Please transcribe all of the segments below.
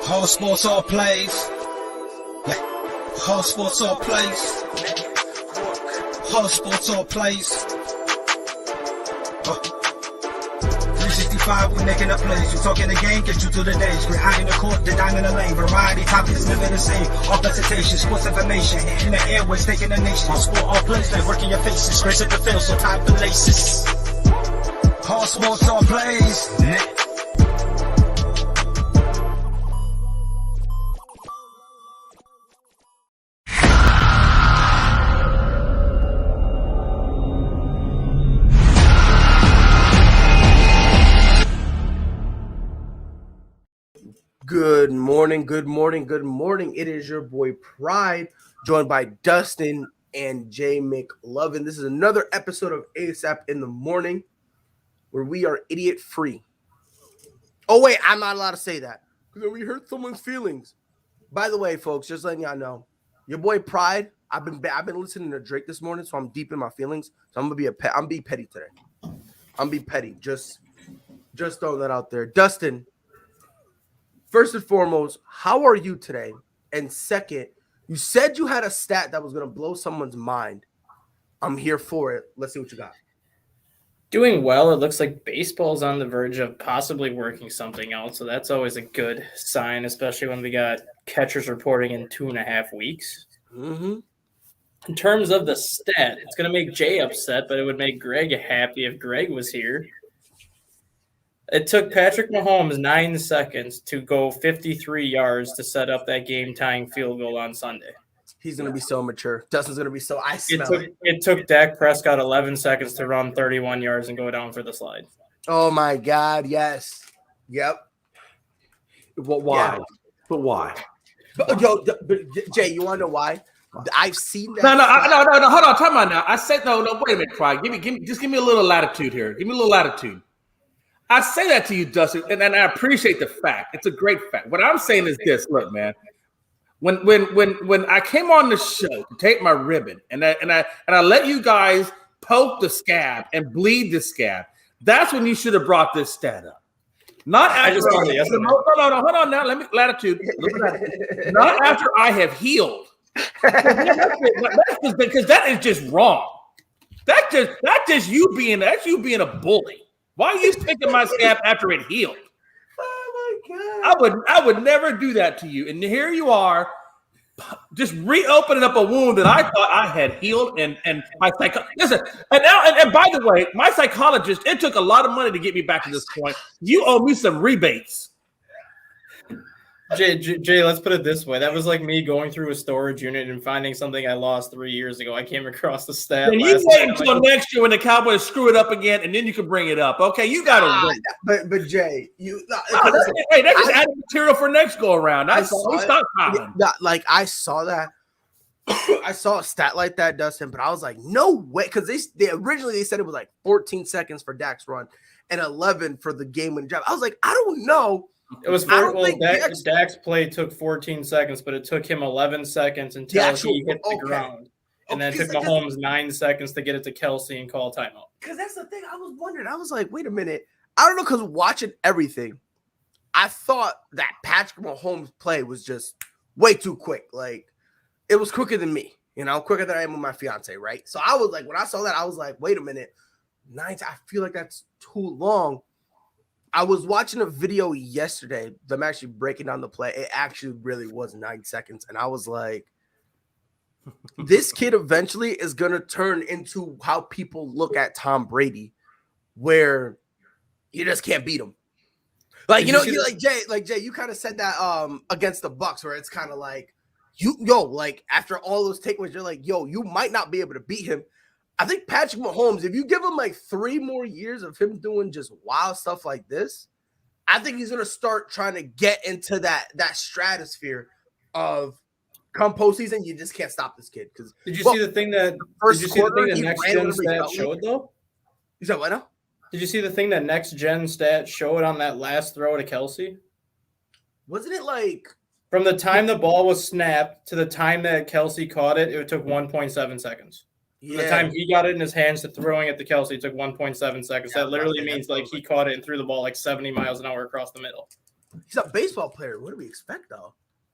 All sports, all plays. All sports, all plays. All sports, all plays. 365, we making up plays. You talking the game, get you to the days. We're high in the court, the dime in the lane. Variety topics, living the same. All presentation, sports information. In the airways, taking the nation. All sport, all plays, like working your faces. Grace at the field, so tie the laces. All sports, all plays. Good morning, good morning, good morning. It is your boy Pride, joined by Dustin and Jay McLovin. This is another episode of ASAP in the Morning, where we are idiot free. Oh wait, I'm not allowed to say that because we hurt someone's feelings. By the way, folks, just letting y'all know, your boy Pride. I've been listening to Drake this morning, so I'm deep in my feelings. So I'm be petty today. I'm be petty. Just throwing that out there, Dustin. First and foremost, how are you today? And second, you said you had a stat that was going to blow someone's mind. I'm here for it. Let's see what you got. Doing well. It looks like baseball's on the verge of possibly working something out, so that's always a good sign, especially when we got catchers reporting in 2.5 weeks. Mm-hmm. In terms of the stat, it's going to make Jay upset, but it would make Greg happy if Greg was here. It took Patrick Mahomes 9 seconds to go 53 yards to set up that game-tying field goal on Sunday. He's going to be so mature. Dustin's going to be so – I smell it. It took Dak Prescott 11 seconds to run 31 yards and go down for the slide. Oh, my God, yes. Yep. Well, why? Yeah. But why? But Jay, you want to know why? I've seen that. No. Hold on. Time out now. I said no. Wait a minute, Pride. Give me a little latitude here. Give me a little latitude. I say that to you, Dustin, and I appreciate the fact. It's a great fact. What I'm saying is this: look, man. When I came on the show to take my ribbon, and I let you guys poke the scab and bleed the scab, that's when you should have brought this stat up. Not after I just started yesterday. No, hold on now. Let me latitude. Not after I have healed. Because that is just wrong. That's just you being a bully. Why are you sticking my scab after it healed? Oh my God! I would never do that to you. And here you are, just reopening up a wound that I thought I had healed. And my listen. And by the way, my psychologist. It took a lot of money to get me back to this point. You owe me some rebates. Jay, let's put it this way. That was like me going through a storage unit and finding something I lost 3 years ago. I came across the stat. And you wait until next year when the Cowboys screw it up again, and then you can bring it up. Okay, you got to wait. But Jay, that's just added material for next go around. I saw that. I saw a stat like that, Dustin, but I was like, no way, because they originally said it was like 14 seconds for Dak's run and 11 for the game-winning drive. I was like, I don't know. It was Dak's play took 14 seconds, but it took him 11 seconds until he hit the ground. And then it took Mahomes 9 seconds to get it to Kelsey and call timeout. Because that's the thing. I was wondering. I was like, wait a minute. I don't know, because watching everything, I thought that Patrick Mahomes' play was just way too quick. Like, it was quicker than me, quicker than I am with my fiance, right? So I was like, when I saw that, I was like, wait a minute. 9, I feel like that's too long. I was watching a video yesterday, them actually breaking down the play. It actually really was 9 seconds. And I was like, this kid eventually is going to turn into how people look at Tom Brady, where you just can't beat him. Like, Jay, you kind of said that against the Bucks, where it's kind of like, after all those takeaways, you're like, you might not be able to beat him. I think Patrick Mahomes, if you give him like 3 more years of him doing just wild stuff like this, I think he's going to start trying to get into that stratosphere of come postseason. You just can't stop this kid. Did you see the thing that Next Gen Stat showed though? You said what now? Did you see the thing that Next Gen Stat showed on that last throw to Kelsey? Wasn't it like from the time the ball was snapped to the time that Kelsey caught it, it took 1.7 seconds. Yeah. The time he got it in his hands to throwing it to Kelsey, it took 1.7 seconds. That literally means like he caught it and threw the ball like 70 miles an hour across the middle. He's a baseball player. What do we expect, though?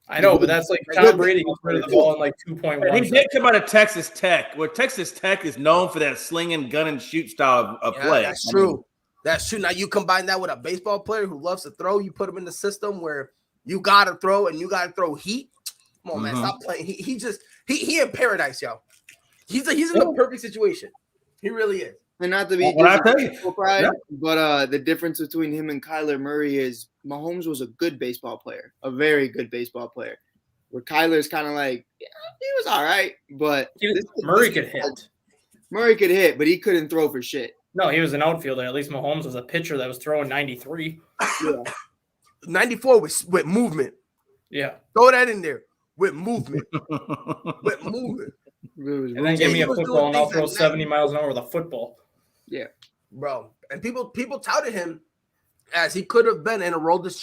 I know, but that's like Tom Brady gets rid of the ball in like 2.1 And he seconds. did come out of Texas Tech, where Texas Tech is known for that sling and gun and shoot style of play. That's true. That's true. Now you combine that with a baseball player who loves to throw. You put him in the system where you got to throw and you got to throw heat. Come on, man, stop playing. He in paradise, yo. He's in the perfect situation. He really is. And not to be pride, but the difference between him and Kyler Murray is Mahomes was a good baseball player, a very good baseball player. Where Kyler's kind of like, yeah, he was all right, but Murray could hit. Murray could hit, but he couldn't throw for shit. No, he was an outfielder. At least Mahomes was a pitcher that was throwing 93. Yeah. 94 with movement. Yeah. Throw that in there with movement. With movement. And then give me a football and I'll throw 70 miles an hour with a football. Yeah. Bro. And people touted him as he could have been in a Aroldis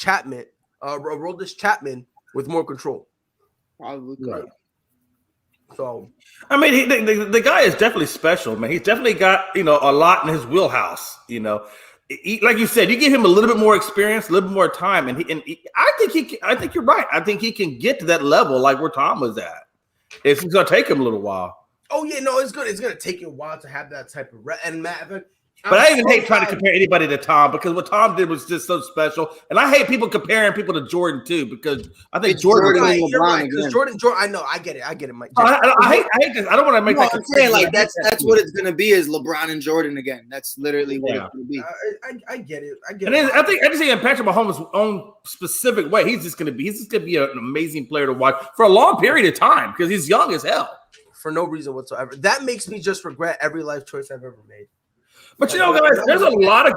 Chapman with more control. Probably could. Right. So, I mean, the guy is definitely special, man. He's definitely got, a lot in his wheelhouse, like you said, you give him a little bit more experience, a little bit more time, and I think you're right. I think he can get to that level like where Tom was at. It's going to take him a little while. Oh yeah, no, it's good. It's going to take you a while to have that type of and Matt. But I even hate trying to compare anybody to Tom because what Tom did was just so special. And I hate people comparing people to Jordan too because I think Jordan. You're right. Because Jordan. I know. I get it, Mike. I hate this. I don't want to make that. I'm saying like that's what it's going to be is LeBron and Jordan again. That's literally what it's going to be. I get it. I just think in Patrick Mahomes' own specific way, he's just going to be an amazing player to watch for a long period of time because he's young as hell. For no reason whatsoever. That makes me just regret every life choice I've ever made. But guys, there's a lot of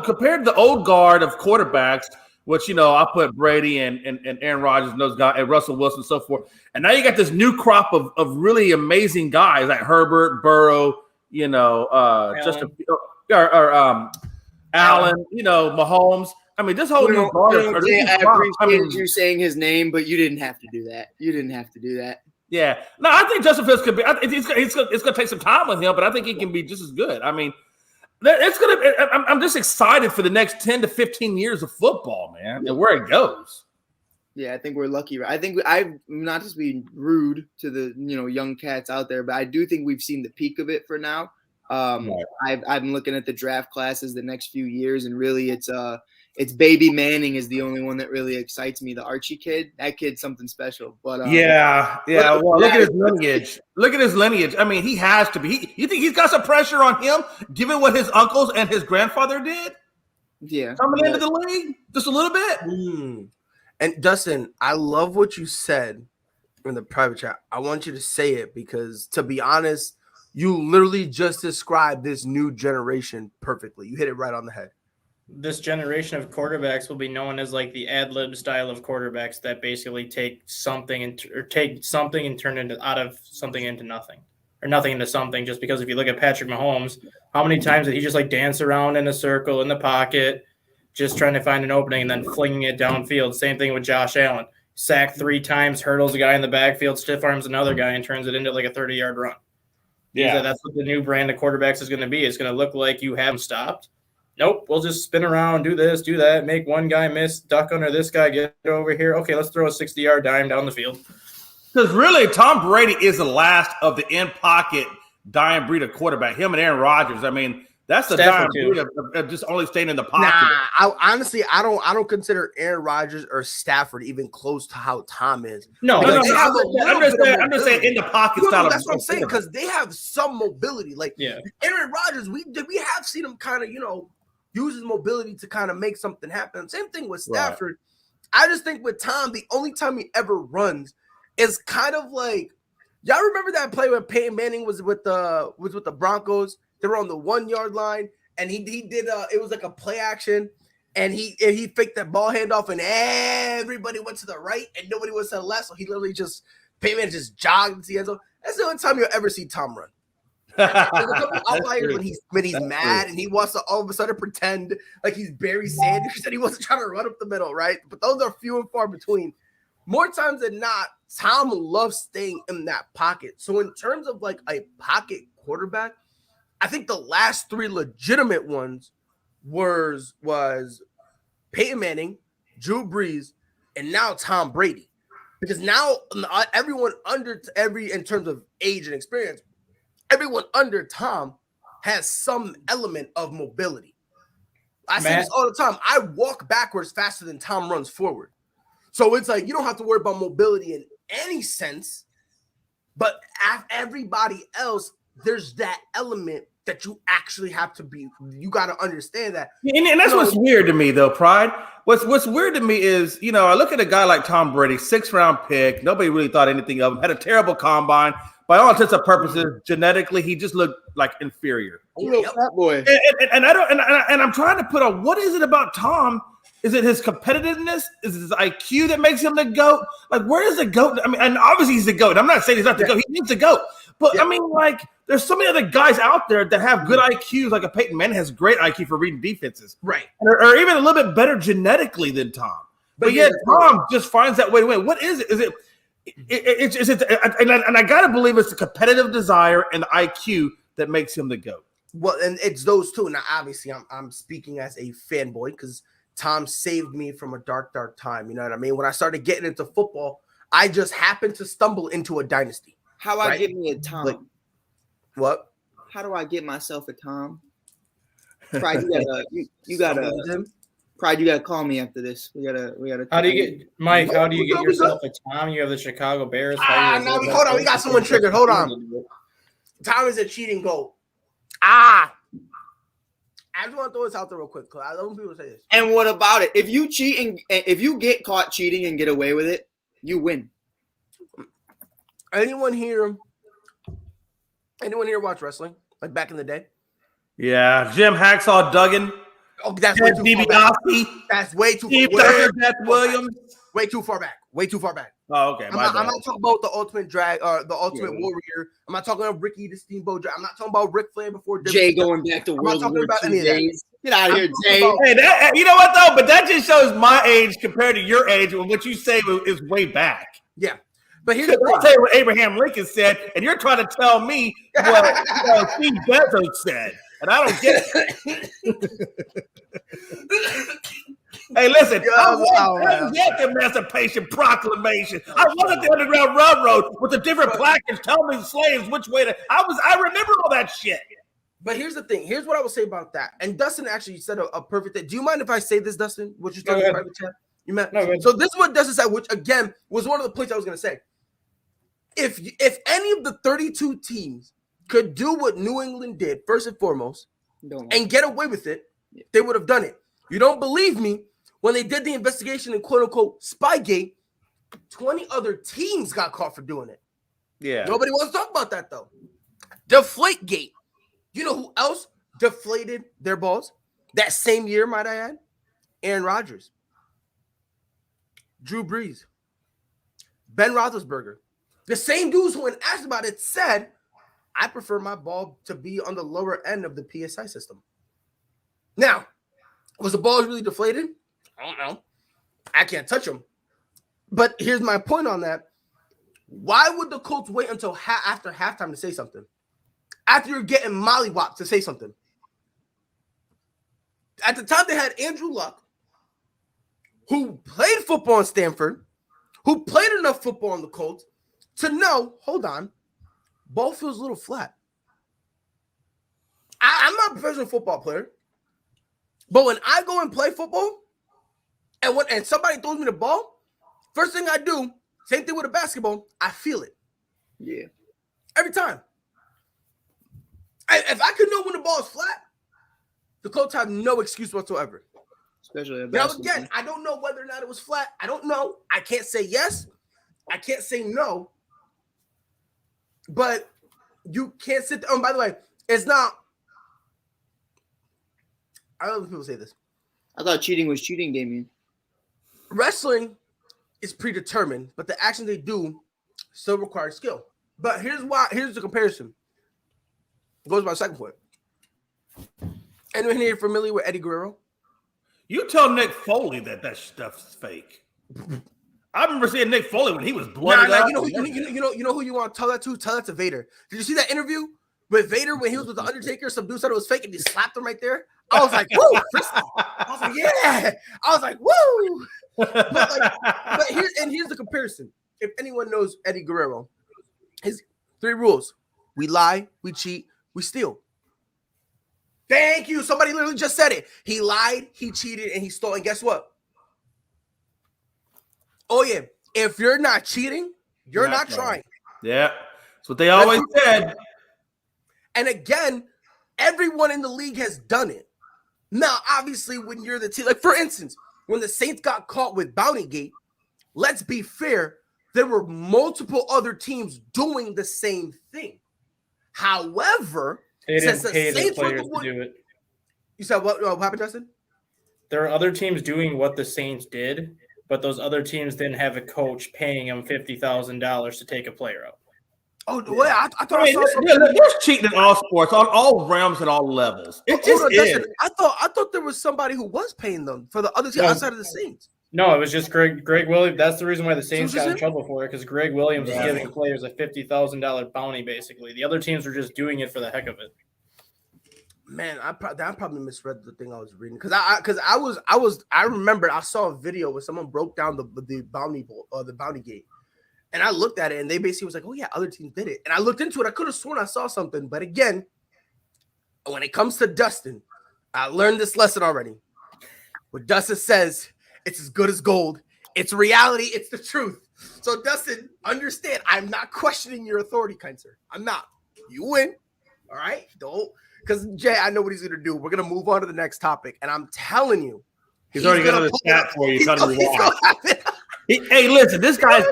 compared to the old guard of quarterbacks, which I put Brady and Aaron Rodgers and those guys and Russell Wilson and so forth. And now you got this new crop of really amazing guys like Herbert, Burrow, Justin Allen, Mahomes. I mean, this whole new guard. I appreciate you saying his name, but you didn't have to do that. Yeah, no, I think Justin Fields could be. It's going to take some time with him, but I think he can be just as good. I mean. I'm just excited for the next 10 to 15 years of football, man, and where it goes. Yeah, I think we're lucky. I think I'm not just being rude to the young cats out there, but I do think we've seen the peak of it for now. I'm looking at the draft classes the next few years, and really it's Baby Manning is the only one that really excites me. The Archie kid, that kid's something special. But well, look at his lineage. I mean, he has to be. You think he's got some pressure on him, given what his uncles and his grandfather did? Yeah, coming into the league just a little bit. And Dustin, I love what you said in the private chat. I want you to say it because, to be honest, you literally just described this new generation perfectly. You hit it right on the head. This generation of quarterbacks will be known as like the ad lib style of quarterbacks that basically take something and turn into out of something into nothing or nothing into something. Just because if you look at Patrick Mahomes, how many times did he just like dance around in a circle in the pocket, just trying to find an opening and then flinging it downfield? Same thing with Josh Allen. Sacked 3 times, hurdles a guy in the backfield, stiff arms another guy, and turns it into like a 30-yard run. Yeah, that's what the new brand of quarterbacks is going to be. It's going to look like you haven't stopped. Nope, we'll just spin around, do this, do that, make one guy miss, duck under this guy, get over here. Okay, let's throw a 60-yard dime down the field. Because really, Tom Brady is the last of the in-pocket dying breed of quarterback. Him and Aaron Rodgers. I mean, that's the dying breed of just only staying in the pocket. I don't consider Aaron Rodgers or Stafford even close to how Tom is. No. I'm just saying in the pocket style. That's what I'm saying because they have some mobility. Like Aaron Rodgers, we have seen him kind of use his mobility to kind of make something happen. Same thing with Stafford. Right. I just think with Tom, the only time he ever runs is kind of like y'all remember that play when Peyton Manning was with the Broncos. They were on the 1-yard line, and he did it was like a play action, and he faked that ball handoff, and everybody went to the right, and nobody went to the left. So he literally Peyton Manning just jogged into the end zone. That's the only time you'll ever see Tom run. There's a couple outliers when he's mad and he wants to all of a sudden pretend like he's Barry Sanders and he wasn't trying to run up the middle, right? But those are few and far between. More times than not, Tom loves staying in that pocket. So in terms of like a pocket quarterback, I think the last 3 legitimate ones was Peyton Manning, Drew Brees, and now Tom Brady. Because now everyone in terms of age and experience, everyone under Tom has some element of mobility. I say this all the time. I walk backwards faster than Tom runs forward. So it's like you don't have to worry about mobility in any sense. But everybody else, there's that element that you actually have to be. You got to understand that. And that's what's weird to me, though, Pride. What's weird to me is, I look at a guy like Tom Brady, 6th-round pick. Nobody really thought anything of him. Had a terrible combine. By all intents and purposes, genetically, he just looked like inferior. That boy. And I'm trying to put on, what is it about Tom? Is it his competitiveness? Is it his IQ that makes him the GOAT? Like, where is the GOAT? I mean, and obviously he's the GOAT. I'm not saying he's not the GOAT. He needs the GOAT. But, I mean, like, there's so many other guys out there that have good IQs. Like a Peyton Manning has great IQ for reading defenses. Right. Or even a little bit better genetically than Tom. But yet Tom just finds that way to win. What is it? Is it and I got to believe it's the competitive desire and the IQ that makes him the GOAT. Well, and it's those two. Now, obviously, I'm speaking as a fanboy because Tom saved me from a dark, dark time. You know what I mean? When I started getting into football, I just happened to stumble into a dynasty. How I get me a Tom? Like, what? How do I get myself a Tom? Pride, you gotta Pride, you gotta call me after this. We gotta. How do you get Mike? How do you get yourself a Tom? You have the Chicago Bears. Hold on. We got someone triggered. Hold on. Tom is a cheating goal. I just want to throw this out there real quick because I love when people say this. And what about it? If you cheat and if you get caught cheating and get away with it, you win. Anyone here watch wrestling like back in the day? Yeah, Jim Hacksaw Duggan. Oh, that's way too far back. That's way too far back. Williams. Way too far back. Way too far back. Oh, okay. I'm not talking about the Ultimate Drag or the Ultimate Warrior. I'm not talking about Ricky the Steamboat Drag. I'm not talking about Ric Flair before Jay going back to World War II days. Get out of here, Jay. Hey, you know what though? But that just shows my age compared to your age. When what you say is way back. Yeah, but here's the I'll tell you what Abraham Lincoln said, and you're trying to tell me what Steve Bezos said, and I don't get it. Hey, listen, I was at the Emancipation Proclamation. I was at the Underground Railroad with the different placards telling the slaves which way to. I remember all that shit. But here's the thing. Here's what I will say about that. And Dustin actually said a perfect thing. Do you mind if I say this, Dustin? What you're talking about in the chat? You meant? No, so this is what Dustin said, which again was one of the points I was going to say. If any of the 32 teams could do what New England did, first and foremost, and get away with it, they would have done it. You don't believe me? When they did the investigation in quote-unquote Spygate, 20 other teams got caught for doing it. Yeah. Nobody wants to talk about that, though. Deflategate. You know who else deflated their balls? That same year, might I add? Aaron Rodgers. Drew Brees. Ben Roethlisberger. The same dudes who, when asked about it, said, I prefer my ball to be on the lower end of the PSI system. Now, was the ball really deflated? I don't know. I can't touch them. But here's my point on that. Why would the Colts wait until after halftime to say something? After you're getting mollywopped to say something. At the time, they had Andrew Luck, who played football in Stanford, who played enough football on the Colts to know, hold on, ball feels a little flat. I'm not a professional football player, but when I go and play football, and somebody throws me the ball, first thing I do, same thing with a basketball, I feel it. Yeah. Every time. If I could know when the ball is flat, the Colts have no excuse whatsoever. Especially now, again, I don't know whether or not it was flat. I don't know. I can't say yes. I can't say no. But you can't sit there. Oh, by the way, it's not. I don't know when people say this. I thought cheating was cheating, Damien. Wrestling is predetermined, but the actions they do still require skill. But here's the comparison. It goes to my second point. Anyone here familiar with Eddie Guerrero? You tell Nick Foley that stuff's fake. I remember seeing Nick Foley when he was blooded out. You know who you want to tell that to? Tell that to Vader. Did you see that interview with Vader when he was with the Undertaker? Some dude said it was fake and he slapped him right there. I was like, woo! I was like, yeah. I was like, woo! But here's the comparison. If anyone knows Eddie Guerrero, his 3 rules: we lie, we cheat, we steal. Thank you. Somebody literally just said it. He lied, he cheated, and he stole. And guess what? Oh yeah, if you're not cheating, you're not trying. Yeah, that's what they always said. And again, everyone in the league has done it. Now, obviously, when you're the team, like for instance, when the Saints got caught with Bountygate, let's be fair, there were multiple other teams doing the same thing. However, they since didn't the pay their Saints players were to do it. You said what happened, Justin? There are other teams doing what the Saints did, but those other teams didn't have a coach paying them $50,000 to take a player out. Oh, well, I thought I saw something. There's cheating in all sports, on all realms and all levels. It just is. I thought there was somebody who was paying them for the other team outside of the Saints. No, it was just Greg Williams. That's the reason why the Saints got in trouble for it, because Greg Williams was giving players a $50,000 bounty, basically. The other teams were just doing it for the heck of it. Man, I probably misread the thing I was reading because I remember I saw a video where someone broke down the bounty gate, and I looked at it and they basically was like, oh yeah, other teams did it, and I looked into it. I could have sworn I saw something, but again, when it comes to Dustin, I learned this lesson already. What Dustin says, it's as good as gold. It's reality. It's the truth. So Dustin, understand, I'm not questioning your authority, kind sir. I'm not. You win. All right. Don't. Because Jay, I know what he's gonna do. We're gonna move on to the next topic, and I'm telling you, he's already got another stat for you. Hey, listen, this guy.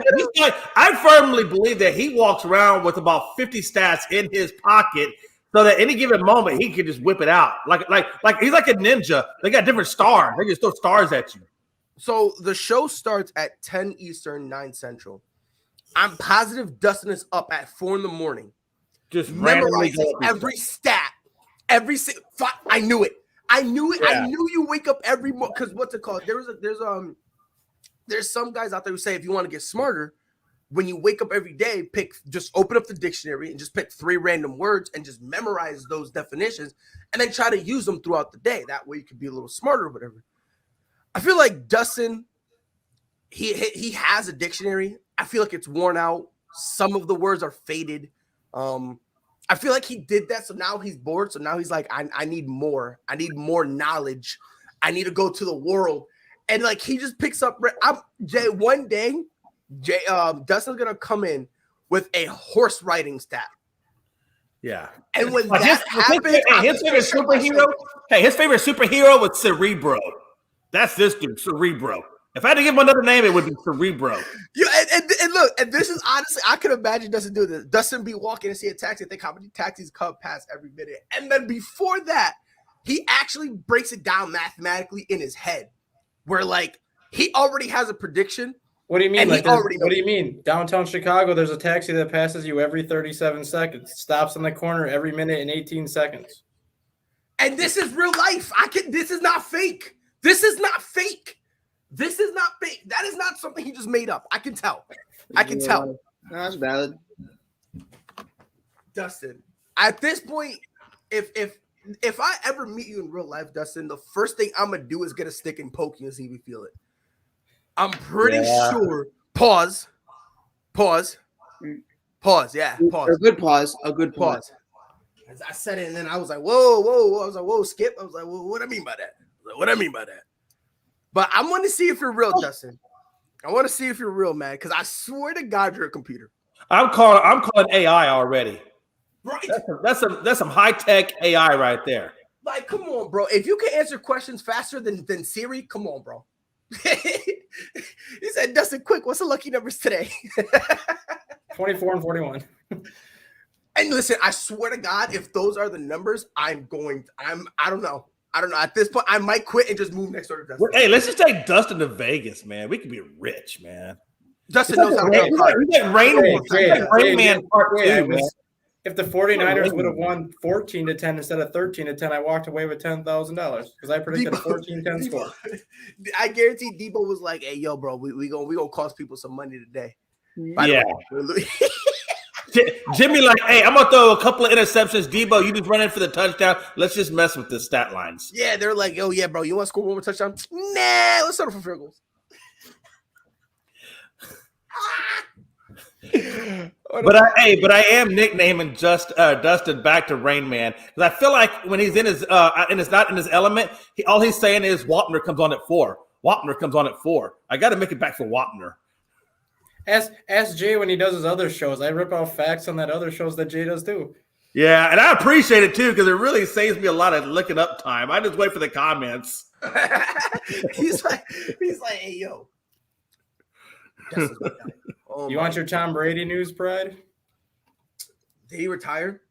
I firmly believe that he walks around with about 50 stats in his pocket, so that any given moment he can just whip it out. Like he's like a ninja. They got different stars. They just throw stars at you. So the show starts at 10 Eastern, 9 Central. I'm positive Dustin is up at 4 a.m. Just memorizing every stat. I knew it. Yeah. I knew you wake up every morning because what's it called? There's some guys out there who say if you want to get smarter, when you wake up every day, just open up the dictionary and just pick 3 random words and just memorize those definitions and then try to use them throughout the day. That way you can be a little smarter or whatever. I feel like Dustin, he has a dictionary. I feel like it's worn out. Some of the words are faded. I feel like he did that, so now he's bored. So now he's like, I need more. I need more knowledge. I need to go to the world. And like he just picks up. One day, Dustin's gonna come in with a horse riding stat. Yeah. And when that happens, his favorite superhero was Cerebro. That's this dude, Cerebro. If I had to give him another name, it would be Cerebro. Yeah, and look, and this is honestly, I could imagine Dustin doing this. Dustin be walking and see a taxi and think how many taxis come past every minute. And then before that, he actually breaks it down mathematically in his head, where like he already has a prediction. What do you mean? What do you mean? Downtown Chicago, there's a taxi that passes you every 37 seconds, stops on the corner every minute and 18 seconds. And this is real life. This is not fake. This is not fake. This is not fake. That is not something he just made up. I can tell. No, that's valid. Dustin, at this point, if I ever meet you in real life, Dustin, the first thing I'm gonna do is get a stick and poke you and see if you feel it. I'm pretty sure. Pause. Yeah. Pause. A good pause. As I said it, and then I was like, whoa. I was like, whoa, Skip. I was like, well, what do I mean by that? But I want to see if you're real, Dustin. I want to see if you're real, man, because I swear to God you're a computer. I'm calling AI already. Right. That's some high-tech AI right there. Like, come on, bro. If you can answer questions faster than Siri, come on, bro. He said, Dustin, quick, what's the lucky numbers today? 24 and 41. And listen, I swear to God, if those are the numbers, I don't know. At this point, I might quit and just move next door to Dustin. Hey, let's just take Dustin to Vegas, man. We could be rich, man. Dustin knows how to play cards. We get Rain Man Part 2, man. If the 49ers would have won 14-10 instead of 13-10, I walked away with $10,000 because I predicted a 14-10 score. I guarantee Debo was like, "Hey, yo, bro, we gonna cost people some money today." Yeah. Jimmy like, "Hey, I'm gonna throw a couple of interceptions. Debo, you just run in for the touchdown. Let's just mess with the stat lines." Yeah, they're like, "Oh yeah, bro, you want to score one more touchdown?" Nah, let's settle for field goals. But I am nicknaming Dustin back to Rain Man because I feel like when he's in his and it's not in his element, all he's saying is Wapner comes on at 4. Wapner comes on at 4. I got to make it back for Wapner. Ask Jay when he does his other shows. I rip off facts on that other shows that Jay does too. Yeah, and I appreciate it too because it really saves me a lot of looking up time. I just wait for the comments. he's like, hey yo. Oh, you want your Tom Brady news, Pride? Did he retire?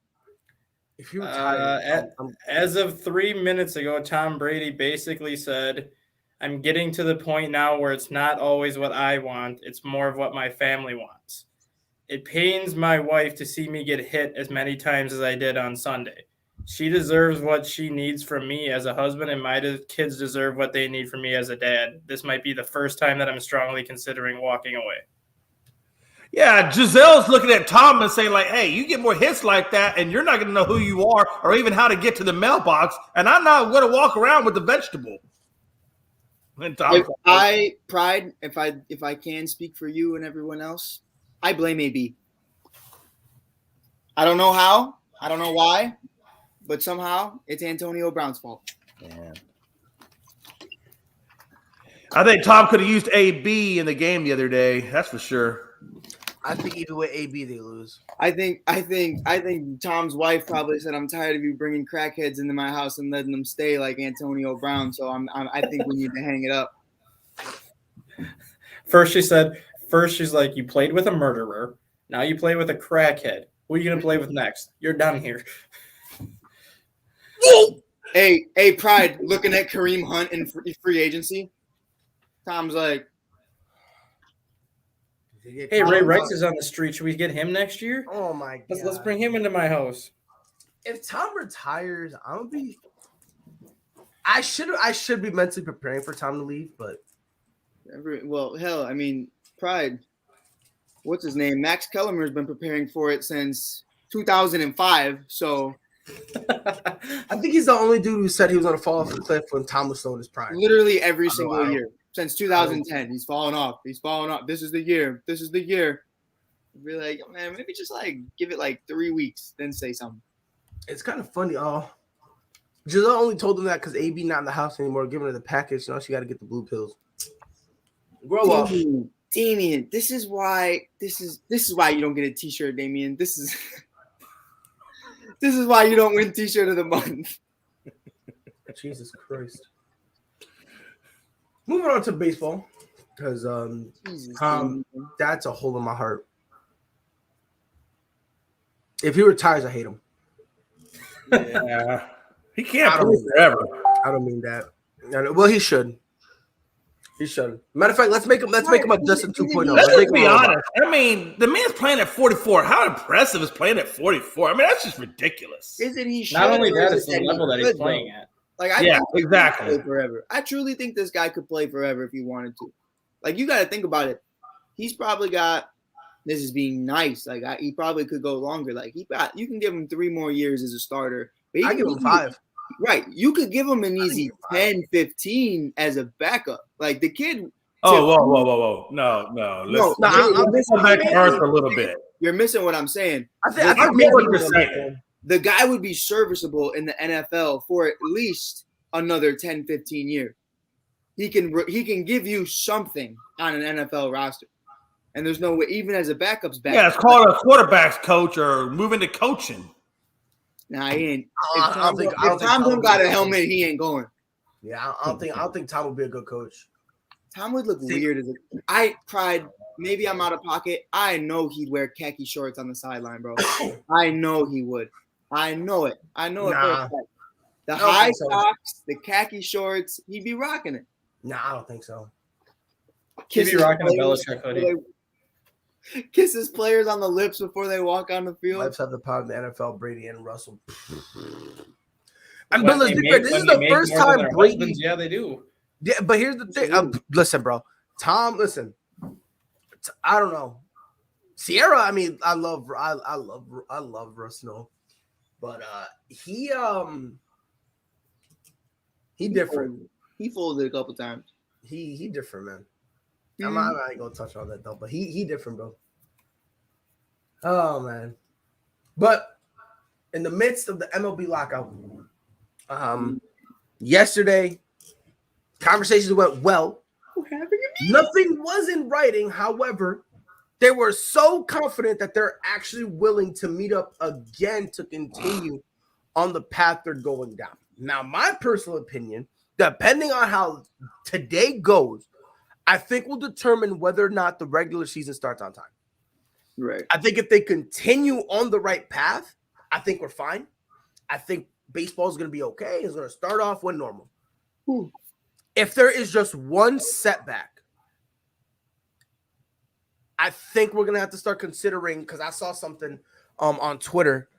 If he retired, as of 3 minutes ago, Tom Brady basically said, "I'm getting to the point now where it's not always what I want; it's more of what my family wants. It pains my wife to see me get hit as many times as I did on Sunday. She deserves what she needs from me as a husband, and my kids deserve what they need from me as a dad. This might be the first time that I'm strongly considering walking away." Yeah, Giselle's looking at Tom and saying, like, hey, you get more hits like that, and you're not going to know who you are or even how to get to the mailbox, and I'm not going to walk around with the vegetable. And Tom, if I can speak for you and everyone else, I blame AB. I don't know how. I don't know why. But somehow it's Antonio Brown's fault. Yeah. I think Tom could have used AB in the game the other day. That's for sure. I think either way, AB they lose. I think Tom's wife probably said, "I'm tired of you bringing crackheads into my house and letting them stay like Antonio Brown." So I think we need to hang it up. First she's like, "You played with a murderer. Now you play with a crackhead. Who are you gonna play with next? You're done here." Hey, Pride, looking at Kareem Hunt in free agency. Tom's like, "Hey, Ray Rice is on the street. Should we get him next year? Oh my god. Let's bring him into my house." If Tom retires, I should be mentally preparing for Tom to leave, but hell, I mean, Pride. What's his name? Max Kellerman's been preparing for it since 2005. So I think he's the only dude who said he was going to fall off the cliff when Tom was still in his prime. Literally every single year since 2010, he's fallen off. He's fallen off. This is the year. This is the year. Be like, man, maybe just like give it like 3 weeks, then say something. It's kind of funny. Giselle only told him that because AB not in the house anymore, giving her the package. Now she got to get the blue pills. Grow up, Damien. This is why you don't get a T-shirt, Damien. This is why you don't win T-shirt of the month. Jesus Christ. Moving on to baseball, because that's a hole in my heart. If he retires, I hate him. Yeah, he can't play forever. I don't mean that. Well, he should. He should. Matter of fact, let's make him a Justin 2.0. Let's be honest. I mean, the man's playing at 44. How impressive is playing at 44? I mean, that's just ridiculous. Isn't he? Not only that, it's the level that he's playing at. Like, exactly. Forever. I truly think this guy could play forever if he wanted to. Like, you got to think about it. He's probably got. This is being nice. Like, he probably could go longer. Like, you can give him 3 more years as a starter. I give him 5. Right. You could give him an easy 10, 15 as a backup. Like, the kid. Whoa. No. I'm missing back earth a little bit. You're missing what I'm saying. I think what you're saying. The guy would be serviceable in the NFL for at least another 10, 15 years. He can give you something on an NFL roster. And there's no way, even as a backup's backup. Yeah, it's called a quarterback's coach or moving to coaching. Nah, he ain't. If Tom don't got a helmet, he ain't going. Yeah, I don't think Tom would be a good coach. Tom would look weird as Pride. Maybe I'm out of pocket. I know he'd wear khaki shorts on the sideline, bro. I know he would. I know it. Nah, the high socks, the khaki shorts, he'd be rocking it. Nah, I don't think so. He'd be rocking a Belichick hoodie. Kisses players on the lips before they walk on the field. Lives have the power of the NFL, Brady and Russell. But let's be fair, this is the first time Brady. Husbands, yeah, they do. Yeah, but here's the thing. Listen, bro. Tom, listen. I don't know. Sierra, I mean, I love Russell, but he different. He folded a couple times. He different, man. I'm not gonna touch on that though, but he different, bro. Oh man. But in the midst of the MLB lockout, yesterday conversations went well. Nothing was in writing. However, they were so confident that they're actually willing to meet up again to continue on the path they're going down. Now, my personal opinion, depending on how today goes, I think will determine whether or not the regular season starts on time. Right. I think if they continue on the right path, I think we're fine. I think baseball is going to be okay. It's going to start off when normal. If there is just one setback, I think we're going to have to start considering, because I saw something on Twitter,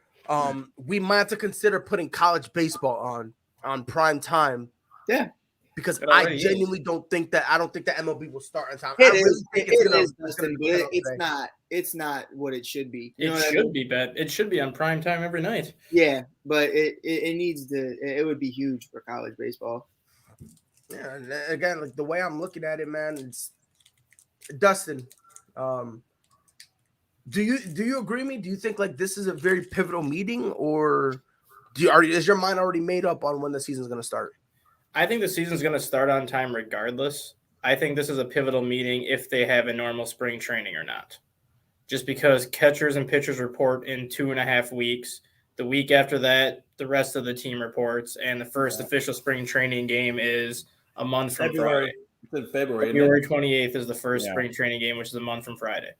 we might have to consider putting college baseball on prime time. Yeah. Because I genuinely don't think that MLB will start on time. It's not what it should be. It should be on prime time every night. Yeah, but it needs to. It would be huge for college baseball. Yeah, and again, like the way I'm looking at it, man, it's Dustin. Do you agree with me? Do you think like this is a very pivotal meeting, or is your mind already made up on when the season is going to start? I think the season's going to start on time regardless. I think this is a pivotal meeting if they have a normal spring training or not. Just because catchers and pitchers report in 2.5 weeks. The week after that, the rest of the team reports, and the first official spring training game is a month from Friday. It's in February. February 28th is the first spring training game, which is a month from Friday.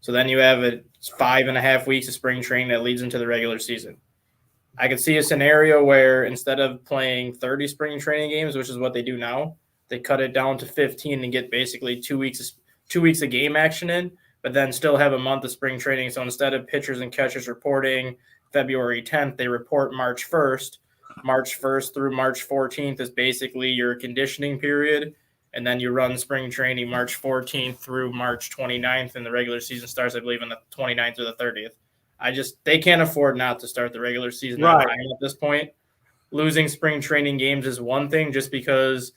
So then you have 5.5 weeks of spring training that leads into the regular season. I could see a scenario where instead of playing 30 spring training games, which is what they do now, they cut it down to 15 and get basically 2 weeks of game action in, but then still have a month of spring training. So instead of pitchers and catchers reporting February 10th, they report March 1st. March 1st through March 14th is basically your conditioning period. And then you run spring training March 14th through March 29th, and the regular season starts, I believe, on the 29th or the 30th. They can't afford not to start the regular season at this point. Losing spring training games is one thing, just because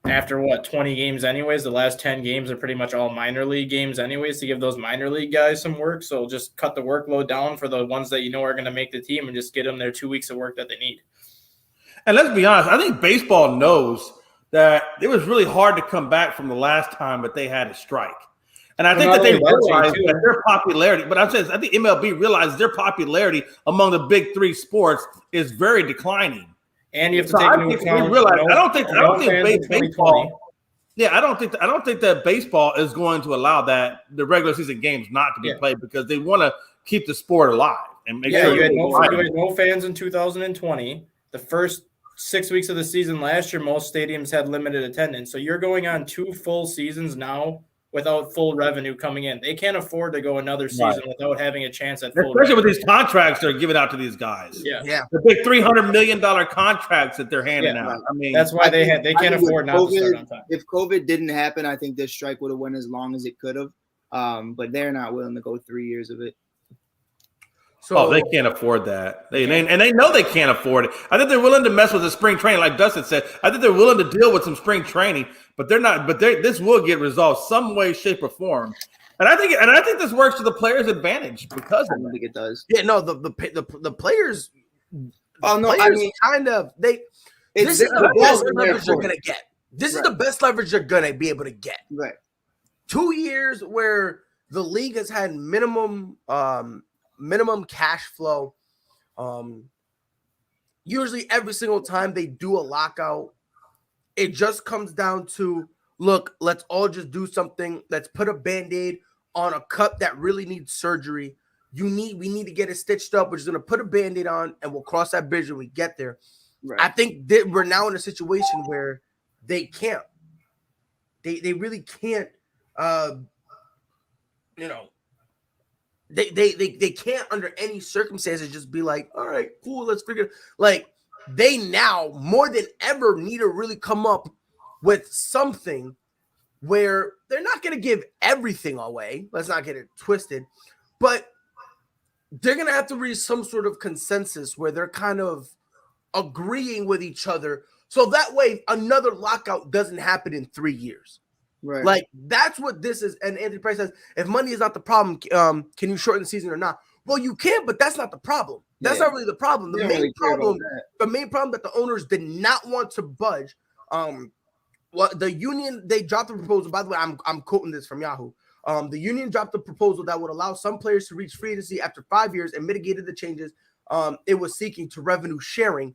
after 20 games anyways, the last 10 games are pretty much all minor league games anyways, to give those minor league guys some work. So just cut the workload down for the ones that you know are going to make the team and just get them their 2 weeks of work that they need. And let's be honest, I think baseball knows that it was really hard to come back from the last time that they had a strike. And I think that they realized that their popularity, but I'm saying I think MLB realizes their popularity among the big three sports is very declining. And you have to take into account. I don't think baseball. Yeah, I don't think that baseball is going to allow that the regular season games not to be played, because they want to keep the sport alive and make sure you had no fans in 2020. The first 6 weeks of the season last year, most stadiums had limited attendance. So you're going on 2 full seasons now without full revenue coming in. They can't afford to go another season without having a chance at full revenue. With these contracts they're giving out to these guys. Yeah. The big $300 million contracts that they're handing out. I mean, that's why they can't afford not to start on time. If COVID didn't happen, I think this strike would have went as long as it could have. But they're not willing to go 3 years of it. So they can't afford that. They know they can't afford it. I think they're willing to mess with the spring training, like Dustin said. I think they're willing to deal with some spring training, but they're not. But this will get resolved some way, shape, or form. And I think this works to the players' advantage because I don't think it does. Yeah, no, the players. Oh no, I mean, kind of. This is the best leverage you're gonna get. This is the best leverage you're gonna be able to get. Right. 2 years where the league has had minimum cash flow. Usually every single time they do a lockout, it just comes down to, look, let's all just do something. Let's put a Band-Aid on a cut that really needs surgery. We need to get it stitched up. We're just going to put a Band-Aid on, and we'll cross that bridge when we get there. Right. I think that we're now in a situation where they can't. They really can't, They can't under any circumstances just be like, all right, cool, let's figure it. Like, they now more than ever need to really come up with something where they're not going to give everything away. Let's not get it twisted, but they're going to have to reach some sort of consensus where they're kind of agreeing with each other. So that way another lockout doesn't happen in 3 years. Right. Like, that's what this is. And Anthony Price says, if money is not the problem, can you shorten the season or not? Well, you can, but that's not the problem. That's not really the problem. The main problem that the owners did not want to budge. Well, the union, they dropped the proposal. By the way, I'm quoting this from Yahoo. The union dropped the proposal that would allow some players to reach free agency after 5 years and mitigated the changes it was seeking to revenue sharing,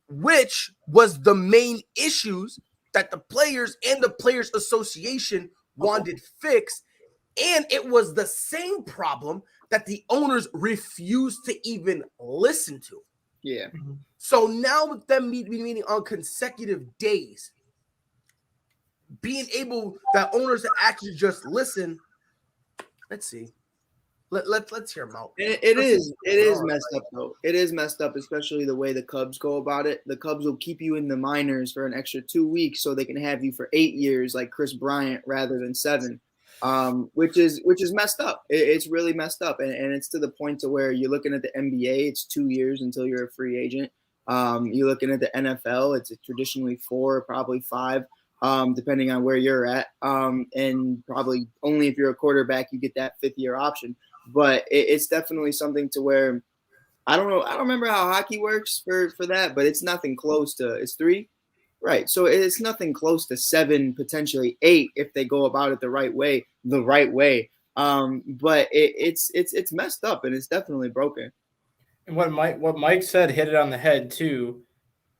which was the main issues that the players and the Players Association wanted fixed. And it was the same problem that the owners refused to even listen to. Yeah. So now with them meeting on consecutive days, being able that owners to actually just listen. Let's see. Let's hear them out. It is messed up though. It is messed up, especially the way the Cubs go about it. The Cubs will keep you in the minors for an extra 2 weeks so they can have you for 8 years, like Chris Bryant, rather than 7, which is messed up. It's really messed up, and it's to the point to where you're looking at the NBA. It's 2 years until you're a free agent. You're looking at the NFL. It's traditionally 4, probably 5. Depending on where you're at, and probably only if you're a quarterback, you get that 5th-year option. But it's definitely something to where I don't know. I don't remember how hockey works for that, but it's nothing close to. It's 3, right? So it's nothing close to 7, potentially 8 if they go about it the right way. But it's messed up and it's definitely broken. And what Mike said hit it on the head too.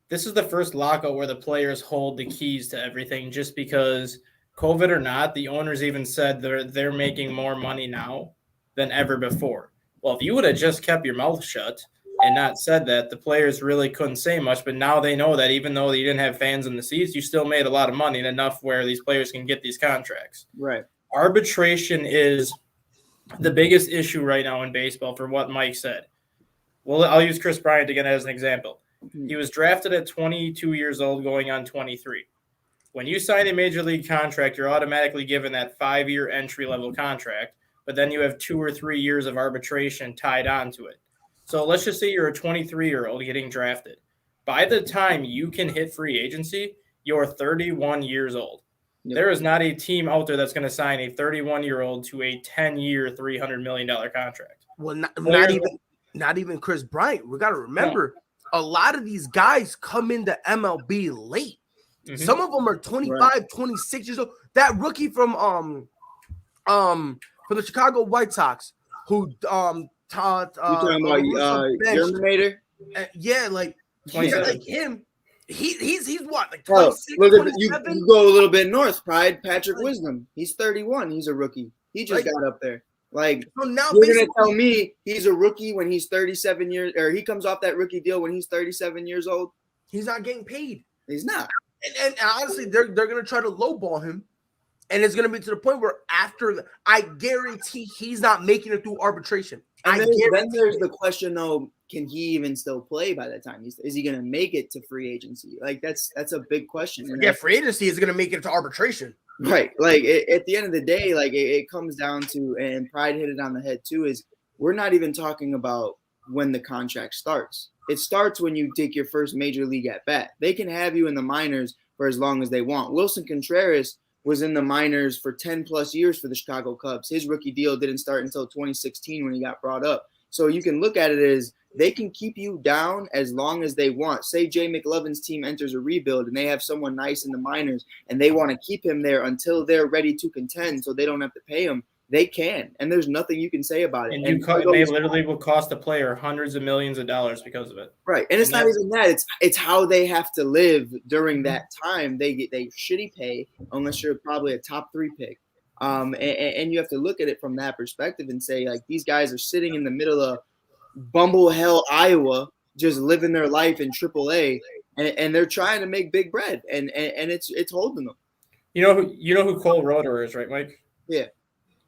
This is the first lockout where the players hold the keys to everything, just because COVID or not, the owners even said they're making more money now than ever before. Well, if you would have just kept your mouth shut and not said that, the players really couldn't say much. But now they know that even though you didn't have fans in the seats, you still made a lot of money and enough where these players can get these contracts. Right. Arbitration is the biggest issue right now in baseball, for what Mike said. Well, I'll use Chris Bryant again as an example. He was drafted at 22 years old, going on 23. When you sign a major league contract, you're automatically given that 5-year entry-level contract, but then you have 2 or 3 years of arbitration tied onto it. So let's just say you're a 23-year-old getting drafted. By the time you can hit free agency, you're 31 years old. Yep. There is not a team out there that's going to sign a 31-year-old to a 10-year, $300 million contract. Well, not even Chris Bryant. We got to remember, a lot of these guys come into MLB late. Mm-hmm. Some of them are 25, 26 years old. That rookie from the Chicago White Sox, who you talking about Yerminator? Yeah, like him. He's what, like 26, look at you go a little bit north, Pride. Patrick Wisdom. He's 31. He's a rookie. He just got up there. Like, so now you're gonna tell me he's a rookie when he's 37 years, or he comes off that rookie deal when he's 37 years old? He's not getting paid. He's not. And honestly, they're gonna try to lowball him. And it's going to be to the point where I guarantee he's not making it through arbitration. And then there's the question, though, can he even still play by that time? Is he going to make it to free agency? Like, that's a big question. Yeah, free agency is going to make it to arbitration. Right. Like, at the end of the day, like, it comes down to, and Pride hit it on the head, too, is we're not even talking about when the contract starts. It starts when you take your first major league at bat. They can have you in the minors for as long as they want. Wilson Contreras was in the minors for 10 plus years for the Chicago Cubs. His rookie deal didn't start until 2016 when he got brought up. So you can look at it as they can keep you down as long as they want. Say Jay McLovin's team enters a rebuild and they have someone nice in the minors and they want to keep him there until they're ready to contend so they don't have to pay him. They can, and there's nothing you can say about it. And they literally will cost the player hundreds of millions of dollars because of it. Right, and it's not even that. It's how they have to live during that time. They shitty pay unless you're probably a top 3 pick, and you have to look at it from that perspective and say, like, these guys are sitting in the middle of Bumble Hell, Iowa, just living their life in AAA, and they're trying to make big bread, and it's holding them. You know who Cole Roeder is, right, Mike? Yeah.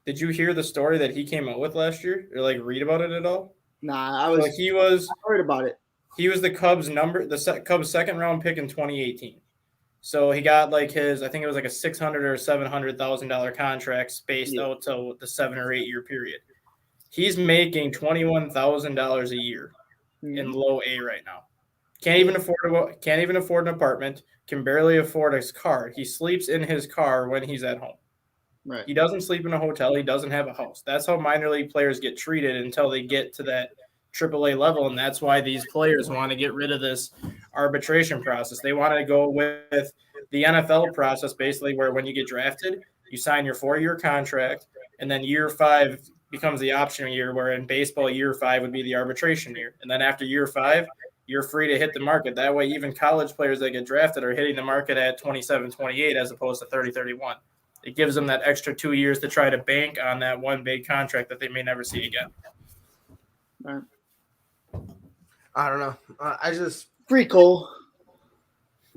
Did you hear the story that he came out with last year, or like read about it at all? Nah, I heard about it. He was the Cubs' Cubs' second round pick in 2018. So he got like I think it was like a $600,000 or $700,000 contract spaced out to the 7 or 8 year period. He's making $21,000 a year in low A right now. Can't even afford an apartment. Can barely afford his car. He sleeps in his car when he's at home. Right. He doesn't sleep in a hotel. He doesn't have a house. That's how minor league players get treated until they get to that AAA level, and that's why these players want to get rid of this arbitration process. They want to go with the NFL process, basically, where when you get drafted, you sign your 4-year contract, and then year 5 becomes the option year, where in baseball, year 5 would be the arbitration year. And then after year 5, you're free to hit the market. That way, even college players that get drafted are hitting the market at 27, 28 as opposed to 30, 31. It gives them that extra 2 years to try to bank on that one big contract that they may never see again. Right. I don't know. I just Free Cole.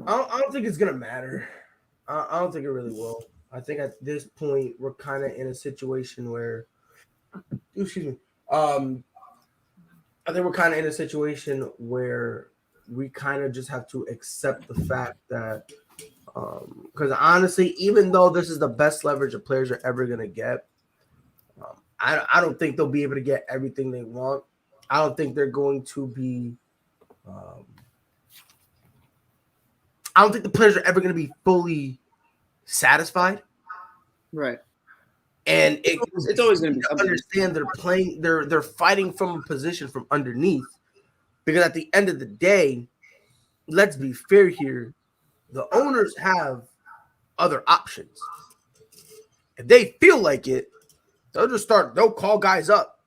I don't think it's gonna matter. I don't think it really will. I think at this point we're kind of in a situation where, excuse me. I think we're kind of in a situation where we kind of just have to accept the fact that, because honestly, even though this is the best leverage that players are ever gonna get, I don't think they'll be able to get everything they want. I don't think they're going to be. I don't think the players are ever going to be fully satisfied. Right. And it's always going to be something. Understand they're playing. They're fighting from a position from underneath, because at the end of the day, let's be fair here. The owners have other options. If they feel like it, they'll call guys up.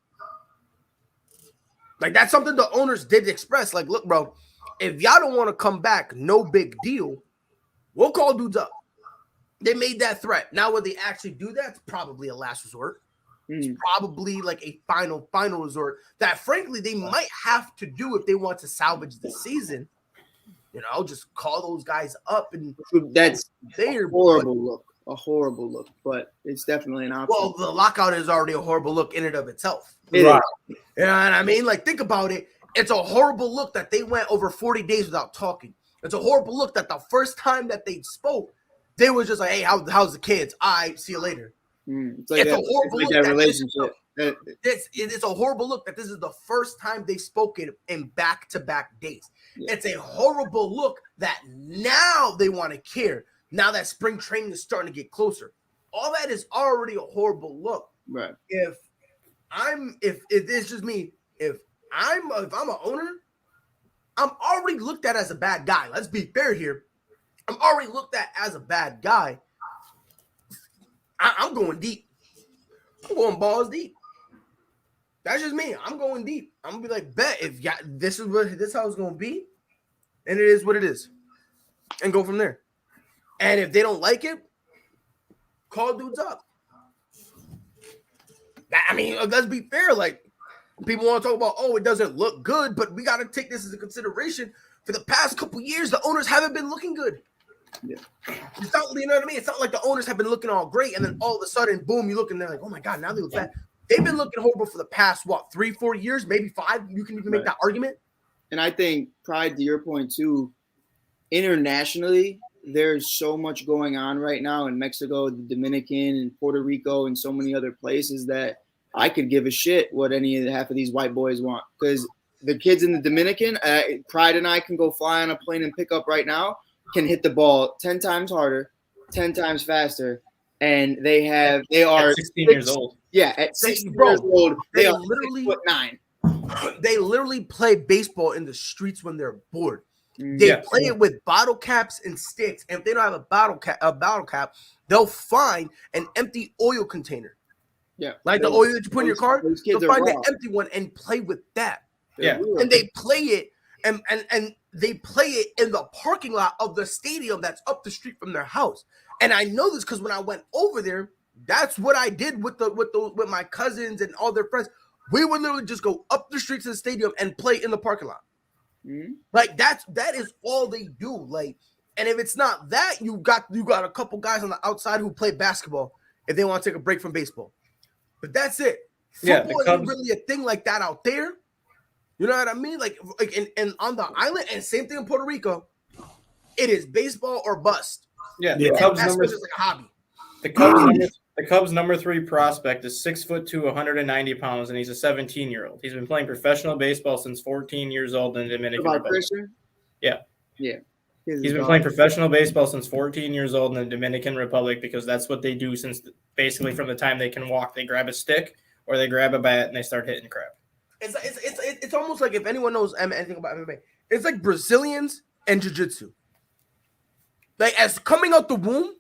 Like, that's something the owners did express. Like, look, bro, if y'all don't want to come back, no big deal. We'll call dudes up. They made that threat. Now, will they actually do that? It's probably a last resort. It's probably like a final resort that, frankly, they might have to do if they want to salvage the season. You know, just call those guys up, and that's a horrible look, but it's definitely an option. Well, the lockout is already a horrible look in and of itself. Right. You know what I mean? Like, think about it. It's a horrible look that they went over 40 days without talking. It's a horrible look that the first time that they spoke, they were just like, "Hey, how's the kids? See you later." It's a horrible look. That relationship. It's a horrible look that this is the first time they spoke in back-to-back days. Yeah. It's a horrible look that now they want to care. Now that spring training is starting to get closer, all that is already a horrible look. Right. If it's just me, if I'm an owner, I'm already looked at as a bad guy. Let's be fair here. I'm already looked at as a bad guy. I'm going deep. I'm going balls deep. That's just me. I'm going deep. I'm gonna be like, bet if this is how it's gonna be, and it is what it is, and go from there. And if they don't like it, call dudes up. I mean, let's be fair. Like, people want to talk about, it doesn't look good, but we got to take this into consideration. For the past couple years, the owners haven't been looking good. Yeah. It's not, you know what I mean? It's not like the owners have been looking all great, and then all of a sudden, boom, you look and they're like, oh my God, now they look bad. They've been looking horrible for the past, 3-4 years, maybe 5. You can even make that argument. And I think, Pride, to your point too, internationally, there's so much going on right now in Mexico, the Dominican, and Puerto Rico, and so many other places that I could give a shit what half of these white boys want. Because the kids in the Dominican, Pride and I can go fly on a plane and pick up right now, can hit the ball 10 times harder, 10 times faster, and they are 16 years old. Yeah, at 16 years old, they are literally 6'9". They literally play baseball in the streets when they're bored. They play it with bottle caps and sticks, and if they don't have a bottle cap, they'll find an empty oil container. Yeah, like the oil that you put in your car. They'll find an empty one and play with that. Yeah, and they play it, and they play it in the parking lot of the stadium that's up the street from their house. And I know this because when I went over there, that's what I did with my cousins and all their friends. We would literally just go up the street to the stadium and play in the parking lot. Mm-hmm. Like that is all they do. Like, and if it's not that, you got a couple guys on the outside who play basketball if they want to take a break from baseball. But that's it. Football isn't really a thing like that out there. You know what I mean? Like and on the island, and same thing in Puerto Rico, it is baseball or bust. Yeah, the Cubs just like a hobby. The Cubs number 3 prospect is 6'2", 190 pounds, and he's a 17-year-old. He's been playing professional baseball since 14 years old in the Dominican Republic. Yeah. Yeah. He's been playing professional baseball since 14 years old in the Dominican Republic because that's what they do since basically from the time they can walk. They grab a stick or they grab a bat and they start hitting crap. It's almost like if anyone knows anything about MMA, it's like Brazilians and jiu-jitsu. Like as coming out the womb,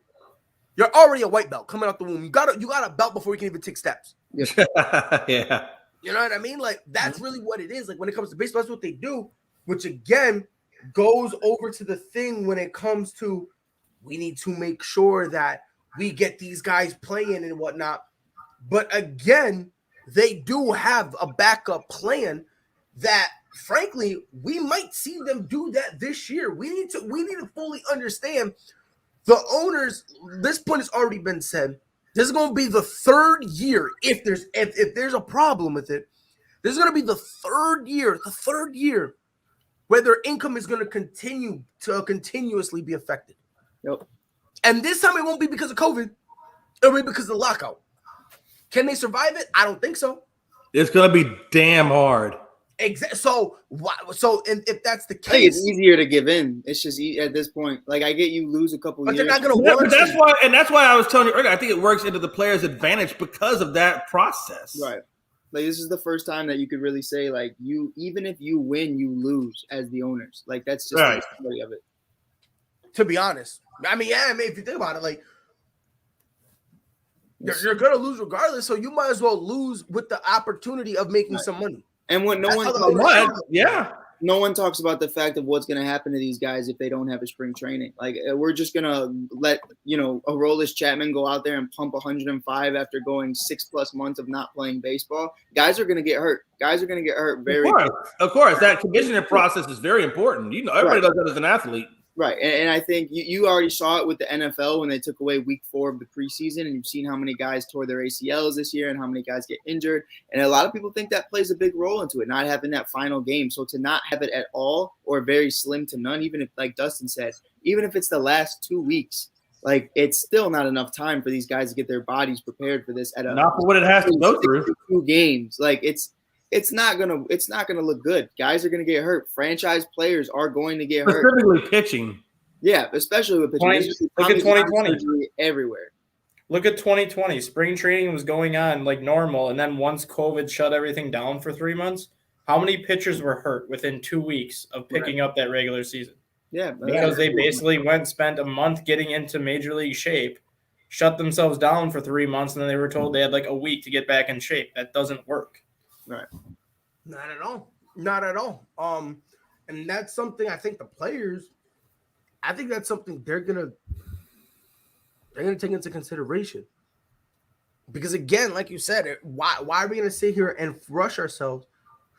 you're already a white belt coming out the womb. You got a belt before you can even take steps. Yeah. You know what I mean? Like that's really what it is. Like when it comes to baseball, that's what they do, which again goes over to the thing when it comes to we need to make sure that we get these guys playing and whatnot. But again, they do have a backup plan that frankly we might see them do that this year. We need to fully understand the owners. This point has already been said. This is going to be the third year. If there's a problem with it, this is going to be the third year where their income is going to continue to continuously be affected. Yep. And this time it won't be because of COVID. It'll be because of the lockout. Can they survive it? I don't think so. It's going to be damn hard. Exactly. So if that's the case, I think it's easier to give in. It's just at this point. Like I get you lose a couple years. They're not going to want to. That's why I was telling you earlier. I think it works into the player's advantage because of that process. Right. Like this is the first time that you could really say like you, even if you win, you lose as the owners. Like that's just right. The reality of it. To be honest, I mean, if you think about it, like you're going to lose regardless. So you might as well lose with the opportunity of making some money. And when no one talks about the fact of what's going to happen to these guys if they don't have a spring training. Like we're just going to let, Aroldis Chapman go out there and pump 105 after going 6+ months of not playing baseball. Guys are going to get hurt. Very Of course. That conditioning process is very important. Everybody does that as an athlete. Right. And I think you already saw it with the NFL when they took away week 4 of the preseason, and you've seen how many guys tore their ACLs this year and how many guys get injured. And a lot of people think that plays a big role into it, not having that final game. So to not have it at all or very slim to none, even if, like Dustin said, even if it's the last 2 weeks, like it's still not enough time for these guys to get their bodies prepared for this. Not for what it has to go through. 2 games. Like it's not gonna look good. Guys are gonna get hurt. Franchise players are going to get hurt. Specifically pitching. Yeah, especially with pitching. Look at 2020 everywhere. Look at 2020. Spring training was going on like normal, and then once COVID shut everything down for 3 months, how many pitchers were hurt within 2 weeks of picking up that regular season? Yeah, because they basically spent a month getting into major league shape, shut themselves down for 3 months, and then they were told they had like a week to get back in shape. That doesn't work. Right. Not at all. And that's something I think the players, I think that's something they're gonna take into consideration. Because again, like you said, why are we gonna sit here and rush ourselves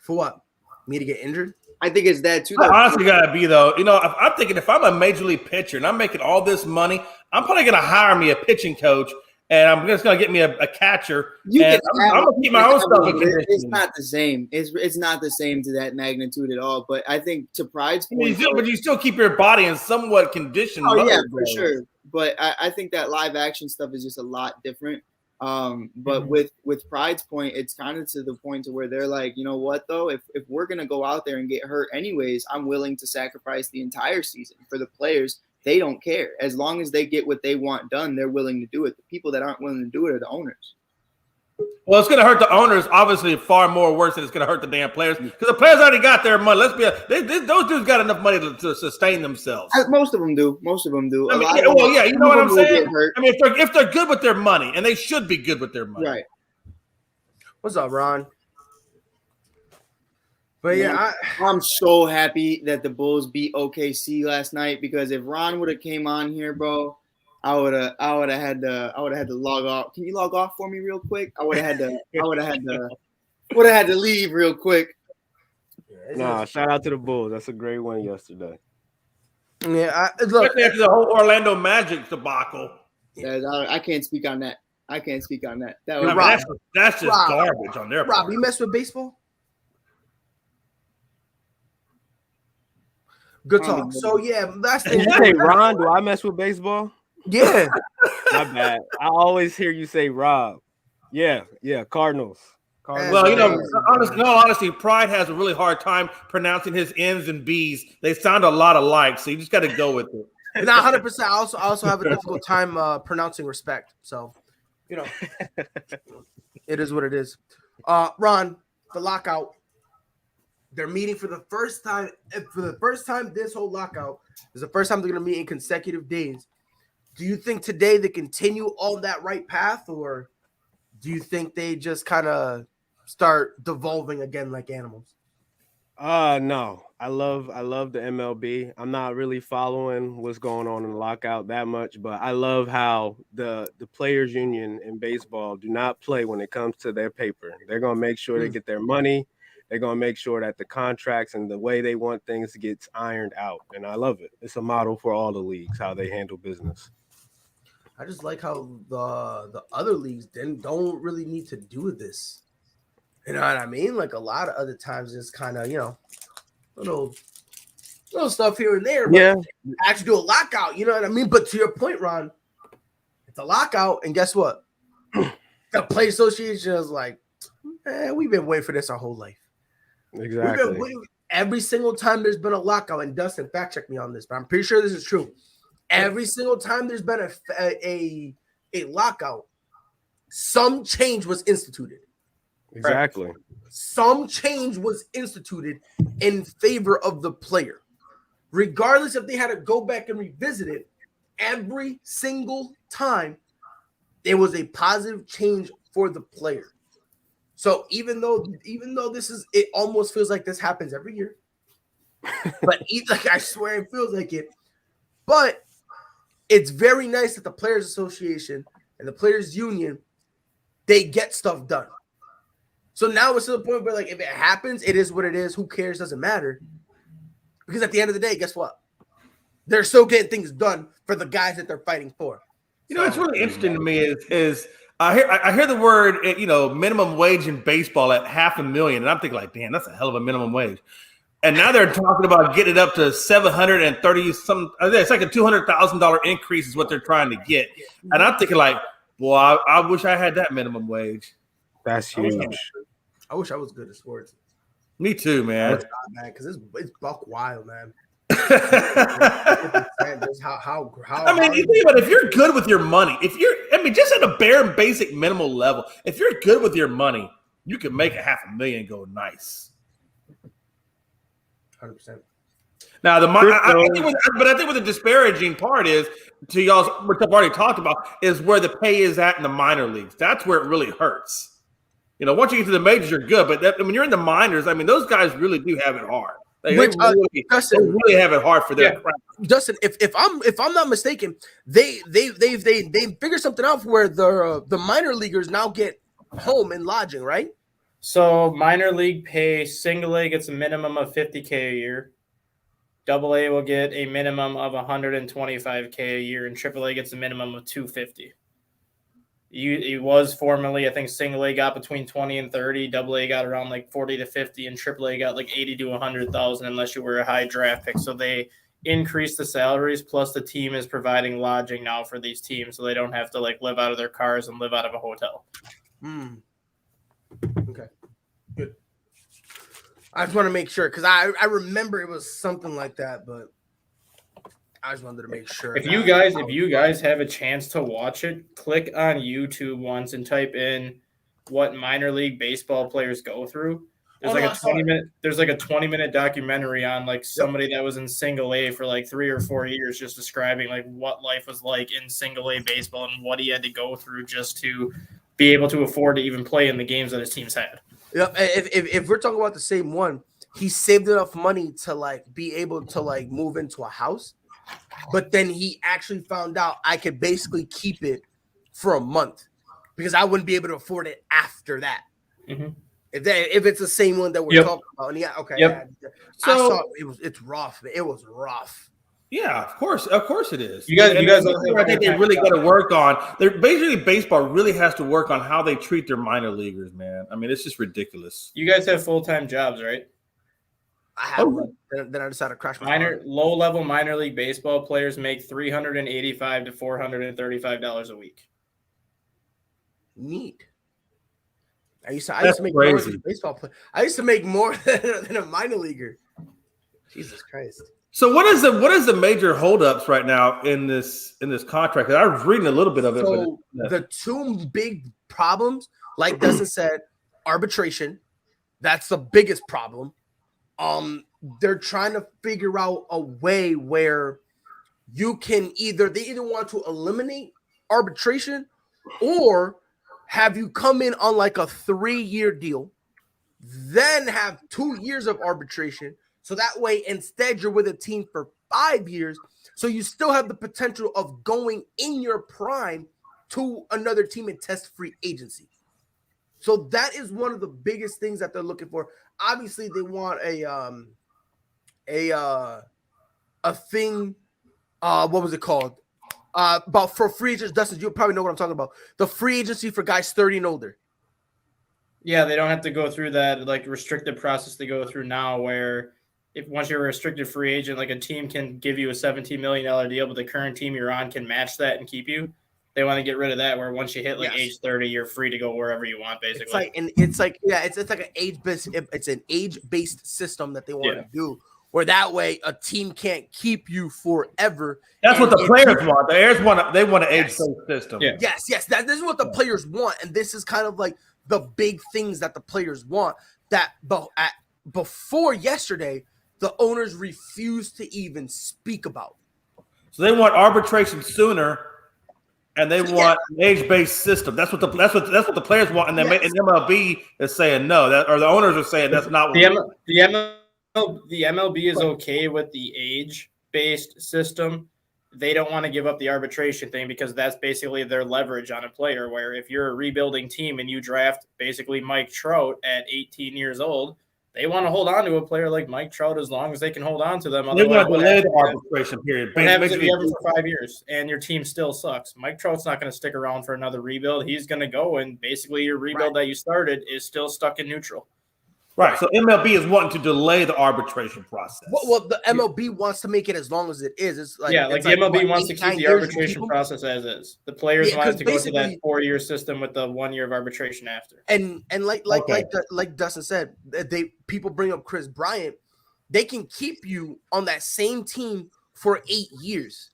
for what? Me to get injured? I think it's that too. I honestly gotta be though. I'm thinking if I'm a major league pitcher and I'm making all this money, I'm probably gonna hire me a pitching coach. And I'm just gonna get me a catcher. I'm gonna keep my own stuff in condition. It's not the same. It's not the same to that magnitude at all. But I think to Pride's point, but you still keep your body in somewhat condition. Oh yeah, for sure. But I think that live action stuff is just a lot different. But with Pride's point, it's kind of to the point to where they're like, you know what though, if we're gonna go out there and get hurt anyways, I'm willing to sacrifice the entire season for the players. They don't care. As long as they get what they want done, they're willing to do it. The people that aren't willing to do it are the owners. Well, it's going to hurt the owners, obviously, far more worse than it's going to hurt the damn players. Because the players already got their money. Those dudes got enough money to sustain themselves. Most of them do. I mean, you know what I'm saying? I mean, if they're good with their money, and they should be good with their money. Right. What's up, Ron? But yeah, I'm so happy that the Bulls beat OKC last night, because if Ron would have came on here, bro, I would have had to log off. Can you log off for me real quick? I would have had to leave real quick. Nah, shout out to the Bulls. That's a great win yesterday. Yeah, look, after the whole Orlando Magic debacle. Yeah, I can't speak on that. That's just garbage on their part. Rob, you mess with baseball? Good talk. So yeah, that's the. Did you say Ron? Do I mess with baseball? Yeah. My bad. I always hear you say Rob. Yeah, Cardinals. Well, in all honesty, Pride has a really hard time pronouncing his N's and B's. They sound a lot alike, so you just got to go with it. Not 100%. I also have a difficult time pronouncing respect. So, it is what it is. Ron, the lockout. They're meeting for the first time. For the first time, this whole lockout is the first time they're going to meet in consecutive days. Do you think today they continue on that right path, or do you think they just kind of start devolving again like animals? No. I love the MLB. I'm not really following what's going on in the lockout that much, but I love how the players union in baseball do not play when it comes to their paper. They're going to make sure they get their money. They're going to make sure that the contracts and the way they want things gets ironed out. And I love it. It's a model for all the leagues, how they handle business. I just like how the other leagues don't really need to do this. You know what I mean? Like a lot of other times it's kind of, little stuff here and there. But yeah. Actually do a lockout, you know what I mean? But to your point, Ron, it's a lockout. And guess what? The Play Association is like, we've been waiting for this our whole life. Exactly. We've been waiting every single time there's been a lockout. And Dustin, fact check me on this, but I'm pretty sure this is true. Every single time there's been a lockout, some change was instituted. Exactly. Some change was instituted in favor of the player. Regardless if they had to go back and revisit it, every single time there was a positive change for the player. So even though this is, it almost feels like this happens every year. But like I swear it feels like it. But it's very nice that the Players Association and the Players Union, they get stuff done. So now it's to the point where, like, if it happens, it is what it is. Who cares? Doesn't matter. Because at the end of the day, guess what? They're still getting things done for the guys that they're fighting for. What's really interesting to me is I hear the word minimum wage in baseball at $500,000, and I'm thinking like, damn, that's a hell of a minimum wage. And now they're talking about getting it up to $730 some. It's like a $200,000 increase is what they're trying to get. And I'm thinking like, boy, I wish I had that minimum wage. That's huge. I wish I was good at sports. Me too, man. Because it's buck wild, man. I mean, you think about it, if you're good with your money, just at a bare and basic minimal level, if you're good with your money, you can make $500,000 go nice. 100%. Now I think what the disparaging part is to y'all's, which I've already talked about, is where the pay is at in the minor leagues. That's where it really hurts. Once you get to the majors, you're good, but when you're in the minors, I mean, those guys really do have it hard. They really have it hard for their craft. Justin, if I'm not mistaken, they figured something out where the minor leaguers now get home and lodging, right? So minor league pay, single A gets a minimum of $50K a year. Double A will get a minimum of $125K a year, and Triple A gets a minimum of $250. It was formerly, I think single A got between 20 and 30, double A got around like 40 to 50, and triple A got like 80 to 100,000 unless you were a high draft pick. So they increased the salaries, plus the team is providing lodging now for these teams, so they don't have to like live out of their cars and live out of a hotel. Okay, good. I just want to make sure because I remember it was something like that, but I just wanted to make sure. If you guys have a chance to watch it, click on YouTube once and type in what minor league baseball players go through. There's like a 20-minute documentary on like somebody that was in single A for like 3 or 4 years, just describing like what life was like in single A baseball and what he had to go through just to be able to afford to even play in the games that his teams had. Yeah, if we're talking about the same one, he saved enough money to like be able to like move into a house. But then he actually found out I could basically keep it for a month because I wouldn't be able to afford it after that. Mm-hmm. If it's the same one that we're talking about, and so I saw it's rough. It was rough. Yeah, of course it is. You guys, I think they really got to work on. Baseball really has to work on how they treat their minor leaguers, man. I mean, it's just ridiculous. You guys have full-time jobs, right? I have. Then I decided to crash my car. Low-level minor league baseball players make $385 to $435 a week. Neat. I used to make more than a baseball player. I used to make more than a minor leaguer. Jesus Christ. So what is the major holdups right now in this contract? I was reading a little bit of it. So the two big problems, like Dustin said, arbitration. That's the biggest problem. They're trying to figure out a way where you can they either want to eliminate arbitration or have you come in on like a 3-year deal, then have 2 years of arbitration. So that way, instead, you're with a team for 5 years. So you still have the potential of going in your prime to another team and test free agency. So that is one of the biggest things that they're looking for. Obviously, they want a thing. What was it called? About for free agents, Dustin, you probably know what I'm talking about. The free agency for guys 30 and older. Yeah, they don't have to go through that like restricted process they go through now, where if once you're a restricted free agent, like a team can give you a $17 million deal, but the current team you're on can match that and keep you. They want to get rid of that, where once you hit like age 30, you're free to go wherever you want, basically. It's like an age-based system that they want to do. Where that way a team can't keep you forever. That's what the players want. The players want an age-based system. Yeah. Yes. This is what the players want, and this is kind of like the big things that the players want. That before yesterday, the owners refused to even speak about. So they want arbitration sooner, and they want an age-based system. That's what the players want, and and MLB is saying no. Or the owners are saying that's not what the MLB is okay with the age-based system. They don't want to give up the arbitration thing because that's basically their leverage on a player, where if you're a rebuilding team and you draft basically Mike Trout at 18 years old, they want to hold on to a player like Mike Trout as long as they can hold on to them. They want to delay the arbitration period. What happens if you have him for 5 years and your team still sucks? Mike Trout's not going to stick around for another rebuild. He's going to go, and basically your rebuild that you started is still stuck in neutral. Right, so MLB is wanting to delay the arbitration process. Well, the MLB wants to make it as long as it is. It's like the MLB wants to keep the arbitration process as is. The players want to go to that 4-year system with the 1 year of arbitration after. And like Dustin said, people bring up Chris Bryant. They can keep you on that same team for 8 years,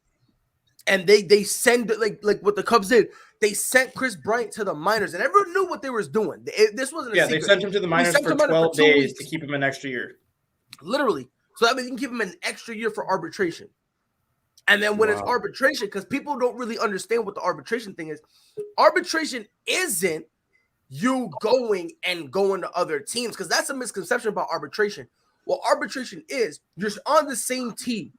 and they send like what the Cubs did. They sent Chris Bryant to the minors, and everyone knew what they were doing. This wasn't a secret. They sent him to the minors for 12 days to keep him an extra year. Literally. So that means you can give him an extra year for arbitration. And then when it's arbitration, because people don't really understand what the arbitration thing is, arbitration isn't you going to other teams, because that's a misconception about arbitration. What arbitration is, you're on the same team,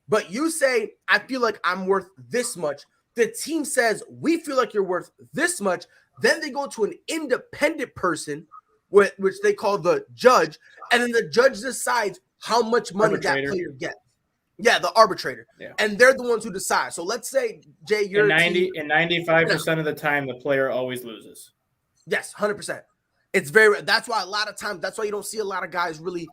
but you say, I feel like I'm worth this much. The team says, we feel like you're worth this much. Then they go to an independent person, which they call the judge. And then the judge decides how much money that player gets. Yeah, the arbitrator. Yeah. And they're the ones who decide. So let's say, Jay, you're and 95% of the time, the player always loses. Yes, 100%. It's that's why a lot of times, that's why you don't see a lot of guys really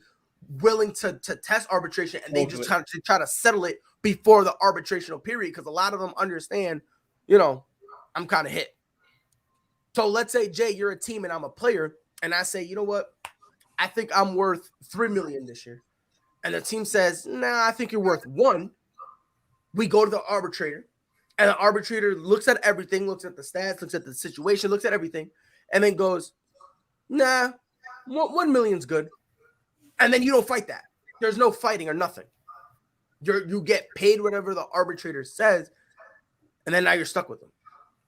willing to test arbitration, and they just try to settle it before the arbitrational period, because a lot of them understand, I'm kind of hit. So let's say, Jay, you're a team and I'm a player, and I say, you know what? I think I'm worth $3 million this year. And the team says, nah, I think you're worth $1 million. We go to the arbitrator, and the arbitrator looks at everything, looks at the stats, looks at the situation, looks at everything, and then goes, nah, $1 million's good. And then you don't fight that. There's no fighting or nothing. You get paid whatever the arbitrator says, and then now you're stuck with them.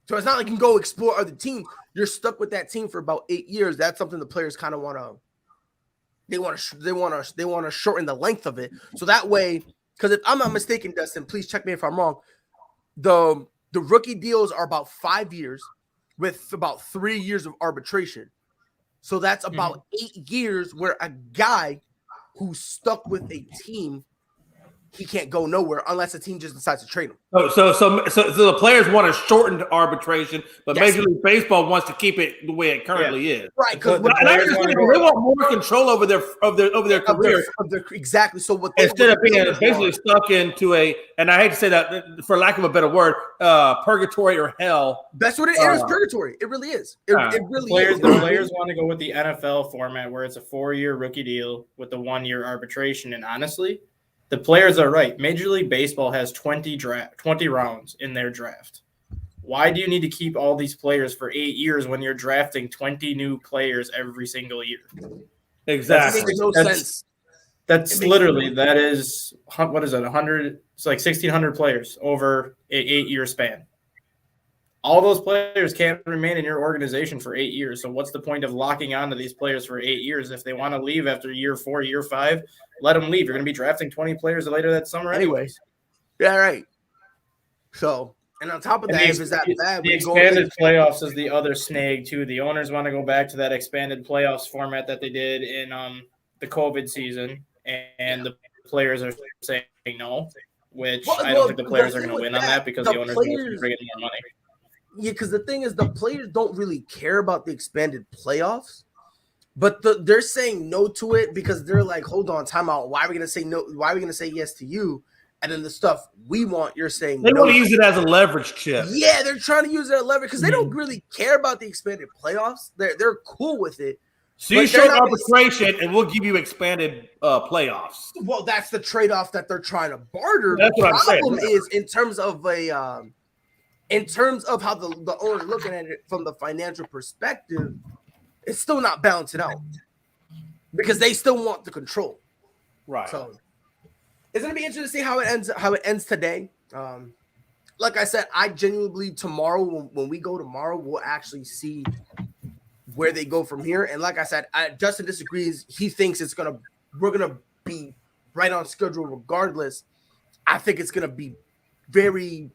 So it's not like you can go explore other teams. You're stuck with that team for about 8 years. That's something the players kind of want to. They want to shorten the length of it, so that way. Because if I'm not mistaken, Dustin, please check me if I'm wrong. The rookie deals are about 5 years, with about 3 years of arbitration. So that's about 8 years where a guy who's stuck with a team he can't go nowhere unless a team just decides to trade him. So the players want a shortened arbitration, but Yes. Major League Baseball wants to keep it the way it currently is. Right, because The players they want more control over their career. Exactly. So what they Instead of being basically stuck into and I hate to say that for lack of a better word, purgatory or hell. That's what it is. Purgatory. It really is. It really is. The players want to go with the NFL format where it's a 4-year rookie deal with a 1-year arbitration. And honestly, the players are right. Major League Baseball has 20 rounds in their draft. Why do you need to keep all these players for 8 years when you're drafting 20 new players every single year? Exactly. That makes no sense. That's literally, that is, what is it, 100? It's like 1,600 players over an 8-year span. All those players can't remain in your organization for 8 years. So what's the point of locking onto these players for 8 years? If they want to leave after year 4, year 5, let them leave. You're going to be drafting 20 players later that summer anyways. Yeah, right. So, and on top of that, if it's that bad, the expanded playoffs is the other snag too. The owners want to go back to that expanded playoffs format that they did in the COVID season, and the players are saying no, which I don't think the players are going to win on that because the owners are going to bring in more money. Yeah, because the thing is, the players don't really care about the expanded playoffs, but they're saying no to it because they're like, hold on, time out. Why are we going to say no? Why are we going to say yes to you? And then the stuff we want, you're saying they no. want to use it as a leverage chip. Yeah, they're trying to use it as leverage because they don't really care about the expanded playoffs. They're cool with it. So you show arbitration, and we'll give you expanded playoffs. Well, that's the trade-off that they're trying to barter. That's what I'm saying. The problem is in terms of how the owner looking at it from the financial perspective, it's still not balancing out because they still want the control. Right. So it's gonna be interesting to see how it ends today. Like I said, I genuinely believe tomorrow when we go tomorrow, we'll actually see where they go from here. And like I said, Justin disagrees. He thinks we're gonna be right on schedule regardless. I think it's gonna be very.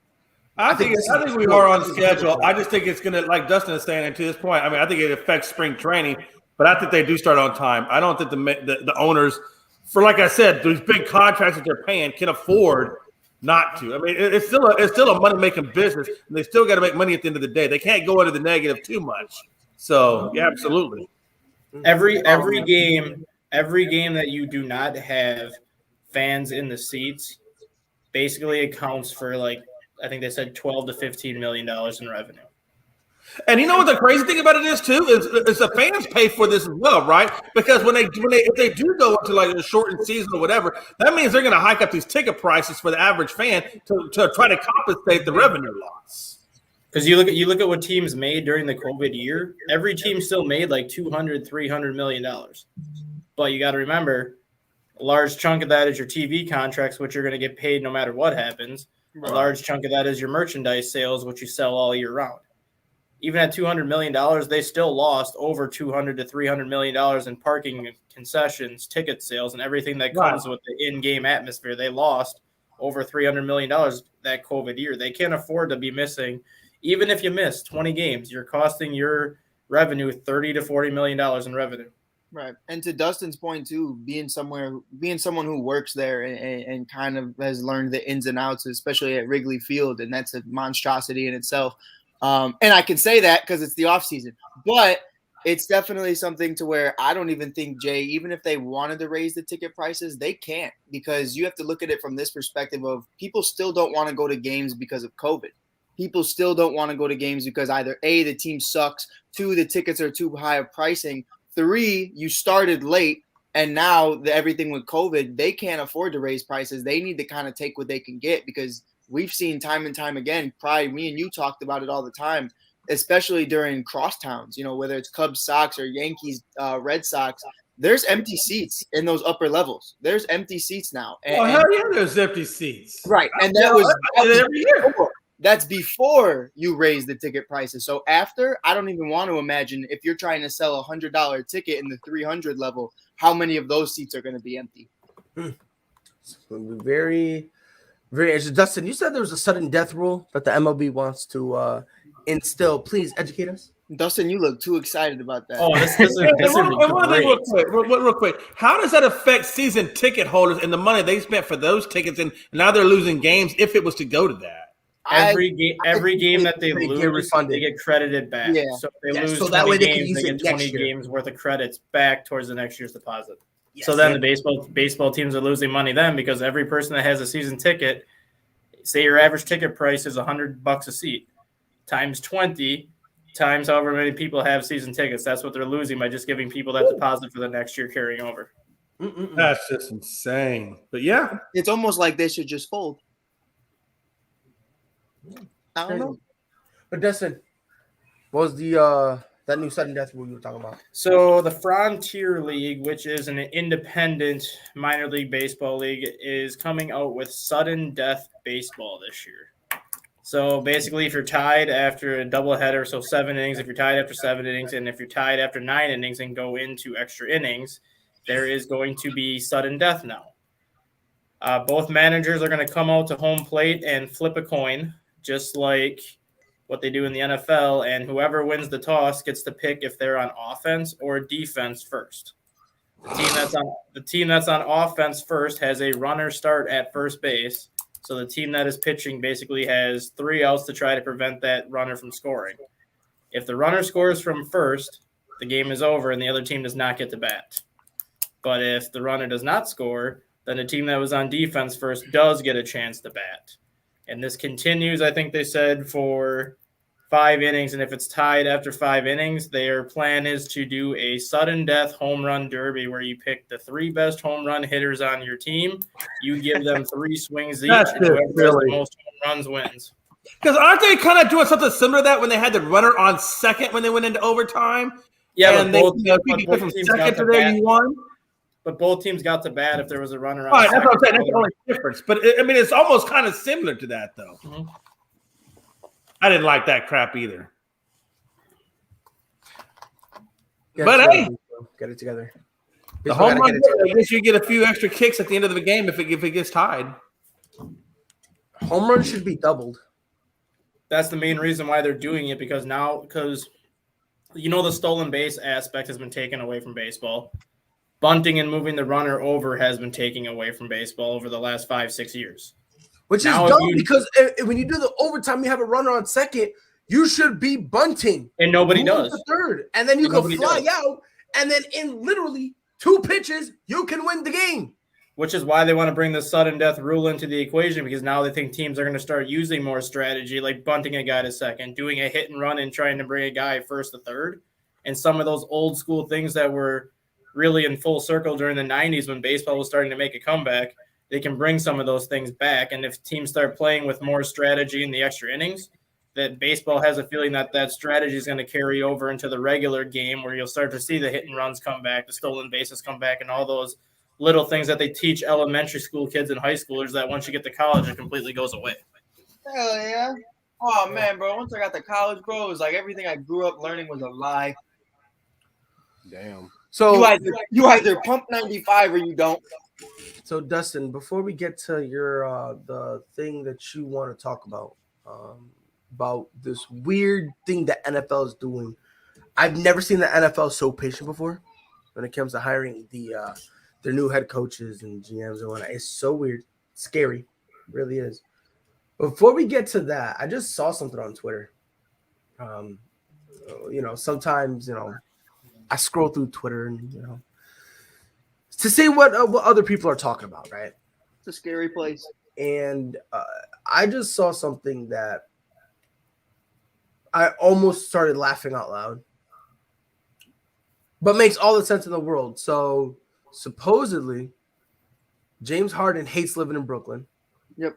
I think we are on schedule. I just think it's gonna, like Dustin is saying, and to this point, I mean, I think it affects spring training, but I think they do start on time. I don't think the owners, for like I said, these big contracts that they're paying, can afford not to. I mean, it's still a money making business, and they still got to make money at the end of the day. They can't go into the negative too much. So yeah, absolutely. Every game that you do not have fans in the seats basically accounts for, like, I think they said $12 to $15 million in revenue. And you know what the crazy thing about it is too is the fans pay for this as well, right? Because if they do go into like a shortened season or whatever, that means they're going to hike up these ticket prices for the average fan to try to compensate the revenue loss. Because you look at what teams made during the COVID year. Every team still made like $200-300 million, but you got to remember, a large chunk of that is your TV contracts, which you're going to get paid no matter what happens. Right. A large chunk of that is your merchandise sales, which you sell all year round. Even at $200 million, they still lost over $200 to $300 million in parking concessions, ticket sales, and everything that comes with the in-game atmosphere. They lost over $300 million that COVID year. They can't afford to be missing. Even if you miss 20 games, you're costing your revenue $30 to $40 million in revenue. Right. And to Dustin's point too, being someone who works there and kind of has learned the ins and outs, especially at Wrigley Field, and that's a monstrosity in itself. And I can say that because it's the off season, but it's definitely something to where I don't even think, Jay, even if they wanted to raise the ticket prices, they can't, because you have to look at it from this perspective of people still don't want to go to games because of COVID. People still don't want to go to games because either A, the team sucks, 2, the tickets are too high of pricing, 3, you started late, and now everything with COVID, they can't afford to raise prices. They need to kind of take what they can get, because we've seen time and time again, probably me and you talked about it all the time, especially during crosstowns, whether it's Cubs, Sox, or Yankees, Red Sox, there's empty seats in those upper levels. There's empty seats now. Hell yeah, there's empty seats. Right. And that was every year. That's before you raise the ticket prices. So after, I don't even want to imagine if you're trying to sell a $100 ticket in the 300 level, how many of those seats are going to be empty? It's going to be very, very interesting. Dustin, you said there was a sudden death rule that the MLB wants to instill? Please educate us. Dustin, you look too excited about that. Oh, this would be great. Real quick. How does that affect season ticket holders and the money they spent for those tickets, and now they're losing games if it was to go to that? Every game that they get lose, refunded. they get credited back. Yeah. So if they lose so 20 that way they can games, use they it get next 20 year. games worth of credits back towards the next year's deposit. Yes. So then the baseball teams are losing money then, because every person that has a season ticket, say your average ticket price is $100 a seat, times 20, times however many people have season tickets. That's what they're losing by just giving people that deposit for the next year carrying over. That's just insane. But yeah, It's almost like they should just fold. I don't know. But Dustin, what was the that new sudden death rule you were talking about? So the Frontier League, which is an independent minor league baseball league, is coming out with sudden death baseball this year. So basically, if you're tied after a doubleheader, so 7 innings, if you're tied after 7 innings, and if you're tied after 9 innings and go into extra innings, there is going to be sudden death now. Both managers are going to come out to home plate and flip a coin, just like what they do in the NFL, and whoever wins the toss gets to pick if they're on offense or defense first. The team that's on offense first has a runner start at first base. So the team that is pitching basically has 3 outs to try to prevent that runner from scoring. If the runner scores from first, the game is over and the other team does not get to bat. But if the runner does not score, then the team that was on defense first does get a chance to bat. And this continues, I think they said, for 5 innings. And if it's tied after 5 innings, their plan is to do a sudden death home run derby where you pick the 3 best home run hitters on your team. You give them 3 swings each, and whoever has the most home runs wins. because aren't they kind of doing something similar to that when they had the runner on second when they went into overtime? Yeah, and but they from second to there, you won. But both teams got to bat if there was a runner on. Right, that's what I'm saying. That's the only difference. But I mean, it's almost kind of similar to that, though. Mm-hmm. I didn't like that crap either. Get it together. The home run, I guess you get a few extra kicks at the end of the game if it gets tied. Home run should be doubled. That's the main reason why they're doing it, because the stolen base aspect has been taken away from baseball. Bunting and moving the runner over has been taken away from baseball over the last 5-6 years. Which is dumb because when you do the overtime, you have a runner on second, you should be bunting. And nobody does. The third. And then you can fly out, and then in literally 2 pitches, you can win the game. Which is why they want to bring the sudden death rule into the equation, because now they think teams are going to start using more strategy, like bunting a guy to second, doing a hit and run and trying to bring a guy first to third. And some of those old school things that were really in full circle during the 90s when baseball was starting to make a comeback, they can bring some of those things back. And if teams start playing with more strategy in the extra innings, that baseball has a feeling that strategy is going to carry over into the regular game, where you'll start to see the hit and runs come back, the stolen bases come back, and all those little things that they teach elementary school kids and high schoolers that once you get to college, it completely goes away. Hell yeah. Oh, man, bro. Once I got to college, bro, it was like everything I grew up learning was a lie. Damn. So you either pump 95 or you don't. So Dustin, before we get to your the thing that you want to talk about this weird thing that NFL is doing, I've never seen the NFL so patient before when it comes to hiring their new head coaches and GMs and whatnot. It's so weird, scary, it really is. Before we get to that, I just saw something on Twitter. Sometimes I scroll through Twitter and to see what other people are talking about, right? It's a scary place. And I just saw something that I almost started laughing out loud, but makes all the sense in the world. So supposedly, James Harden hates living in Brooklyn. Yep.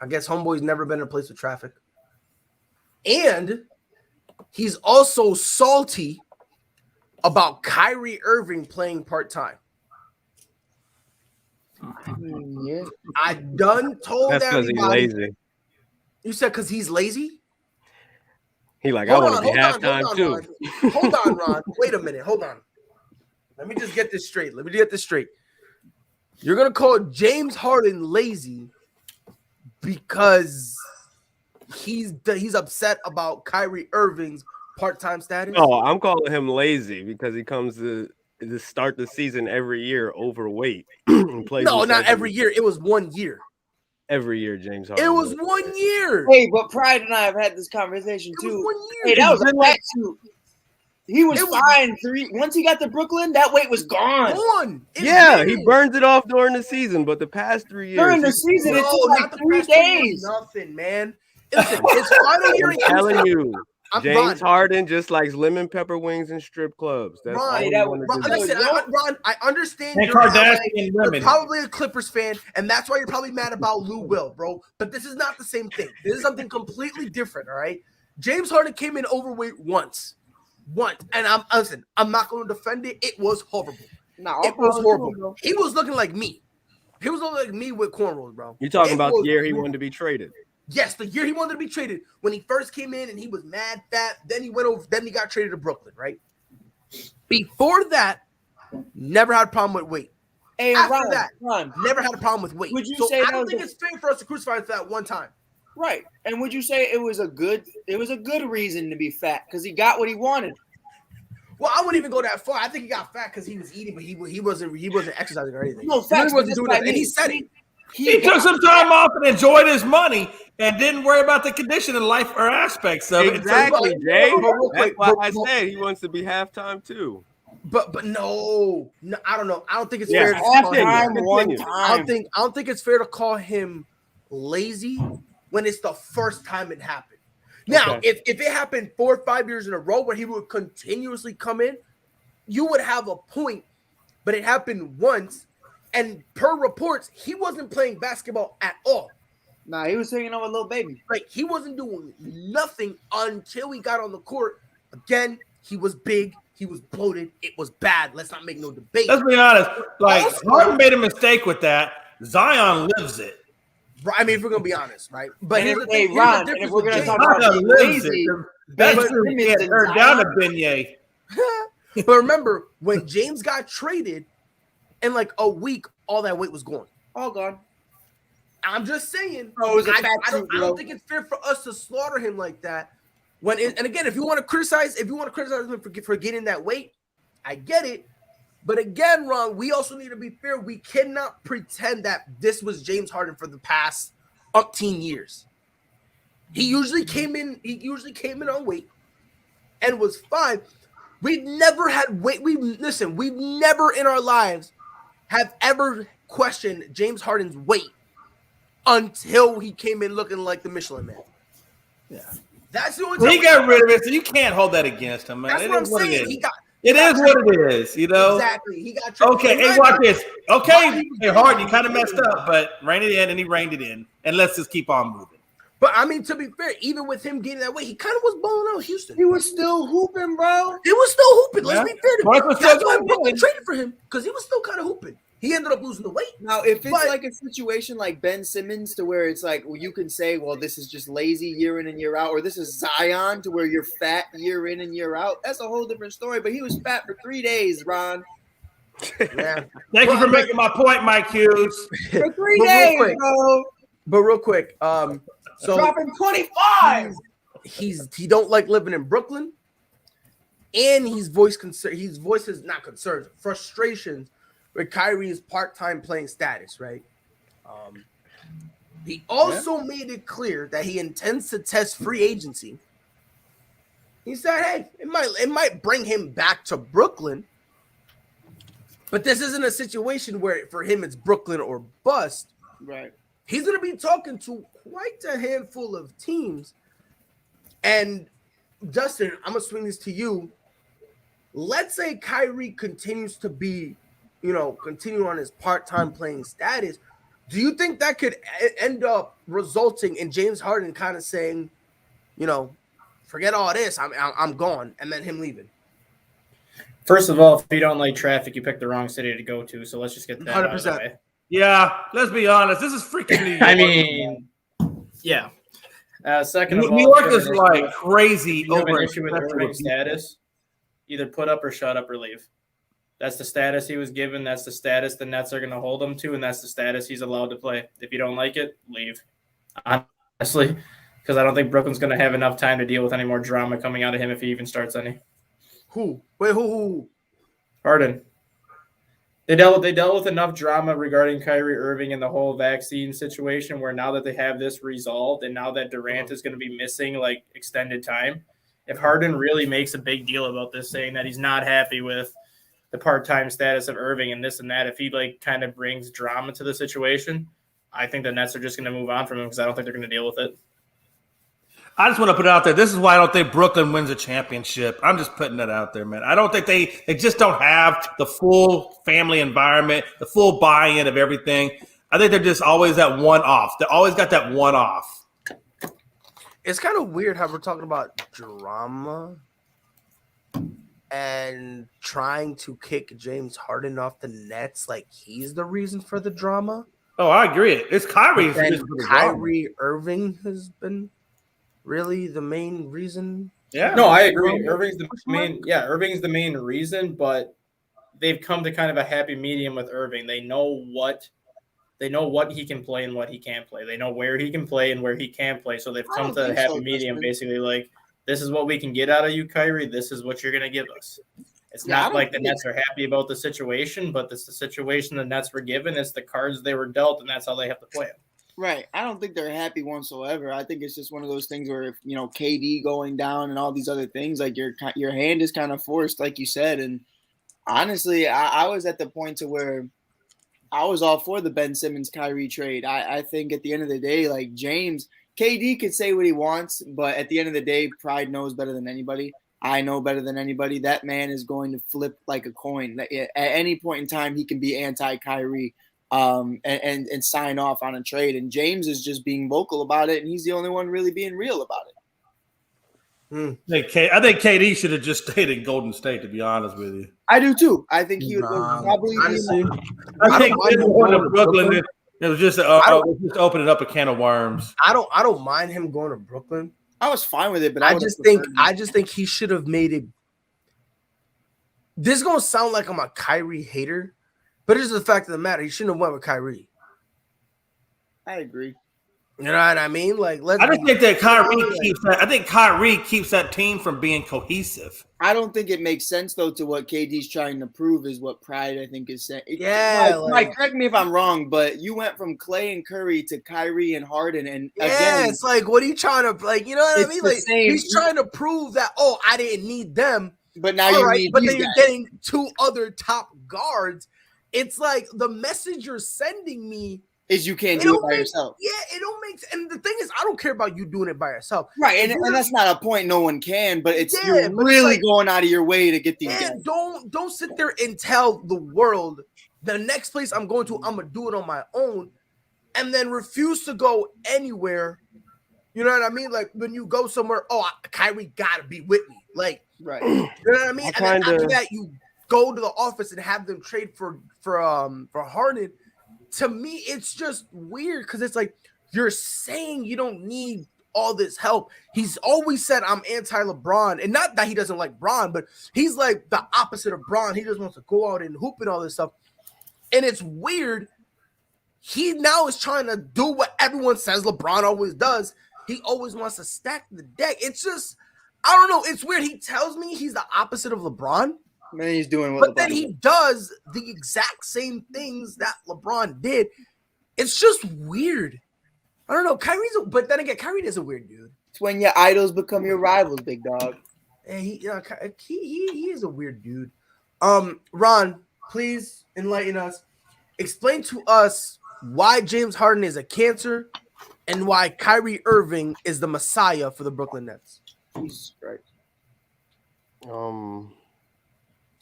I guess homeboy's never been in a place with traffic. And he's also salty about Kyrie Irving playing part-time. Yeah. I done told That's because he's lazy. You said because he's lazy? He like, I want to be halftime too. Hold on, Ron. Wait a minute. Hold on. Let me just get this straight. You're going to call James Harden lazy because he's upset about Kyrie Irving's part-time status? No, I'm calling him lazy because he comes to start the season every year overweight and plays. No, not every year. It was 1 year. Every year, James Harden. It was 1 year. Hey, but Pride and I have had this conversation It too. was 1 year. Hey, that was a fat suit. He was fine. Once he got to Brooklyn, that weight was gone. He burns it off during the season, but the past 3 years. During the season, it took like 3 days. Nothing, man. Listen, his final year in Houston. I'm telling you. James Harden just likes lemon pepper wings and strip clubs. That's all he wanted to do. Listen, Ron, I understand you're probably a Clippers fan, and that's why you're probably mad about Lou Will, bro. But this is not the same thing. This is something completely different, all right? James Harden came in overweight once. And I'm not going to defend it. It was horrible. It was horrible. He was looking like me. He was looking like me with cornrows, bro. You're talking about the year he wanted to be traded. Yes, the year he wanted to be traded. When he first came in and he was mad fat, then he went over, then he got traded to Brooklyn, right? Before that, never had a problem with weight. Hey, After that, never had a problem with weight. Would you so say I don't think it's fair for us to crucify him for that one time. Right. And would you say it was a good reason to be fat because he got what he wanted? Well, I wouldn't even go that far. I think he got fat because he was eating, but he wasn't exercising or anything. No, facts, he wasn't doing that. And he said it. He took some time off and enjoyed his money and didn't worry about the condition in life or aspects of it. Exactly, Jay. That's why I said he wants to be halftime too. But no, I don't know. I don't think it's Yeah, fair to call him halftime one time. I don't think it's fair to call him lazy when it's the first time it happened. Now, if it happened 4 or 5 years in a row where he would continuously come in, you would have a point. But it happened once, and per reports, he wasn't playing basketball at all. Nah, he was hanging out with little baby. Like, he wasn't doing nothing until he got on the court. Again, he was big. He was bloated. It was bad. Let's not make no debate. Let's be honest. Like, Harden made a mistake with that. Zion lives it. I mean, if we're gonna be honest, right? But here's the thing, Ron, and if we're gonna talk about lazy, that's turned down a beignet. But remember, when James got traded, in like a week, all that weight was gone. All gone. I'm just saying. Oh, I don't think it's fair for us to slaughter him like that. And again, if you want to criticize him for getting that weight, I get it. But again, Ron, we also need to be fair. We cannot pretend that this was James Harden for the past umpteen years. He usually came in on weight and was fine. We've never had weight. We've never in our lives have ever questioned James Harden's weight until he came in looking like the Michelin Man. Yeah. That's the only time he got rid of it, so you can't hold that against him, man. That's what I'm saying. It is what it is, you know. Exactly. He got okay. Hey, watch this. Okay, hey, Harden, you kind of messed up, but rein it in, and he reined it in, and let's just keep on moving. But I mean, to be fair, even with him getting that way, he kind of was balling out Houston. He was still hooping, bro. He was still hooping. Let's be fair to him. That's why hooping. Brooklyn traded for him, because he was still kind of hooping. He ended up losing the weight. Now, if it's like a situation like Ben Simmons to where it's like, well, you can say, well, this is just lazy year in and year out, or this is Zion to where you're fat year in and year out, that's a whole different story. But he was fat for 3 days, Ron. Yeah. Thank you for making my point, Mike Hughes. For 3 days, bro. But real quick, so dropping 25. He don't like living in Brooklyn, and he's voices not concerns, frustrations with Kyrie's part-time playing status, right? He also made it clear that he intends to test free agency. He said, "Hey, it might bring him back to Brooklyn, but this isn't a situation where for him it's Brooklyn or bust." Right. He's going to be talking to quite a handful of teams. And Dustin, I'm going to swing this to you. Let's say Kyrie continues to be, continue on his part-time playing status. Do you think that could end up resulting in James Harden kind of saying, forget all this, I'm gone, and then him leaving? First of all, if you don't like traffic, you picked the wrong city to go to. So let's just get that 100%. Out of the way. Yeah, let's be honest. This is freaking New York. I mean, yeah. Second of all, New York is like crazy over an issue with Irving's status. Either put up or shut up or leave. That's the status he was given. That's the status the Nets are going to hold him to, and that's the status he's allowed to play. If you don't like it, leave. Honestly, because I don't think Brooklyn's going to have enough time to deal with any more drama coming out of him if he even starts any. Who? Wait, who? Harden. They dealt with enough drama regarding Kyrie Irving and the whole vaccine situation where now that they have this resolved and now that Durant is going to be missing like extended time, if Harden really makes a big deal about this, saying that he's not happy with the part-time status of Irving and this and that, if he like kind of brings drama to the situation, I think the Nets are just going to move on from him because I don't think they're going to deal with it. I just want to put it out there. This is why I don't think Brooklyn wins a championship. I'm just putting that out there, man. I don't think they just don't have the full family environment, the full buy-in of everything. I think they're just always that one-off. They always got that one-off. It's kind of weird how we're talking about drama and trying to kick James Harden off the Nets like he's the reason for the drama. Oh, I agree. It's Kyrie. And Kyrie Irving has been really the main reason. Yeah. No, I agree. Irving's the main reason, but they've come to kind of a happy medium with Irving. They know what he can play and what he can't play. They know where he can play and where he can't play. So they've come to a happy medium, basically like, this is what we can get out of you, Kyrie. This is what you're going to give us. It's not like the Nets are happy about the situation, but it's the situation the Nets were given. It's the cards they were dealt, and that's how they have to play it. Right. I don't think they're happy whatsoever. I think it's just one of those things where, if, KD going down and all these other things, like your hand is kind of forced, like you said. And honestly, I was at the point to where I was all for the Ben Simmons Kyrie trade. I think at the end of the day, like KD could say what he wants, but at the end of the day, pride knows better than anybody. I know better than anybody. That man is going to flip like a coin. At any point in time, he can be anti-Kyrie. And sign off on a trade. And James is just being vocal about it, and he's the only one really being real about it. I think KD should have just stayed in Golden State, to be honest with you. I do too. I think he would probably. Honestly, I think going to Brooklyn, it was just opening up a can of worms. I don't mind him going to Brooklyn. I was fine with it, but I just think he should have made it. This is gonna sound like I'm a Kyrie hater. But it's the fact of the matter. He shouldn't have went with Kyrie. I agree. You know what I mean? Like, I think that Kyrie keeps that team from being cohesive. I don't think it makes sense though to what KD's trying to prove is what pride I think is saying. Yeah, Mike, correct me if I'm wrong, but you went from Clay and Curry to Kyrie and Harden, and again, it's like, what are you trying to like? You know what I mean? Like, he's trying to prove that I didn't need them, but now you need. But then you're getting two other top guards. It's like the message you're sending me is you can't do it by yourself. Yeah, it don't make sense. And the thing is, I don't care about you doing it by yourself. Right, and that's not a point no one can, but you're really going out of your way to get these guys. Don't sit there and tell the world the next place I'm going to, I'm going to do it on my own, and then refuse to go anywhere. You know what I mean? Like, when you go somewhere, Kyrie got to be with me. Like, right. You know what I mean? And then after that, you go to the office and have them trade for Harden. To me, it's just weird because it's like you're saying you don't need all this help. He's always said I'm anti-LeBron, and not that he doesn't like Bron, but he's like the opposite of Bron. He just wants to go out and hoop and all this stuff. And it's weird. He now is trying to do what everyone says LeBron always does. He always wants to stack the deck. It's just, I don't know. It's weird. He tells me he's the opposite of LeBron. Then he's doing but then he does the exact same things that LeBron did. It's just weird. I don't know. But then again, Kyrie is a weird dude. It's when your idols become your rivals, big dog. And he is a weird dude. Ron, please enlighten us. Explain to us why James Harden is a cancer and why Kyrie Irving is the messiah for the Brooklyn Nets. Jesus Christ.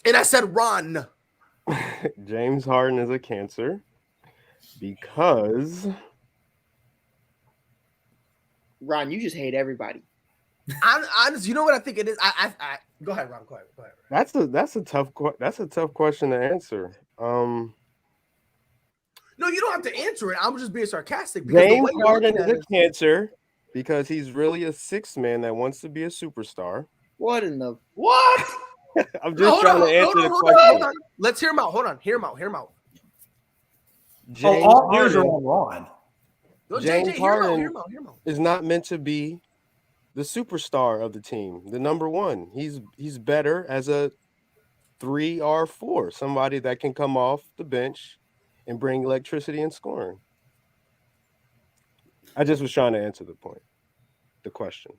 And I said, Ron. James Harden is a cancer because Ron, you just hate everybody. Honestly, you know what I think it is. I go ahead, Ron. Go ahead. That's a tough question to answer. No, you don't have to answer it. I'm just being sarcastic. James Harden is a cancer because he's really a sixth man that wants to be a superstar. What in the what? I'm just trying to answer the question. Let's hear him out. Hold on. Hear him out. All ears are on Ron. James Harden is not meant to be the superstar of the team, the number one. He's better as a 3 or 4, somebody that can come off the bench and bring electricity and scoring. I just was trying to answer the question.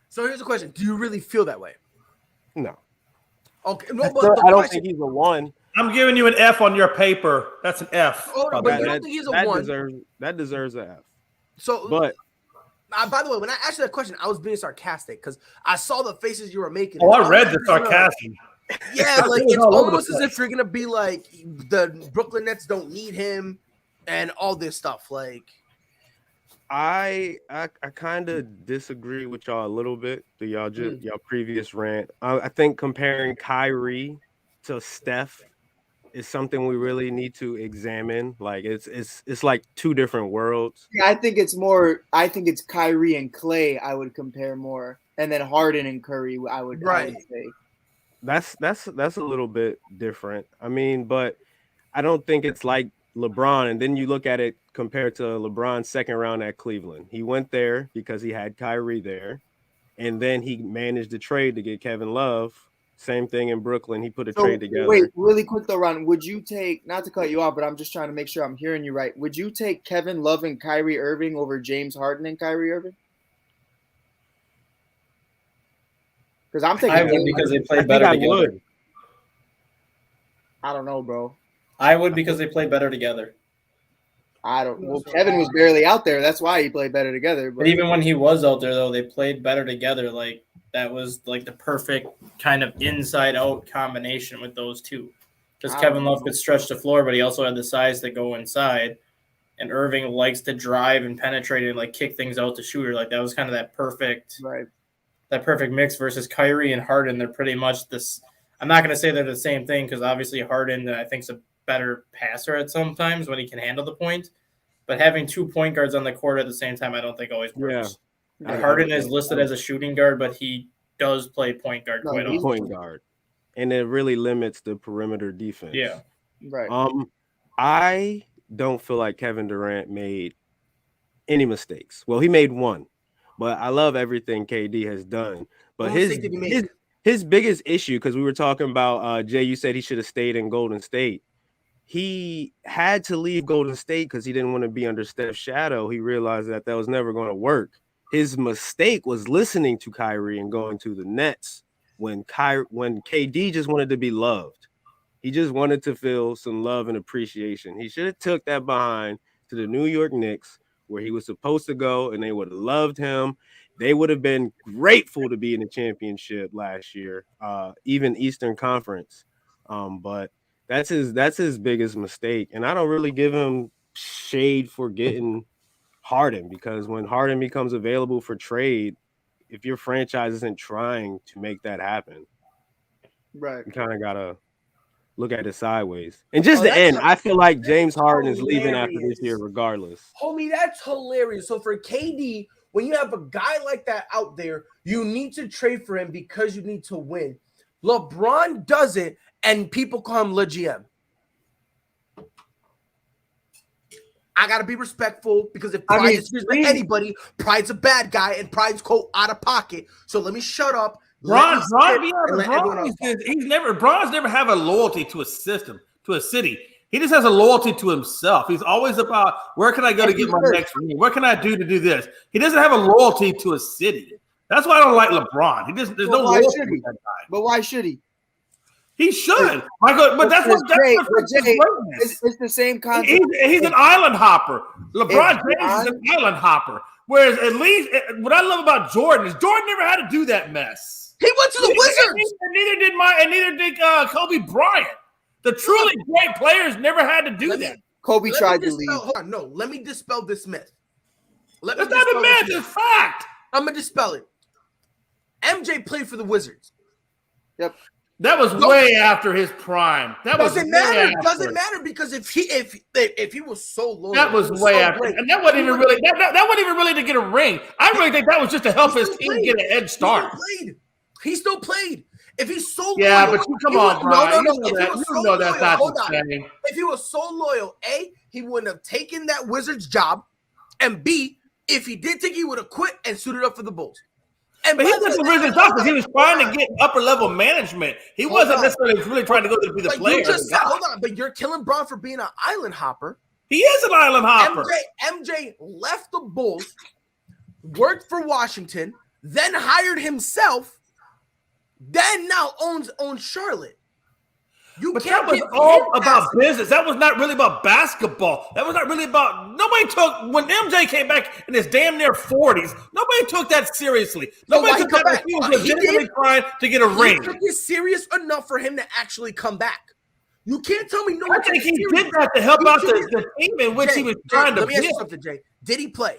So here's the question: do you really feel that way? No. Okay, no, I don't think he's a 1. I'm giving you an F on your paper. That's an F. Oh, no, but you don't think he's a 1? That deserves an F. So, but by the way, when I asked you that question, I was being sarcastic because I saw the faces you were making. Oh, I read the sarcasm. Yeah, like it's almost as if you're gonna be like the Brooklyn Nets don't need him and all this stuff. Like, I kind of disagree with y'all a little bit. Y'all previous rant. I think comparing Kyrie to Steph is something we really need to examine. Like it's like 2 different worlds. Yeah, I think it's Kyrie and Clay I would compare more, and then Harden and Curry I would say. That's a little bit different. I mean, but I don't think it's like LeBron. And then you look at it compared to LeBron's second round at Cleveland. He went there because he had Kyrie there, and then he managed to trade to get Kevin Love. Same thing in Brooklyn. He put a trade together. Wait, really quick though, Ron. Would you take, not to cut you off, but I'm just trying to make sure I'm hearing you right. Would you take Kevin Love and Kyrie Irving over James Harden and Kyrie Irving? Because I'm thinking I would because they played better together. I don't know, bro. I would because they played better together. Well, Kevin was barely out there. That's why he played better together. But even when he was out there, though, they played better together. Like, that was like the perfect kind of inside-out combination with those two. Because Kevin Love could stretch the floor, but he also had the size to go inside. And Irving likes to drive and penetrate and like kick things out to shooter. Like, that was kind of that perfect mix versus Kyrie and Harden. They're pretty much this. I'm not going to say they're the same thing because obviously Harden, I think, is a better passer at some times when he can handle the point. But having 2 point guards on the court at the same time, I don't think always works. Yeah. Harden is listed as a shooting guard, but he does play point guard quite often. Point guard. And it really limits the perimeter defense. Yeah. Right. I don't feel like Kevin Durant made any mistakes. Well, he made one, but I love everything KD has done. But his biggest issue, because we were talking about Jay, you said he should have stayed in Golden State. He had to leave Golden State because he didn't want to be under Steph's shadow. He realized that was never going to work. His mistake was listening to Kyrie and going to the Nets when KD just wanted to be loved. He just wanted to feel some love and appreciation. He should have took that behind to the New York Knicks where he was supposed to go, and they would have loved him. They would have been grateful to be in the championship last year, even Eastern Conference. But that's his biggest mistake. And I don't really give him shade for getting Harden, because when Harden becomes available for trade, if your franchise isn't trying to make that happen, right, you kind of gotta look at it sideways. And just the end, I feel like James Harden is leaving after this year regardless. Homie, that's hilarious. So for KD, when you have a guy like that out there, you need to trade for him because you need to win. LeBron does it, and people call him Le GM. I got to be respectful because if pride is anybody, pride's a bad guy and pride's, quote, out of pocket. So let me shut up. Bron's never have a loyalty to a system, to a city. He just has a loyalty to himself. He's always about, where can I go to get my next ring? What can I do to do this? He doesn't have a loyalty to a city. That's why I don't like LeBron. There's no loyalty to that guy. But why should he? He should, Michael. But that's it's the same concept. He's an island hopper. LeBron James is an island hopper. Whereas at least what I love about Jordan is Jordan never had to do that mess. He went to the Wizards. And neither did Kobe Bryant. The truly great players never had to do that. Kobe tried to leave. Hold on, no. Let me dispel this myth. That's not a myth. It's fact. I'm gonna dispel it. MJ played for the Wizards. Yep. That was way after his prime. That doesn't matter. Doesn't matter because if he was so low, that was way after, and that wasn't even really that wasn't even really to get a ring. I really think that was just to help his team get a head start. He still played. If he's so loyal, but come on, Brian. You know that's not the same. If he was so loyal, he wouldn't have taken that Wizards job. And B, if he did think he would have quit and suited up for the Bulls. And But he wasn't originally talking because he was trying to get upper level management. He wasn't necessarily really trying to go to be the player. Hold on, but you're killing Bron for being an island hopper. He is an island hopper. MJ left the Bulls, worked for Washington, then hired himself, then now owns Charlotte. But that was all about business. That was not really about basketball. That was not really about – nobody took – when MJ came back in his damn near 40s, nobody took that seriously. Nobody took that. He was legitimately trying to get a ring. He took it serious enough for him to actually come back. You can't tell me no one. I think he did that to help out the team in which he was trying to build. Let me ask you something, Jay. Did he play?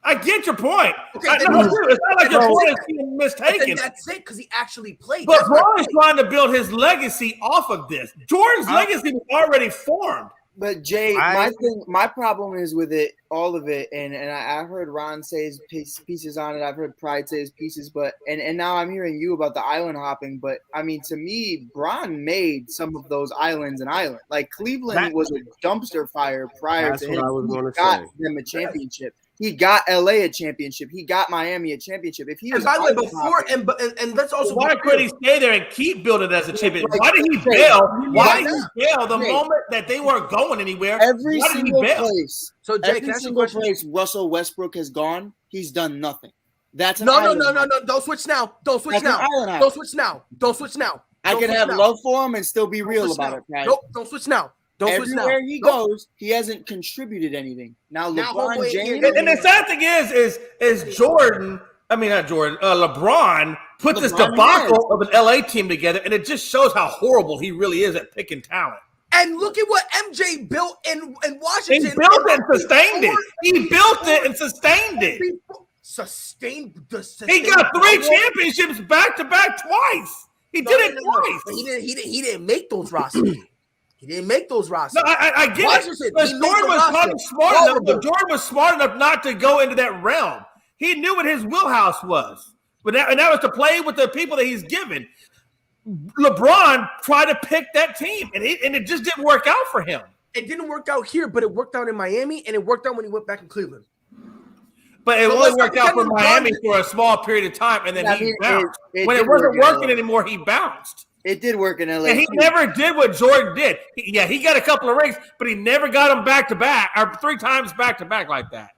I get your point. Okay, it's not like your point is being mistaken. That's it, because he actually played. But Bron is trying to build his legacy off of this. Jordan's legacy was already formed. But Jay, my problem is with it, all of it, and I heard Ron say his pieces on it. I've heard Pride say his pieces, but and now I'm hearing you about the island hopping. But I mean, to me, Bron made some of those islands an island. Like Cleveland was a dumpster fire prior to him. What I was going to got say. them a championship. He got LA a championship. He got Miami a championship. If he was, by the way, before and that's also why couldn't he stay there and keep building as a champion? Why did he bail? Why did he bail the moment that they weren't going anywhere? Every single place. So Jay, every single place Russell Westbrook has gone, he's done nothing. That's no. Don't switch now. Don't switch now. Don't switch now. Don't switch now. I can have love for him and still be real about it. Right? Nope. Don't switch now. Everywhere he goes, he hasn't contributed anything. Now LeBron James, and the sad thing is Jordan. I mean, not Jordan. LeBron put this debacle of an LA team together, and it just shows how horrible he really is at picking talent. And look at what MJ built in Washington. He built it and sustained it. He built it and sustained it. He got 3 championships back to back twice. He did it twice. He didn't make those rosters. He didn't make those rosters. No, I get it. But Jordan was probably smart enough. But Jordan was smart enough not to go into that realm. He knew what his wheelhouse was. But that was to play with the people that he's given. LeBron tried to pick that team, and it just didn't work out for him. It didn't work out here, but it worked out in Miami, and it worked out when he went back in Cleveland. But it only worked out for Miami for a small period of time, and then he bounced. When it wasn't working anymore, he bounced. It did work in LA. And he never did what Jordan did. He got a couple of rings, but he never got them back to back or 3 times back to back like that.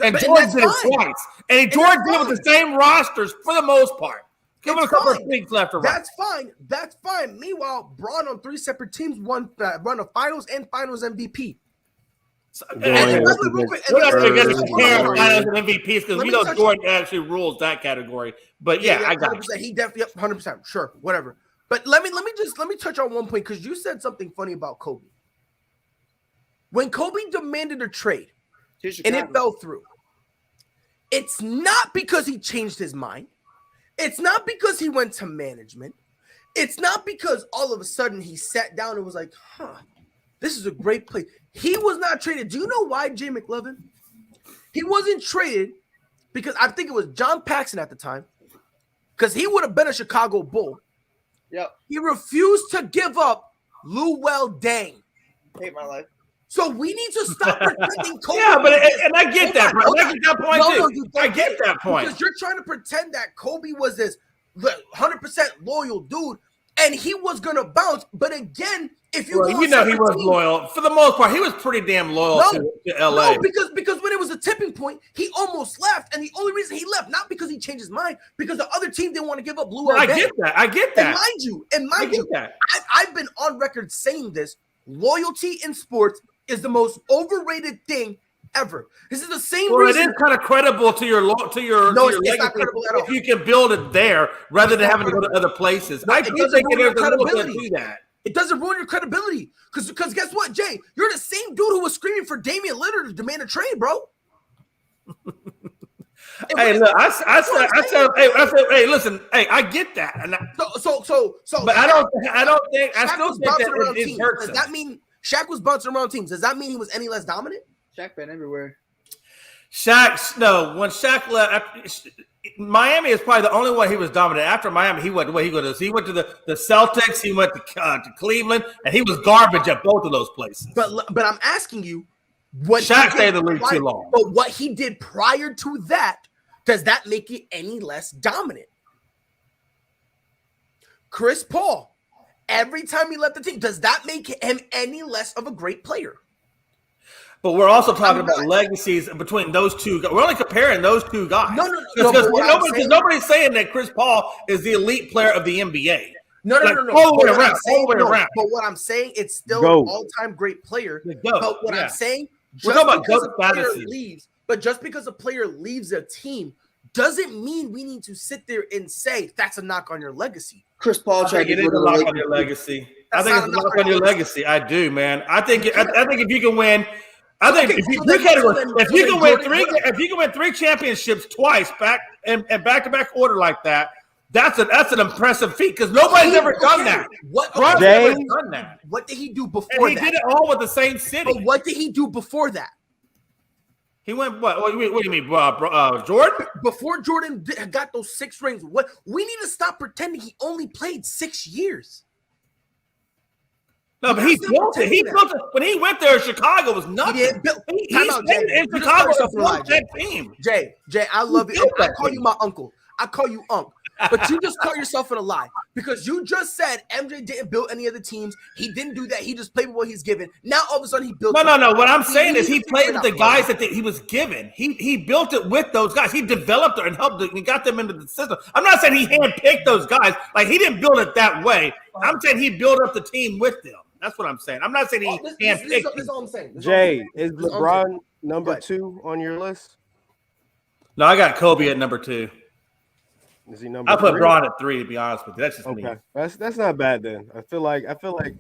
And Jordan did it twice. And Jordan did it with the same rosters for the most part. Give him a couple of things left or right. That's fine. That's fine. Meanwhile, Bron on 3 separate teams won a finals and finals MVP. We're not going to compare finals and MVPs because we know Jordan actually rules that category. But yeah, I got it. He definitely 100%. Sure, whatever. But let me touch on one point because you said something funny about Kobe. When Kobe demanded a trade and it fell through, it's not because he changed his mind. It's not because he went to management. It's not because all of a sudden he sat down and was like, this is a great play. He was not traded. Do you know why, Jay McLovin? He wasn't traded because I think it was John Paxson at the time because he would have been a Chicago Bull. Yep. He refused to give up Luol Deng. Hate my life. So we need to stop pretending Kobe. Yeah, but and I get that, bro. I get that point too. I get that point. Because you're trying to pretend that Kobe was this 100% loyal dude, and he was gonna bounce. But again, if you he was loyal for the most part. He was pretty damn loyal to LA. No, because when it was a tipping point, he almost left, and the only reason he left not because he changed his mind, because the other team didn't want to give up Luol Deng. I get that. And mind you, I've been on record saying this: loyalty in sports is the most overrated thing ever. This is the same reason. It is kind of credible to your no, it's not credible at all. If you can build it there rather than having to go to other places. I do think there's a little bit to that. It doesn't ruin your credibility. Because guess what, Jay? You're the same dude who was screaming for Damian Lillard to demand a trade, bro. Hey, look, I said, hey, listen, hey, I get that. And but I don't think I still think that it hurts. Does that mean Shaq was bouncing around teams? Does that mean he was any less dominant? Shaq been everywhere. When Shaq left, Miami is probably the only one he was dominant. After Miami, he went to the Celtics, he went to Cleveland, and he was garbage at both of those places. But I'm asking you, Shaq stayed in the league too long. But what he did prior to that, does that make it any less dominant? Chris Paul, every time he left the team, does that make him any less of a great player? But we're also talking about legacies between those two guys. We're only comparing those two guys. No. Because nobody's saying that Chris Paul is the elite player of the NBA. No. All the way around. But what I'm saying, it's still an all-time great player. But what I'm saying, we're talking about just because a player leaves a team doesn't mean we need to sit there and say that's a knock on your legacy. Chris Paul tried to get a knock on your legacy. I think it's a knock on your legacy. I do, man. I think if you can win. I think if you can win 3 championships twice back and back-to-back order like that, that's an impressive feat because nobody's ever done that. What did he do before that? He did it all with the same city. But what did he do before that? He went what? What do you mean, Jordan? Before Jordan got those 6 rings, what we need to stop pretending he only played 6 years. No, but he built it. He built it when he went there. Chicago was nothing. He stayed in Chicago to that team. Jay, I love you. I call you my uncle. I call you Unc. But you just caught yourself in a lie because you just said MJ didn't build any of the teams. He didn't do that. He just played with what he's given. Now all of a sudden he built. No. What I'm saying is he played with the guys that he was given. He built it with those guys. He developed it and helped it and got them into the system. I'm not saying he handpicked those guys. Like he didn't build it that way. I'm saying he built up the team with them. That's what I'm saying. I'm not saying he handpicked. This is all I'm saying. Jay, is LeBron number 2 on your list? No, I got Kobe at number 2. Is he number? I put 3? Bron at 3. To be honest with you, that's just me. That's not bad then. I feel like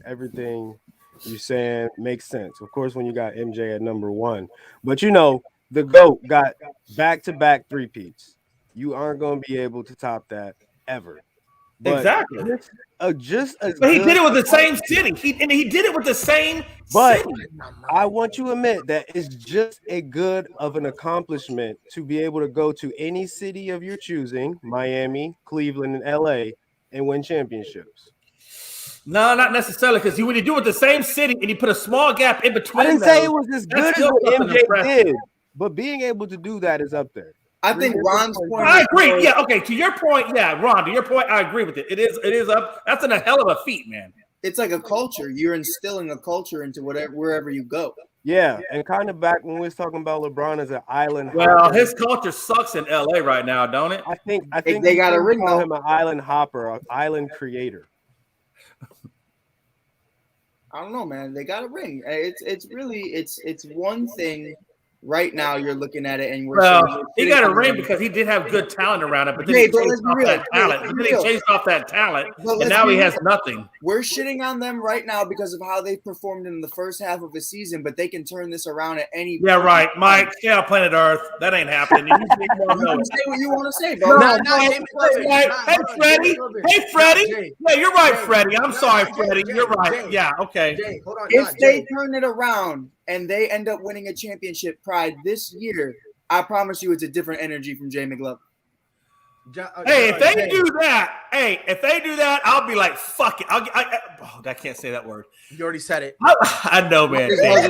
everything you're saying makes sense. Of course, when you got MJ at number 1, but the GOAT got back-to-back 3-peats. You aren't going to be able to top that ever. But exactly. But he did it with the same city. He did it with the same but city. I want you to admit that it's just a good of an accomplishment to be able to go to any city of your choosing, Miami, Cleveland, and LA, and win championships. No, not necessarily, because when you do it with the same city and you put a small gap in between, I didn't say it was as good as what MJ did, but being able to do that is up there. I think Ron's point. I agree. Yeah. Okay. To your point. Yeah, Ron. To your point, I agree with it. It is up. That's a hell of a feat, man. It's like a culture. You're instilling a culture into wherever you go. Yeah, and kind of back when we was talking about LeBron as an island. Well, hopper, his culture sucks in LA right now, don't it? I think they got a ring. Call him an island hopper, an island creator. I don't know, man. They got a ring. It's really one thing. Right now, you're looking at it, and he got a ring because he did have good talent around it, but then he chased off that talent, and now he has nothing. We're shitting on them right now because of how they performed in the first half of the season, but they can turn this around at any point. Yeah, right, Mike. Stay on planet Earth. That ain't happening. You can say what you want to say, bro. Hey, Freddie. Yeah, you're right, Freddie. I'm sorry, Freddie. You're right. Yeah, okay. If they turn it around and they end up winning a championship pride this year, I promise you it's a different energy from Jay McLovin. Hey, if they do that, I'll be like, fuck it. I can't say that word. You already said it. I know, man. Double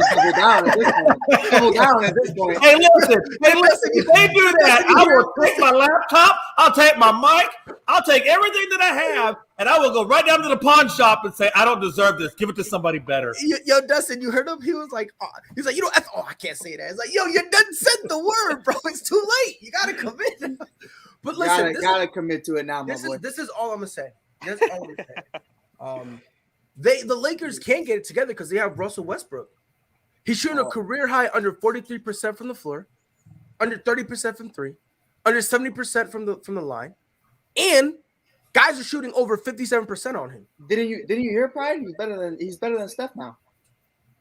down at this point. Hey, listen. If they do that, I will take my laptop. I'll take my mic. I'll take everything that I have, and I will go right down to the pawn shop and say, I don't deserve this. Give it to somebody better. Yo, Dustin, you heard him? He was like, I can't say that. It's like, yo, you done said the word, bro. It's too late. You got to commit. But listen, gotta commit to it now, my boy. This is all I'm gonna say. The Lakers can't get it together because they have Russell Westbrook. He's shooting a career high under 43% from the floor, under 30% from 3, under 70% from the line, and guys are shooting over 57% on him. Didn't you hear Pride? He's better than Steph now.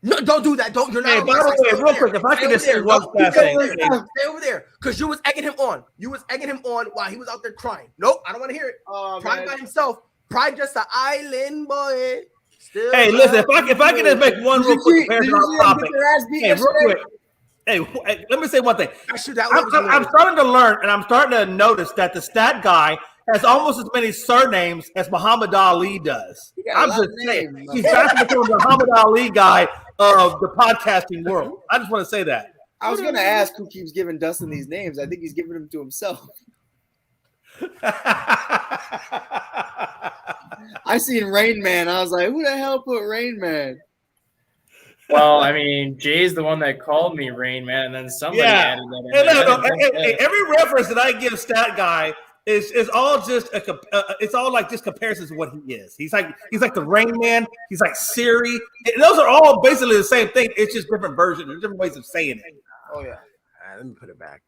No, don't do that. You're not. Hey, by the way, real quick, if I could just say one last thing. Stay over there, because you was egging him on. You was egging him on while he was out there crying. Nope, I don't want to hear it. Pride by himself. Pride just an island boy. Still hey, listen, if I can just make one real quick comparison on topic. Hey, real quick. Hey, let me say one thing. I'm starting to learn, and I'm starting to notice that the stat guy has almost as many surnames as Muhammad Ali does. I'm just saying. He's trying to become a Muhammad Ali guy of the podcasting world. I just want to say that. I was gonna ask who keeps giving Dustin these names. I think he's giving them to himself. I seen Rain Man. I was like, who the hell put Rain Man? Well, I mean, Jay's the one that called me Rain Man, and then somebody Yeah. added that in. Hey, there. no, every reference that I give Stat Guy is all just it's all like just comparisons to what he is. He's like the Rain Man. He's like Siri. And those are all basically the same thing. It's just different versions, different ways of saying it. Oh yeah. All right, let me put it back.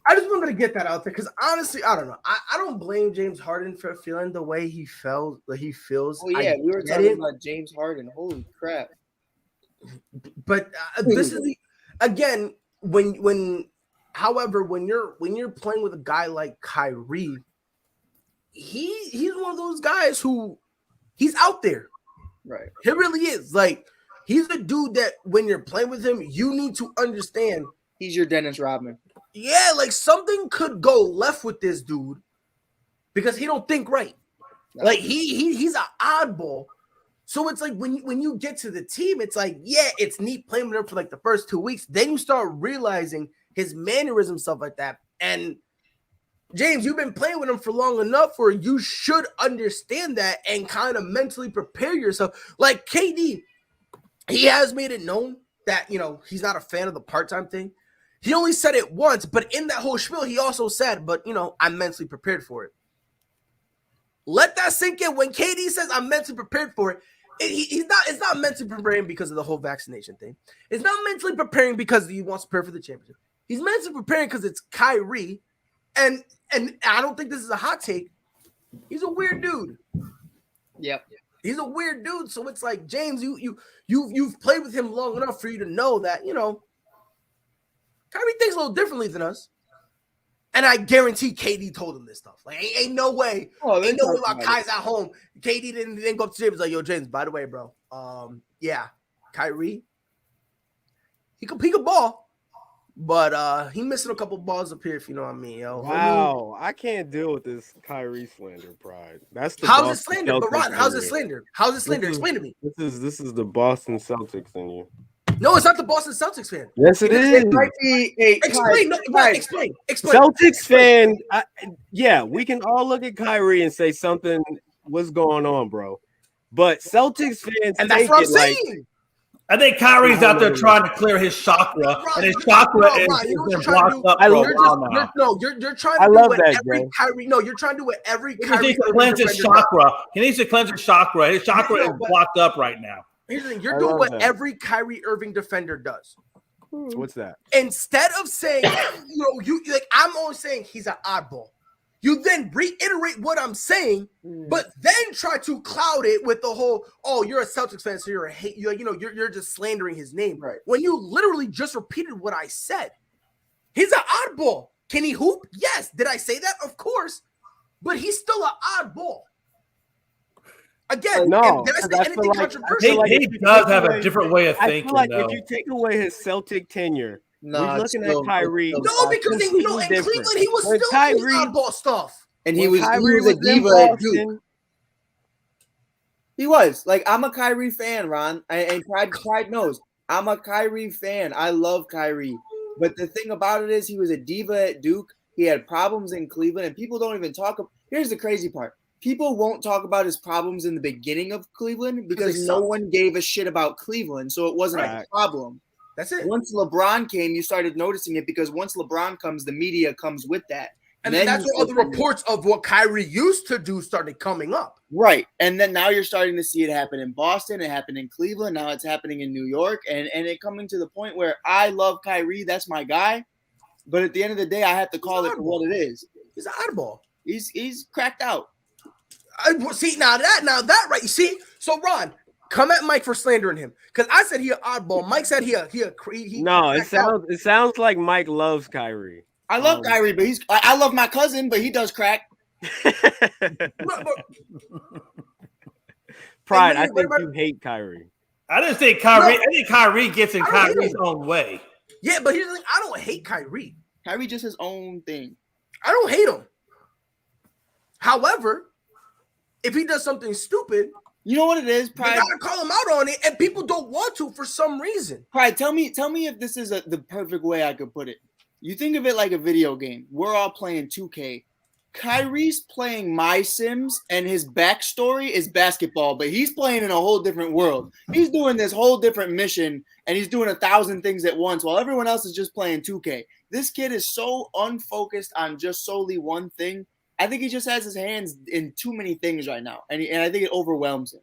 I just wanted to get that out there because honestly, I don't know. I don't blame James Harden for feeling the way he felt, that he feels. Oh yeah, we were talking about James Harden. Holy crap! But this is again however, when you're playing with a guy like Kyrie, he's one of those guys who he's out there. Right. He really is. Like, he's a dude that when you're playing with him, you need to understand. He's your Dennis Rodman. Yeah, like something could go left with this dude because he don't think right. Like he's an oddball. So it's like when you get to the team, it's like, yeah, it's neat playing with him for like the first 2 weeks. Then you start realizing his mannerisms, stuff like that. And James, you've been playing with him for long enough where you should understand that and kind of mentally prepare yourself. Like KD, he has made it known that, he's not a fan of the part-time thing. He only said it once, but in that whole spiel, he also said, but, I'm mentally prepared for it. Let that sink in. When KD says I'm mentally prepared for it, it's not mentally preparing because of the whole vaccination thing. It's not mentally preparing because he wants to prepare for the championship. He's mentally preparing because it's Kyrie, and I don't think this is a hot take. He's a weird dude. Yep. He's a weird dude. So it's like, James, you've played with him long enough for you to know that, Kyrie thinks a little differently than us. And I guarantee KD told him this stuff. Like, ain't no way. Ain't no way while Kai's at home. KD didn't go up to James like, yo, James, by the way, bro. Yeah, Kyrie, he could ball. But he missing a couple balls up here, if you know what I mean, yo. Wow, I can't deal with this Kyrie slander, Pride. That's the how's it slander? Celtics But Ron, how's it slander? How's it slander? Explain to me. This is the Boston Celtics in you. No, it's not the Boston Celtics fan. Yes, it is. It might be Explain. Explain. Celtics fan. Yeah, we can all look at Kyrie and say something. What's going on, bro? But Celtics fans, and that's what I'm saying. I think Kyrie's out there trying to clear his chakra, and his chakra is blocked up. You're trying to do what every Kyrie. No, you're trying to do what every Kyrie. He needs to cleanse his chakra. He needs to cleanse his chakra. His chakra is blocked up right now. Here's the thing. You're doing what every Kyrie Irving defender does. What's that? Instead of saying, I'm only saying he's an oddball. You then reiterate what I'm saying, but then try to cloud it with the whole, oh, you're a Celtics fan, so you're just slandering his name. Right. When you literally just repeated what I said. He's an oddball. Can he hoop? Yes. Did I say that? Of course. But he's still an oddball. Again, no, did I say anything controversial? He does have a different way of thinking. I feel like if you take away his Celtic tenure, we're looking at Kyrie. No, because in Cleveland he was still Kyrie oddball stuff, and he was a diva. He was like, I'm a Kyrie fan, Ron, and Pride knows I'm a Kyrie fan. I love Kyrie, but the thing about it is, he was a diva at Duke. He had problems in Cleveland, and people don't even talk. Here's the crazy part. People won't talk about his problems in the beginning of Cleveland because no one gave a shit about Cleveland, so it wasn't a problem. That's it. Once LeBron came, you started noticing it because once LeBron comes, the media comes with that. And then that's where all the reports of what Kyrie used to do started coming up. Right. And then now you're starting to see it happen in Boston. It happened in Cleveland. Now it's happening in New York. And it coming to the point where I love Kyrie. That's my guy. But at the end of the day, I have to call it for what it is. He's an oddball. He's cracked out. See, now that right. You see? So, Ron, come at Mike for slandering him. Because I said he an oddball. Mike said he no, it sounds like Mike loves Kyrie. I love Kyrie, but I love my cousin, but he does crack. Pride, I think you hate Kyrie. I didn't say Kyrie. I think Kyrie gets in Kyrie's own way. Yeah, but here's the thing. I don't hate Kyrie. Kyrie just his own thing. I don't hate him. However, if he does something stupid, You know what it is, You Pride? gotta call him out on it, and people don't want to for some reason. Pride, tell me if this is the perfect way I could put it. You think of it like a video game. We're all playing 2K. Kyrie's playing My Sims, and his backstory is basketball, but he's playing in a whole different world. He's doing this whole different mission, and he's doing 1,000 things at once while everyone else is just playing 2K. This kid is so unfocused on just solely one thing. I think he just has his hands in too many things right now, and I think it overwhelms him.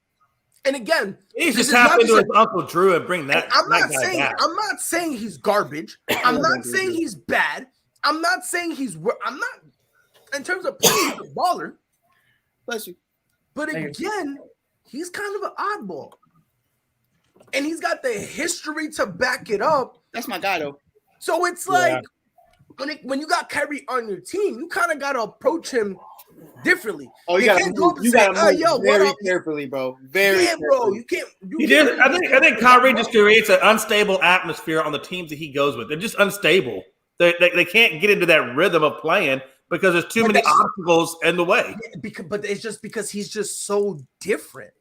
And again, He should tap into his Uncle Drew and bring that. I'm that not guy saying back. I'm not saying he's garbage. I'm not saying he's bad. I'm not saying I'm not in terms of playing the baller. Bless you. But again, he's kind of an oddball, and he's got the history to back it up. That's my guy, though. So it's like when you got Kyrie on your team, you kind of got to approach him differently. Oh, you got to move very carefully, bro. Very carefully. Bro. You can't. I think Kyrie just creates an unstable atmosphere on the teams that he goes with. They're just unstable. They can't get into that rhythm of playing because there's too many obstacles in the way. But it's just because he's just so different.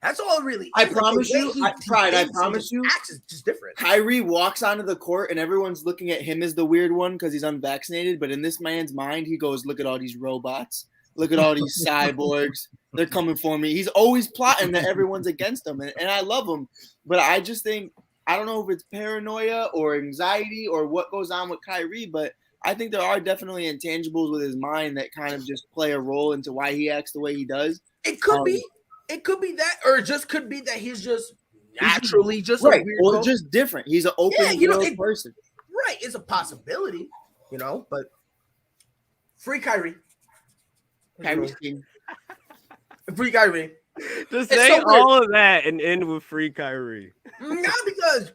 That's all really. I promise you, Pride. I promise you, acts is just different. Kyrie walks onto the court and everyone's looking at him as the weird one because he's unvaccinated. But in this man's mind, he goes, "Look at all these robots. Look at all these cyborgs. They're coming for me." He's always plotting that everyone's against him, and I love him. But I just think I don't know if it's paranoia or anxiety or what goes on with Kyrie, but I think there are definitely intangibles with his mind that kind of just play a role into why he acts the way he does. It could be. It could be that, or it just could be that he's just naturally just right, a weirdo. or just different. He's an open world person. Right, it's a possibility, but free Kyrie. Kyrie's king. Free Kyrie. Just say all of that and end with free Kyrie. Not because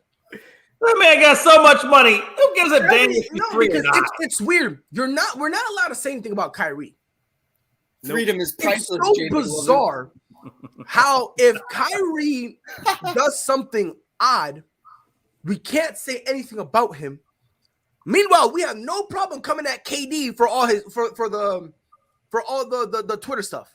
that man got so much money. Who gives a damn if he's free or not? It's weird. We're not allowed to say anything about Kyrie. Freedom is priceless. It's so bizarre how if Kyrie does something odd, we can't say anything about him. Meanwhile, we have no problem coming at KD for all his for all the Twitter stuff.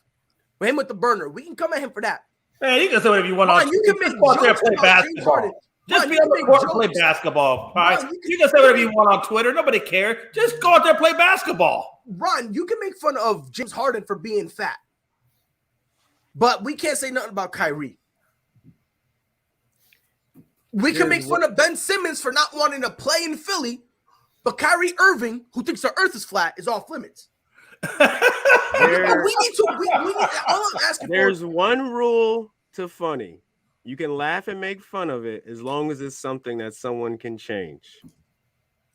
For him with the burner, we can come at him for that. Man, you can say whatever you want. You can make go out there and play basketball. Just be on the court and play basketball. Right? You can say whatever you want on Twitter. Nobody cares. Just go out there and play basketball. Ron, you can make fun of James Harden for being fat, but we can't say nothing about Kyrie. We can make fun of Ben Simmons for not wanting to play in Philly, but Kyrie Irving, who thinks the earth is flat, is off limits. We need to. All I'm asking There's one rule to funny. You can laugh and make fun of it as long as it's something that someone can change.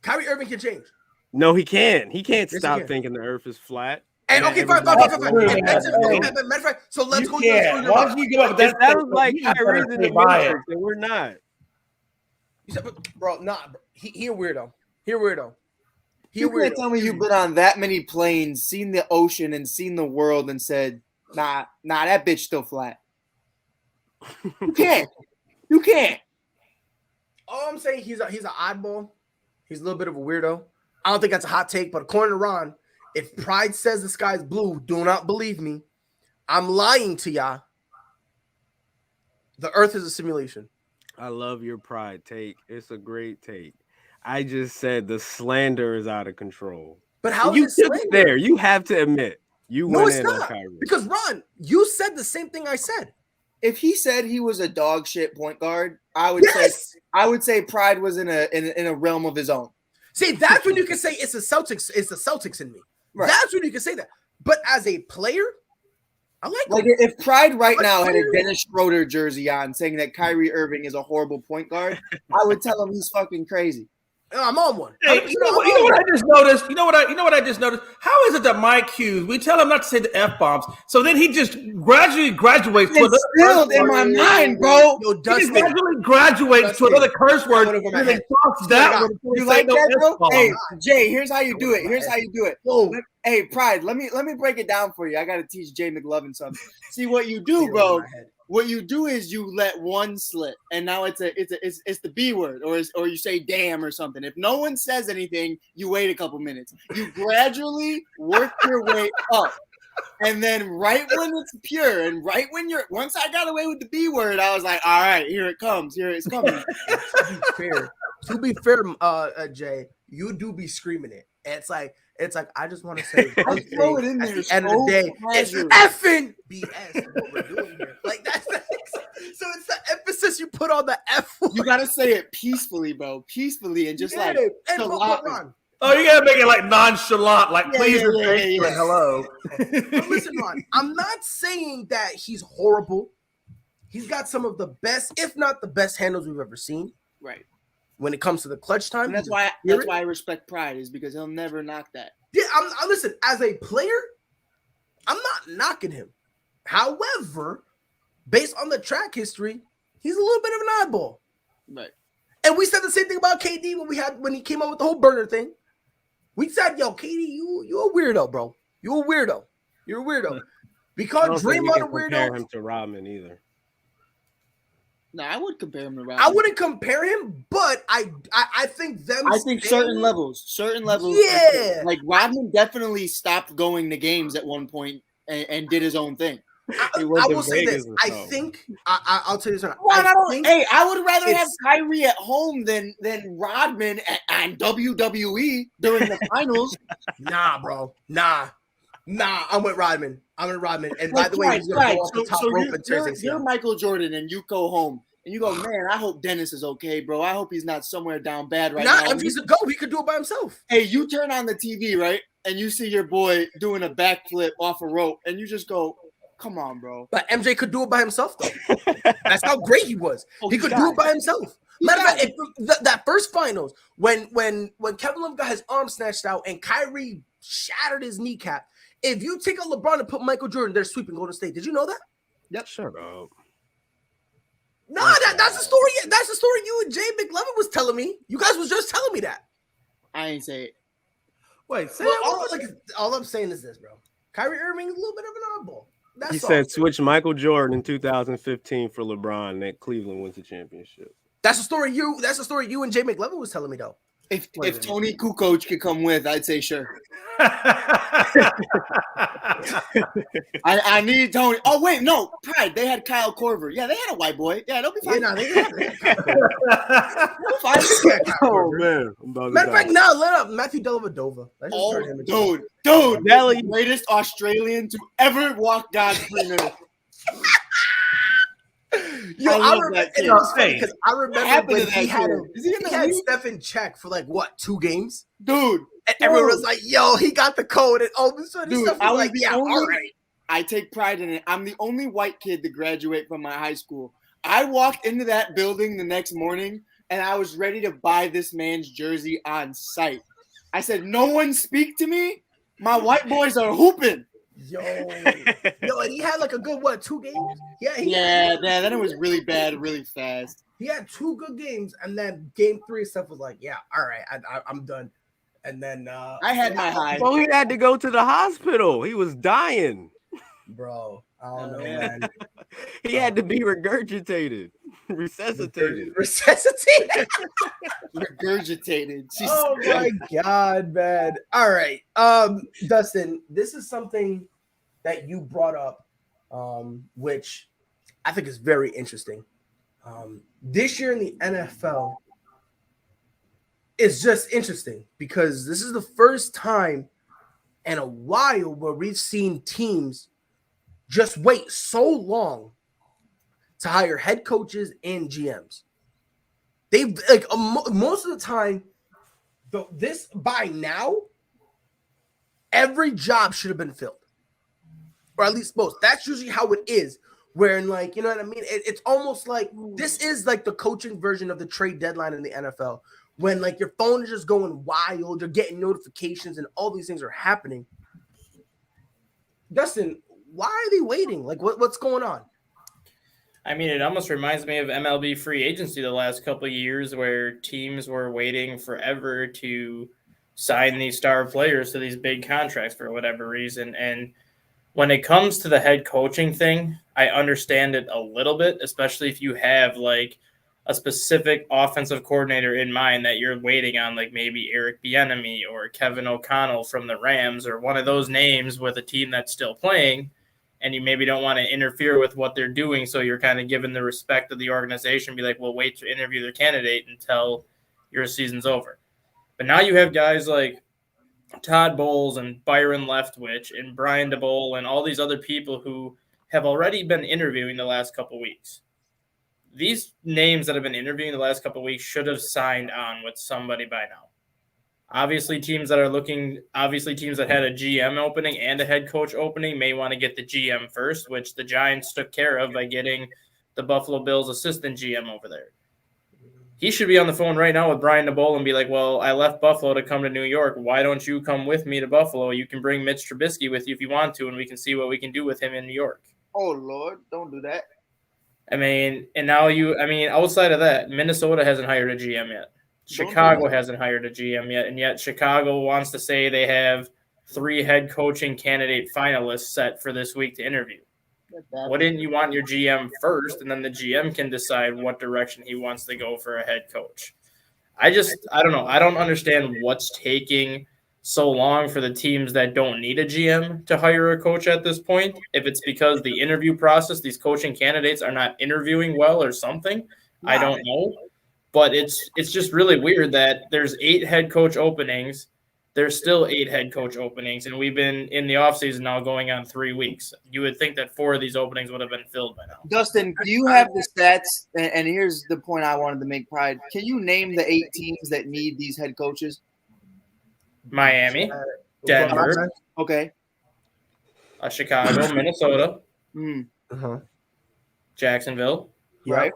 Kyrie Irving can change. No, he can't. He can't stop thinking the earth is flat. And okay, fine. Matter of fact, so let's go. Why don't you give up that? That was like Kyrie's in the Matrix, and we're not. You said, bro, he a weirdo. He a weirdo. You can't tell me you've been on that many planes, seen the ocean, and seen the world, and said, "Nah, that bitch still flat." You can't. You can't. All I'm saying, he's an oddball. He's a little bit of a weirdo. I don't think that's a hot take, but according to Ron, if Pride says the sky's blue, do not believe me. I'm lying to y'all. The Earth is a simulation. I love your Pride take. It's a great take. I just said the slander is out of control. But how you is it slander? There? You have to admit you went in on Kyrie. Because Ron, you said the same thing I said. If he said he was a dog shit point guard, I would say Pride was in a realm of his own. See, that's when you can say it's the Celtics. It's the Celtics in me. Right. That's when you can say that. But as a player, I like him. If Pride now had a Dennis Schroeder jersey on saying that Kyrie Irving is a horrible point guard, I would tell him he's fucking crazy. I'm on one. Hey, you know what I just noticed? You know what I just noticed? How is it that Mike Hughes, we tell him not to say the F-bombs, so then he just gradually graduates to another curse word in my mind, bro. He just gradually graduates to another curse word and then talks that one. You like that, bro? Hey, Jay, here's how you do it. Hey, Pride, let me break it down for you. I got to teach Jay McLovin something. See what you do, bro. What you do is you let one slip, and now it's the B word, or you say damn or something. If no one says anything, you wait a couple minutes. You gradually work your way up, And then right when it's pure, and right when once I got away with the B word, I was like, all right, here it comes. Here it's coming. To be fair, Jay, you do be screaming it. And it's like I just want to say I throw it in there. at the end of the day, it's effing BS what we're doing here. Like that's so it's the emphasis you put on the F word. You gotta say it peacefully, bro. Peacefully and just like Ron. Oh, you gotta make it like nonchalant, like please and thank you yeah. and hello. But listen, Ron, I'm not saying that he's horrible. He's got some of the best, if not the best, handles we've ever seen. Right. When it comes to the clutch time, and that's why I respect Pride, is because he'll never knock that. Yeah, I'm listen. As a player, I'm not knocking him. However, based on the track history, he's a little bit of an oddball. Right. And we said the same thing about KD when he came out with the whole burner thing. We said, "Yo, KD, you a weirdo, bro. You a weirdo. You're a weirdo." Because Draymond a weirdo. Compare him to Rodman either. No, I would compare him to Rodman. I wouldn't compare him, but I think them. I think certain levels. Yeah, like Rodman definitely stopped going to games at one point and did his own thing. I will say this. I think I'll tell you something. I would rather have Kyrie at home than Rodman and WWE during the finals. Nah, bro. Nah. I'm with Rodman. And by the way, he's gonna go off the top rope and tear his you're Michael Jordan, and you go home and you go, man, I hope Dennis is okay, bro. I hope he's not somewhere down bad right now. He's a go. He could do it by himself. Hey, you turn on the TV, right, and you see your boy doing a backflip off a rope, and you just go, come on, bro. But MJ could do it by himself, though. That's how great he was. He could do it by himself. Matter of fact, that first finals, when Kevin Love got his arm snatched out and Kyrie shattered his kneecap, if you take a LeBron and put Michael Jordan, they're sweeping Golden State. Did you know that? Yep. Shut up. No, that's the story. That's the story you and Jay McLevin was telling me. You guys was just telling me that. I ain't say it. Wait, say all I'm saying is this, bro. Kyrie Irving is a little bit of an oddball. He said switch Michael Jordan in 2015 for LeBron, and that Cleveland wins the championship. That's the story you and Jay McLevin was telling me, though. If Tony Kukoc could come with, I'd say sure. I need Tony. Oh wait, no, Pride. They had Kyle Korver. Yeah, they had a white boy. Yeah, they'll be fine. Yeah, no, they had Oh man, matter of fact, no, let up Matthew Dellavedova. Dude, the greatest Australian to ever walk God's green earth. Yo, I remember because I remember when he had Steph in check for like what 2 games, dude. And everyone was like, "Yo, he got the code," and all of a sudden, dude, Steph was like, "Yeah, all right." I take pride in it. I'm the only white kid to graduate from my high school. I walked into that building the next morning, and I was ready to buy this man's jersey on sight. I said, "No one speak to me. My white boys are hooping." Yo, and he had like a good 2 games? Yeah. Then it was really bad, really fast. He had 2 good games, and then game 3 stuff was like, yeah, all right, I'm done. And then I had my high. Well, he had to go to the hospital. He was dying, bro. I don't know, man. He had to be resuscitated. Resuscitated. Regurgitated. Oh my god, man. All right. Dustin, this is something that you brought up, which I think is very interesting. This year in the NFL is just interesting because this is the first time in a while where we've seen teams just wait so long to hire head coaches and GMs. They've like most of the time, this by now, every job should have been filled, or at least most. That's usually how it is. Where in like, you know what I mean? It's almost like this is like the coaching version of the trade deadline in the NFL, when like your phone is just going wild, you're getting notifications, and all these things are happening. Dustin, why are they waiting? Like, what's going on? I mean, it almost reminds me of MLB free agency the last couple of years, where teams were waiting forever to sign these star players to these big contracts for whatever reason. And when it comes to the head coaching thing, I understand it a little bit, especially if you have like a specific offensive coordinator in mind that you're waiting on, like maybe Eric Bieniemy or Kevin O'Connell from the Rams or one of those names with a team that's still playing, and you maybe don't want to interfere with what they're doing, so you're kind of giving the respect of the organization, be like, well, wait to interview their candidate until your season's over. But now you have guys like Todd Bowles and Byron Leftwich and Brian DeBole and all these other people who have already been interviewing the last couple of weeks. These names that have been interviewing the last couple of weeks should have signed on with somebody by now. Obviously, teams that had a GM opening and a head coach opening may want to get the GM first, which the Giants took care of by getting the Buffalo Bills assistant GM over there. He should be on the phone right now with Brian DeBole and be like, well, I left Buffalo to come to New York. Why don't you come with me to Buffalo? You can bring Mitch Trubisky with you if you want to, and we can see what we can do with him in New York. Oh, Lord, don't do that. I mean, and now outside of that, Minnesota hasn't hired a GM yet. Chicago hasn't hired a GM yet, and yet Chicago wants to say they have 3 head coaching candidate finalists set for this week to interview. Wouldn't you want your GM first, and then the GM can decide what direction he wants to go for a head coach? I don't know. I don't understand what's taking so long for the teams that don't need a GM to hire a coach at this point. If it's because the interview process, these coaching candidates are not interviewing well or something, I don't know. But it's just really weird that there's 8 head coach openings. There's still 8 head coach openings, and we've been in the offseason now going on 3 weeks. You would think that 4 of these openings would have been filled by now. Dustin, do you have the stats? And here's the point I wanted to make, Pride. Can you name the 8 teams that need these head coaches? Miami, Denver, okay, Chicago, Minnesota, Jacksonville. right.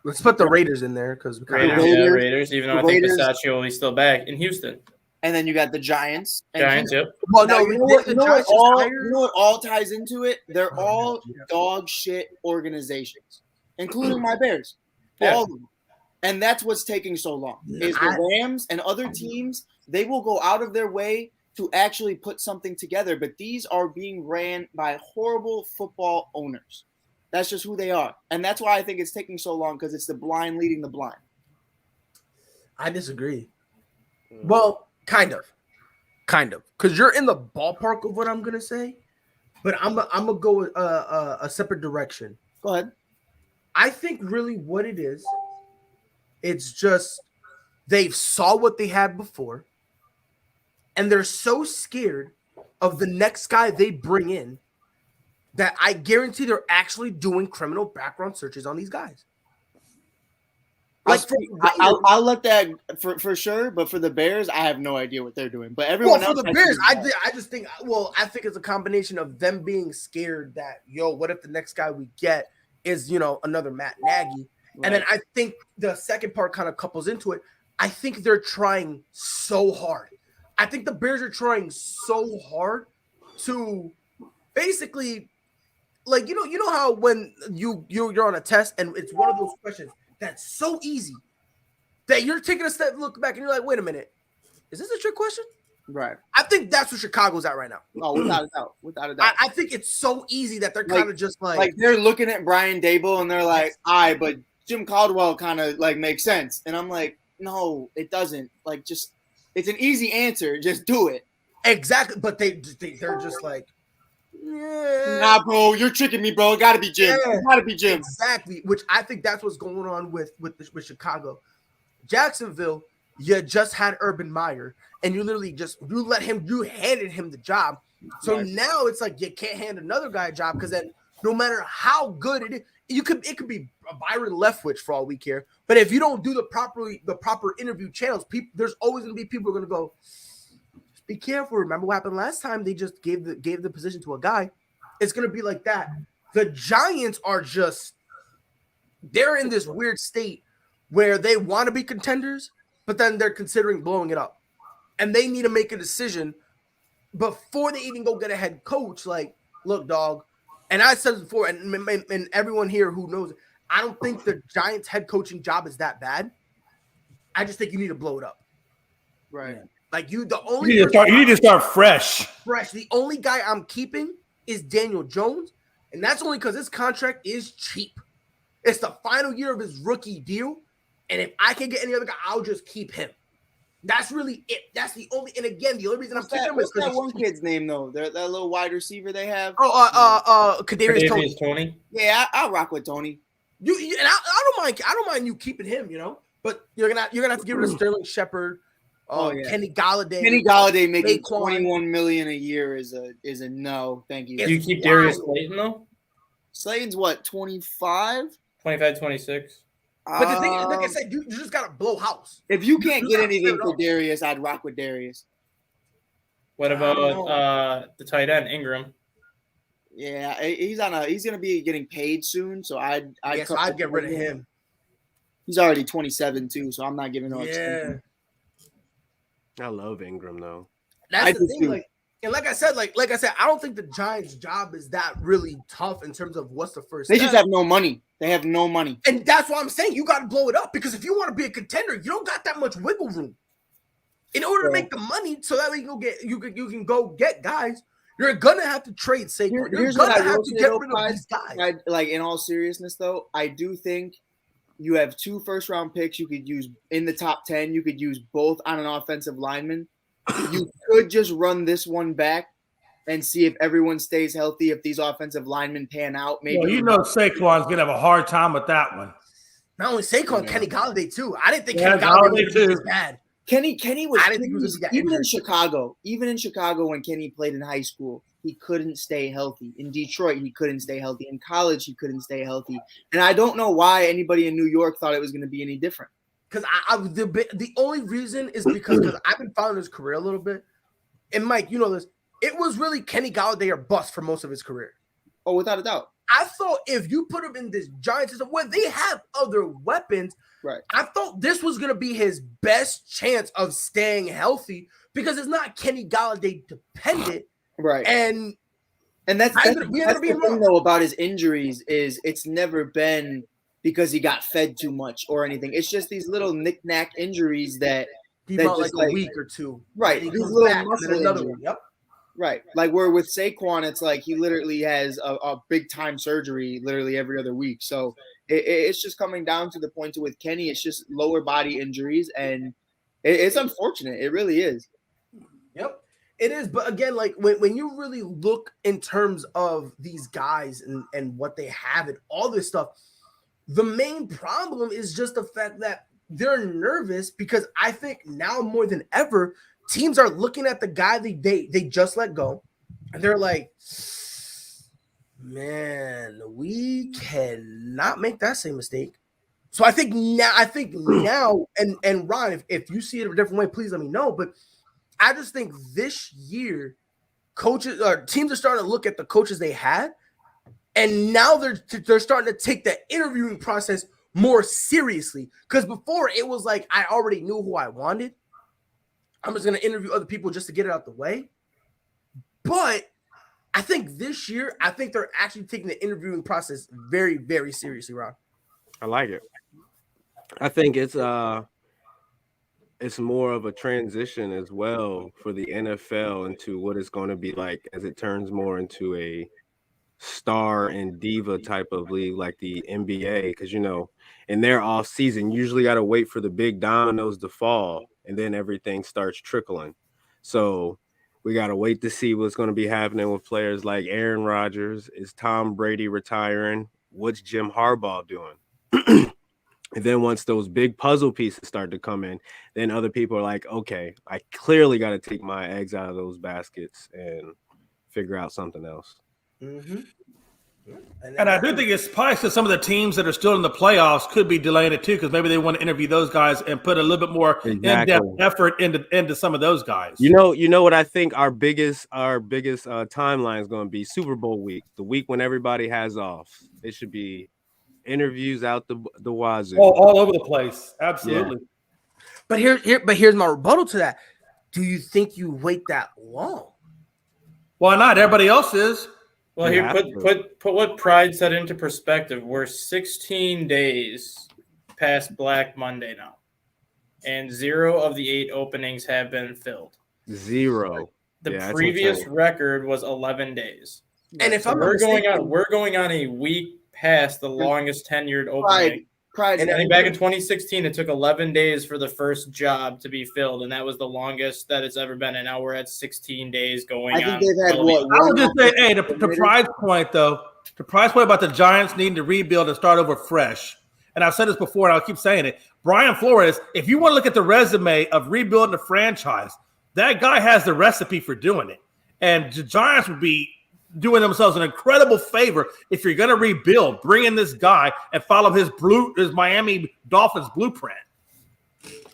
Let's put the Raiders in there because Raiders, even though I think Bisaccio is still back in Houston. And then you got the Giants. Yep. Well, now, no, you know what all ties into it? They're all dog shit organizations, including my Bears. Yeah. All of them. And that's what's taking so long. Is the Rams and other teams, they will go out of their way to actually put something together, but these are being ran by horrible football owners. That's just who they are. And that's why I think it's taking so long, because it's the blind leading the blind. I disagree. Well, kind of. Because you're in the ballpark of what I'm going to say, but I'm going to go a separate direction. Go ahead. I think really what it is, it's just they've saw what they had before, and they're so scared of the next guy they bring in that I guarantee they're actually doing criminal background searches on these guys. I'll let that for sure, but for the Bears, I have no idea what they're doing. But everyone else, for the Bears, I think it's a combination of them being scared that, what if the next guy we get is another Matt Nagy, right. And then I think the second part kind of couples into it. I think they're trying so hard. I think the Bears are trying so hard to basically, like you know how when you're on a test and it's one of those questions that's so easy that you're taking a step, look back, and you're like, wait a minute, is this a trick question? Right. I think that's where Chicago's at right now. Oh, without a doubt. I think it's so easy that they're kind of just like they're looking at Brian Dable and they're like, but Jim Caldwell kind of like makes sense. And I'm like, no, it doesn't. Like, just it's an easy answer. Just do it. Exactly. But they're just like, nah, bro, you're tricking me, bro. It gotta be Jim. It gotta be Jim. Exactly. Which I think that's what's going on with Chicago. Jacksonville, you just had Urban Meyer, and you literally you handed him the job. So now it's like you can't hand another guy a job, because then no matter how good it is, it could be a Byron Leftwich for all we care. But if you don't do the proper interview channels, there's always gonna be people who are gonna go, be careful. Remember what happened last time? They just gave the position to a guy. It's gonna be like that. The Giants are they're in this weird state where they want to be contenders, but then they're considering blowing it up. And they need to make a decision before they even go get a head coach. Like, look, dog. And I said it before, and everyone here who knows, I don't think the Giants head coaching job is that bad. I just think you need to blow it up. Right. Like you need to start fresh. The only guy I'm keeping is Daniel Jones, and that's only because his contract is cheap. It's the final year of his rookie deal. And if I can get any other guy, I'll just keep him. That's really it. That's the only. And again, the only reason I'm keeping him is What's because that one kid's name though? That little wide receiver they have. Kadarius Toney. Tony. Yeah, I'll rock with Tony. You and I don't mind you keeping him. But you're gonna have to give it to Sterling Shepard. Kenny Galladay. Kenny Galladay making Saquon. $21 million a year is a no. Thank you. Do you keep Darius Slayton though? Slayton's what, 25? 25, 26. But the thing is, like I said, you just gotta blow house. If you can't get anything for Darius, I'd rock with Darius. What about the tight end Ingram? Yeah, he's gonna be getting paid soon, so I'd get rid of him. He's already 27 too, so I'm not giving no extension. I love Ingram though. That's the thing. Like I said, I don't think the Giants' job is that really tough in terms of what's the first. They just have no money. They have no money, and that's why I'm saying you got to blow it up, because if you want to be a contender, you don't got that much wiggle room. In order to make the money, so that you can go get guys, you're gonna have to trade Saquon. You're gonna have to get rid of these guys. Like in all seriousness, though, I do think you have 2 first-round picks you could use in the top 10. You could use both on an offensive lineman. You could just run this one back and see if everyone stays healthy, if these offensive linemen pan out. Maybe Saquon's gonna have a hard time with that one. Not only Saquon, Kenny Galladay too. I didn't think Kenny Galladay was as bad. Kenny was. I didn't think he was even in Chicago. Even in Chicago, when Kenny played in high school, he couldn't stay healthy. In Detroit, he couldn't stay healthy. In college, he couldn't stay healthy. And I don't know why anybody in New York thought it was going to be any different. Because the only reason is because I've been following his career a little bit. And Mike, you know this. It was really Kenny Galladay or bust for most of his career. Oh, without a doubt. I thought if you put him in this Giants system where they have other weapons, right? I thought this was going to be his best chance of staying healthy, because it's not Kenny Galladay dependent, right? And that's the thing though about his injuries is it's never been because he got fed too much or anything. It's just these little knick-knack injuries that just like a week or two, right? These little muscle another one. Yep. Right. Like where with Saquon, it's like he literally has a big time surgery literally every other week. So it's just coming down to the point with Kenny, it's just lower body injuries, and it's unfortunate. It really is. Yep, it is. But again, like when you really look in terms of these guys and what they have and all this stuff, the main problem is just the fact that they're nervous, because I think now more than ever, teams are looking at the guy they just let go, and they're like, man, we cannot make that same mistake. So I think now, and Ron, if you see it a different way, please let me know. But I just think this year, coaches or teams are starting to look at the coaches they had, and now they're starting to take the interviewing process more seriously. Because before it was like I already knew who I wanted. I'm just going to interview other people just to get it out the way. But I think this year, they're actually taking the interviewing process very, very seriously, Ron. I like it. I think it's more of a transition as well for the NFL into what it's going to be like as it turns more into a star and diva type of league like the NBA. Because, in their off season, you usually got to wait for the big dominoes to fall, and then everything starts trickling. So we got to wait to see what's going to be happening with players like Aaron Rodgers. Is Tom Brady retiring? What's Jim Harbaugh doing? And then once those big puzzle pieces start to come in, then other people are like, okay, I clearly got to take my eggs out of those baskets and figure out something else. Mm-hmm. And I do think it's probably because some of the teams that are still in the playoffs could be delaying it too, because maybe they want to interview those guys and put a little bit more in-depth effort into some of those guys. You know what I think our biggest timeline is going to be? Super Bowl week, the week when everybody has off. It should be interviews out the wazoo, all over the place. Absolutely. Yeah. But here's my rebuttal to that. Do you think you wait that long? Why not? Everybody else is. Well, here, put what Pride said into perspective. We're 16 days past Black Monday now, and 0 of the 8 openings have been filled. 0. The previous record was 11 days. And if we're going on a week past the longest tenured opening. Pride. I think back in 2016, it took 11 days for the first job to be filled, and that was the longest that it's ever been. And now we're at 16 days going on. I think they've had I would just say, hey, the Pride's point, though, the Pride's point about the Giants needing to rebuild and start over fresh. And I've said this before, and I'll keep saying it. Brian Flores, if you want to look at the resume of rebuilding the franchise, that guy has the recipe for doing it. And the Giants would be doing themselves an incredible favor if you're going to rebuild, bring in this guy and follow his Miami Dolphins blueprint.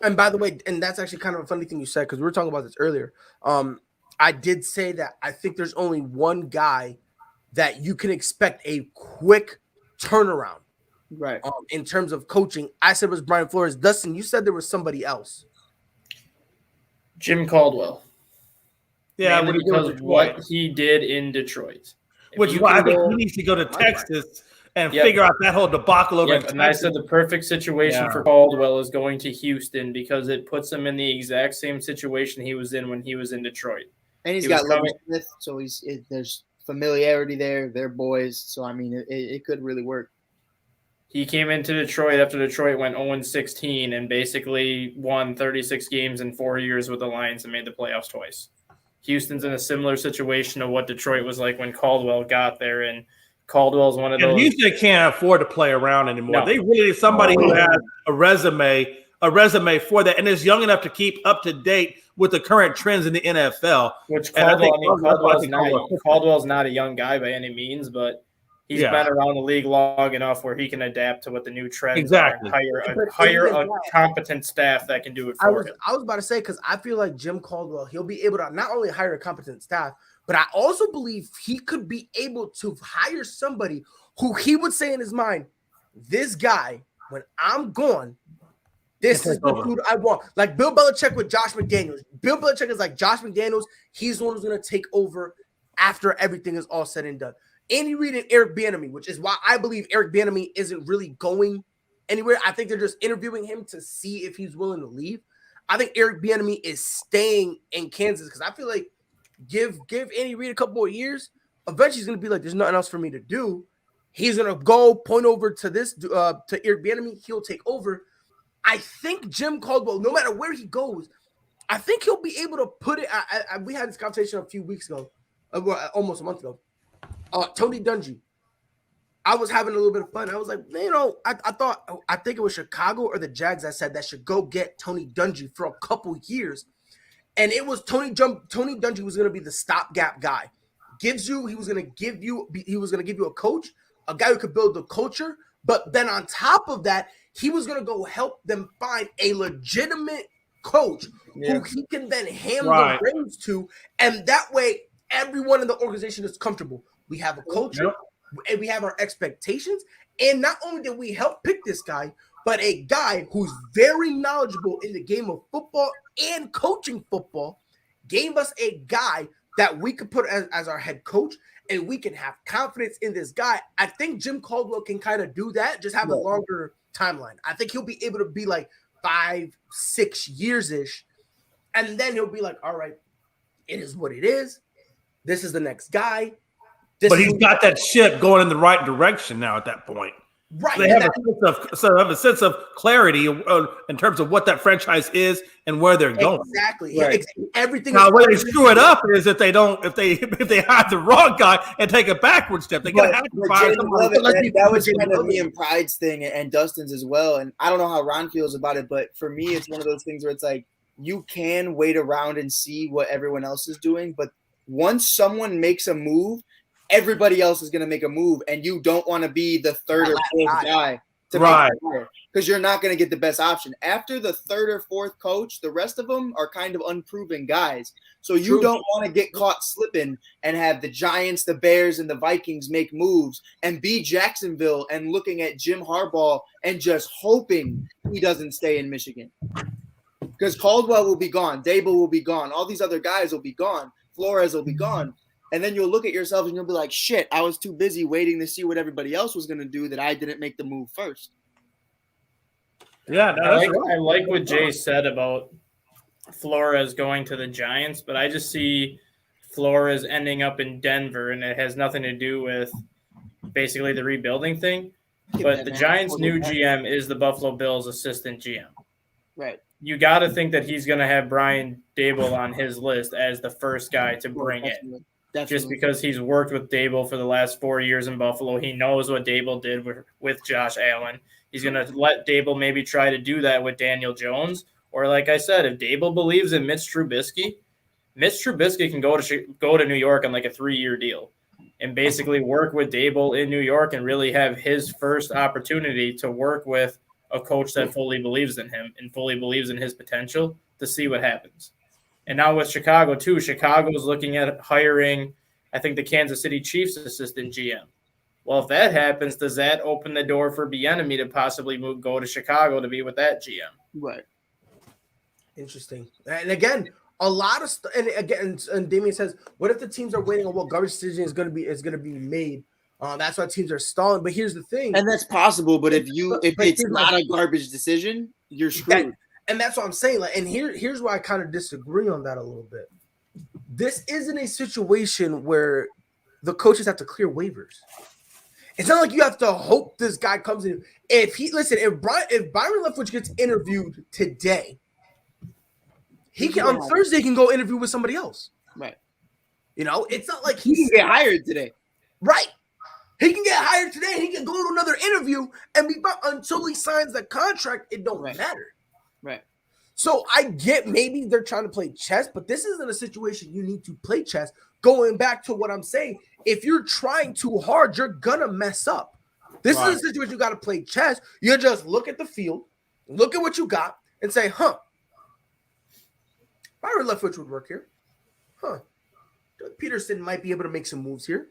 And by the way, and that's actually kind of a funny thing you said, because we were talking about this earlier. I did say that I think there's only one guy that you can expect a quick turnaround, right? In terms of coaching. I said it was Brian Flores. Dustin, you said there was somebody else. Jim Caldwell. Yeah, because of what he did in Detroit. Which is why I think he needs to go to Texas and figure out that whole debacle over in Texas. And I said the perfect situation for Caldwell is going to Houston because it puts him in the exact same situation he was in when he was in Detroit. And he's got Lovie Smith, so there's familiarity there. They're boys, so I mean, it could really work. He came into Detroit after Detroit went 0-16 and basically won 36 games in 4 years with the Lions and made the playoffs twice. Houston's in a similar situation of what Detroit was like when Caldwell got there, and Caldwell's one of those. Houston can't afford to play around anymore. No. They really need somebody who has a resume for that, and is young enough to keep up to date with the current trends in the NFL. Which Caldwell's not a young guy by any means, but he's been around the league long enough where he can adapt to what the new trends are and hire a competent staff that can do it for him. I was about to say, because I feel like Jim Caldwell, he'll be able to not only hire a competent staff, but I also believe he could be able to hire somebody who he would say in his mind, this guy, when I'm gone, this is the dude I want. Like Bill Belichick with Josh McDaniels. Bill Belichick is like Josh McDaniels. He's the one who's going to take over after everything is all said and done. Andy Reid and Eric Bieniemy, which is why I believe Eric Bieniemy isn't really going anywhere. I think they're just interviewing him to see if he's willing to leave. I think Eric Bieniemy is staying in Kansas because I feel like give Andy Reid a couple more years. Eventually, he's going to be like, there's nothing else for me to do. He's going to go point over to this to Eric Bieniemy. He'll take over. I think Jim Caldwell, no matter where he goes, I think he'll be able to put it. We had this conversation a few weeks ago, almost a month ago. Tony Dungy. I was having a little bit of fun. I was like, I think it was Chicago or the Jags that said that should go get Tony Dungy for a couple years. And it was Tony Dungy was going to be the stopgap guy. He was going to give you a coach, a guy who could build the culture. But then on top of that, he was going to go help them find a legitimate coach who he can then hand the reins to. And that way, everyone in the organization is comfortable. We have a culture and we have our expectations. And not only did we help pick this guy, but a guy who's very knowledgeable in the game of football and coaching football gave us a guy that we could put as our head coach, and we can have confidence in this guy. I think Jim Caldwell can kind of do that, just have a longer timeline. I think he'll be able to be like 5-6 years-ish, and then he'll be like, all right, it is what it is. This is the next guy. But he's got that ship going in the right direction now at that point. Right. They have a sense of clarity in terms of what that franchise is and where they're going. Exactly. Right. Everything. Now, where they screw it up is if they hire the wrong guy and take a backward step. They gotta have to fire somebody. That was kind of me and Pride's thing and Dustin's as well. And I don't know how Ron feels about it, but for me, it's one of those things where it's like you can wait around and see what everyone else is doing, but once someone makes a move, everybody else is going to make a move, and you don't want to be the third or fourth guy to make it work because you're not going to get the best option. After the third or fourth coach, the rest of them are kind of unproven guys. So you don't want to get caught slipping and have the Giants, the Bears, and the Vikings make moves and be Jacksonville and looking at Jim Harbaugh and just hoping he doesn't stay in Michigan. Because Caldwell will be gone. Dable will be gone. All these other guys will be gone. Flores will be gone. And then you'll look at yourself and you'll be like, shit, I was too busy waiting to see what everybody else was going to do that I didn't make the move first. Yeah, I like what Jay said about Flores going to the Giants, but I just see Flores ending up in Denver, and it has nothing to do with basically the rebuilding thing. But the Giants' new GM is the Buffalo Bills' assistant GM. Right. You got to think that he's going to have Brian Daboll on his list as the first guy to bring in. Just because he's worked with Daboll for the last 4 years in Buffalo. He knows what Daboll did with Josh Allen. He's going to let Daboll maybe try to do that with Daniel Jones. Or like I said, if Daboll believes in Mitch Trubisky can go to New York on like a 3-year deal and basically work with Daboll in New York and really have his first opportunity to work with a coach that fully believes in him and fully believes in his potential to see what happens. And now with Chicago too, Chicago's looking at hiring, I think, the Kansas City Chiefs assistant GM. Well, if that happens, does that open the door for Bieniemy to possibly go to Chicago to be with that GM? Right. Interesting. And again, a lot of stuff. And again, and Damien says, "What if the teams are waiting on what garbage decision is going to be made? That's why teams are stalling." But here's the thing, and that's possible. But if it's not a garbage decision, you're screwed. And that's what I'm saying. Like, and here's why I kind of disagree on that a little bit. This isn't a situation where the coaches have to clear waivers. It's not like you have to hope this guy comes in. If Byron Leftwich gets interviewed today, he can on Thursday can go interview with somebody else. Right. You know, it's not like he can get hired today. Right. He can get hired today. He can go to another interview and be until he signs the contract. It don't matter. Right. So I get maybe they're trying to play chess, but this isn't a situation you need to play chess. Going back to what I'm saying, if you're trying too hard, you're gonna mess up. This is a situation you got to play chess. You just look at the field, look at what you got, and say, Byron Leftwich would work here. Doug Peterson might be able to make some moves here.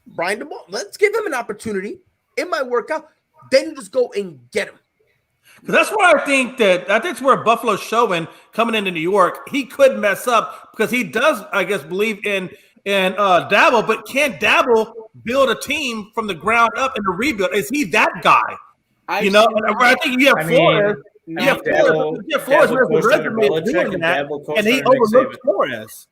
Brian DeBall, let's give him an opportunity. It might work out. Then you just go and get him. That's why I think that's where Buffalo's showing coming into New York. He could mess up because he does, I guess, believe in Dabble, but can't Dabble build a team from the ground up in the rebuild? Is he that guy? I think you have Flores. Flores with resume doing that, and he overlooked Flores.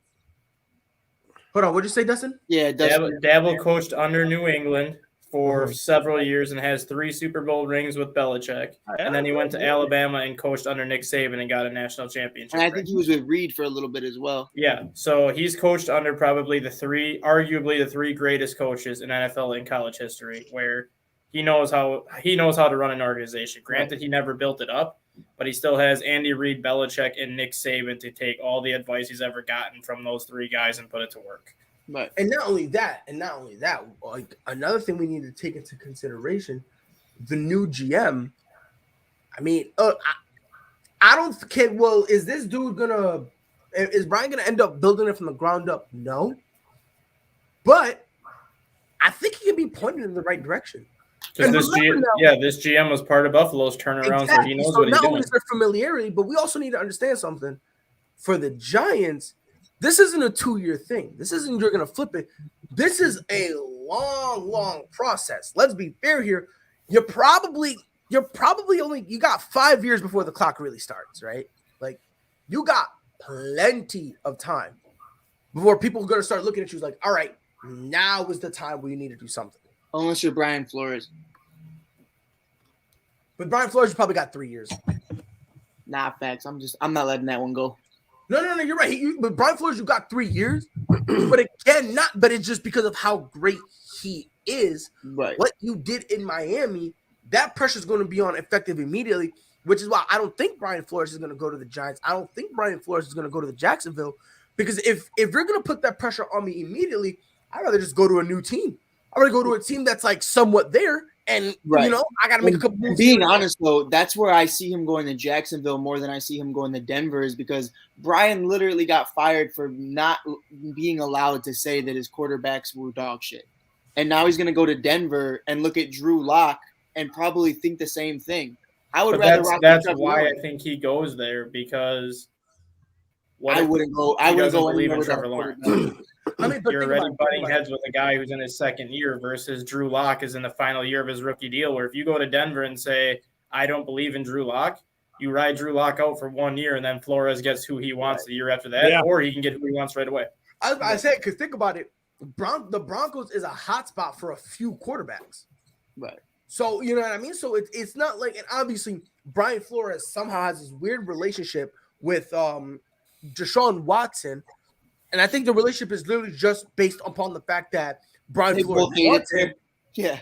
Hold on, what'd you say, Dustin? Yeah, Dabble coached under New England for several years and has 3 Super Bowl rings with Belichick. And then he went to Alabama and coached under Nick Saban and got a national championship. And I think he was with Reed for a little bit as well. Yeah, so he's coached under probably arguably the 3 greatest coaches in NFL and college history, where he knows how to run an organization. Granted, he never built it up, but he still has Andy Reid, Belichick, and Nick Saban to take all the advice he's ever gotten from those 3 guys and put it to work. Right. And not only that, like another thing we need to take into consideration, the new GM. I mean, I don't care. Well, is this dude is Brian gonna end up building it from the ground up? No. But I think he can be pointed in the right direction. Because this GM was part of Buffalo's turnaround, so he knows what he's doing. Not only is there familiarity, but we also need to understand something. For the Giants, this isn't a 2-year thing. This isn't you're going to flip it. This is a long, long process. Let's be fair here. You're probably you got 5 years before the clock really starts, right? Like you got plenty of time before people are going to start looking at you like, all right, now is the time where you need to do something. Unless you're Brian Flores. But Brian Flores, you probably got 3 years. Nah, facts. I'm not letting that one go. No, you're right. But Brian Flores, you got 3 years, but it's just because of how great he is. Right. What you did in Miami, that pressure is going to be on effective immediately, which is why I don't think Brian Flores is going to go to the Giants. I don't think Brian Flores is going to go to the Jacksonville, because if you're going to put that pressure on me immediately, I'd rather just go to a new team. I'd rather go to a team that's like somewhat there. And, I got to make a couple moves. Being honest, though, that's where I see him going to Jacksonville more than I see him going to Denver, is because Brian literally got fired for not being allowed to say that his quarterbacks were dog shit. And now he's going to go to Denver and look at Drew Lock and probably think the same thing. I would rather rock. That's why I think he goes there, because I wouldn't go believe in Trevor Lawrence. I mean, you're already butting heads with a guy who's in his second year versus Drew Lock is in the final year of his rookie deal, where if you go to Denver and say, I don't believe in Drew Lock, you ride Drew Lock out for 1 year and then Flores gets who he wants the year after that, or he can get who he wants right away. I said, because think about it. the Broncos is a hotspot for a few quarterbacks. Right. So, you know what I mean? So it's not like, and obviously Brian Flores somehow has this weird relationship with Deshaun Watson. And I think the relationship is literally just based upon the fact that Brian They Flores both hated wants him. him. Yeah.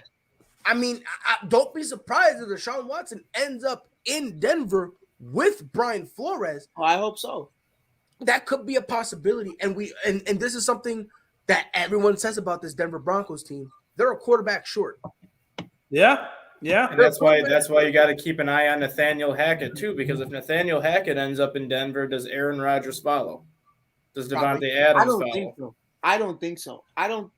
I mean, don't be surprised if Deshaun Watson ends up in Denver with Brian Flores. Oh, I hope so. That could be a possibility. And this is something that everyone says about this Denver Broncos team. They're a quarterback short. Yeah. And that's why you got to keep an eye on Nathaniel Hackett too, because if Nathaniel Hackett ends up in Denver, does Aaron Rodgers follow? Does Devontae Adams follow? I don't think so. I'm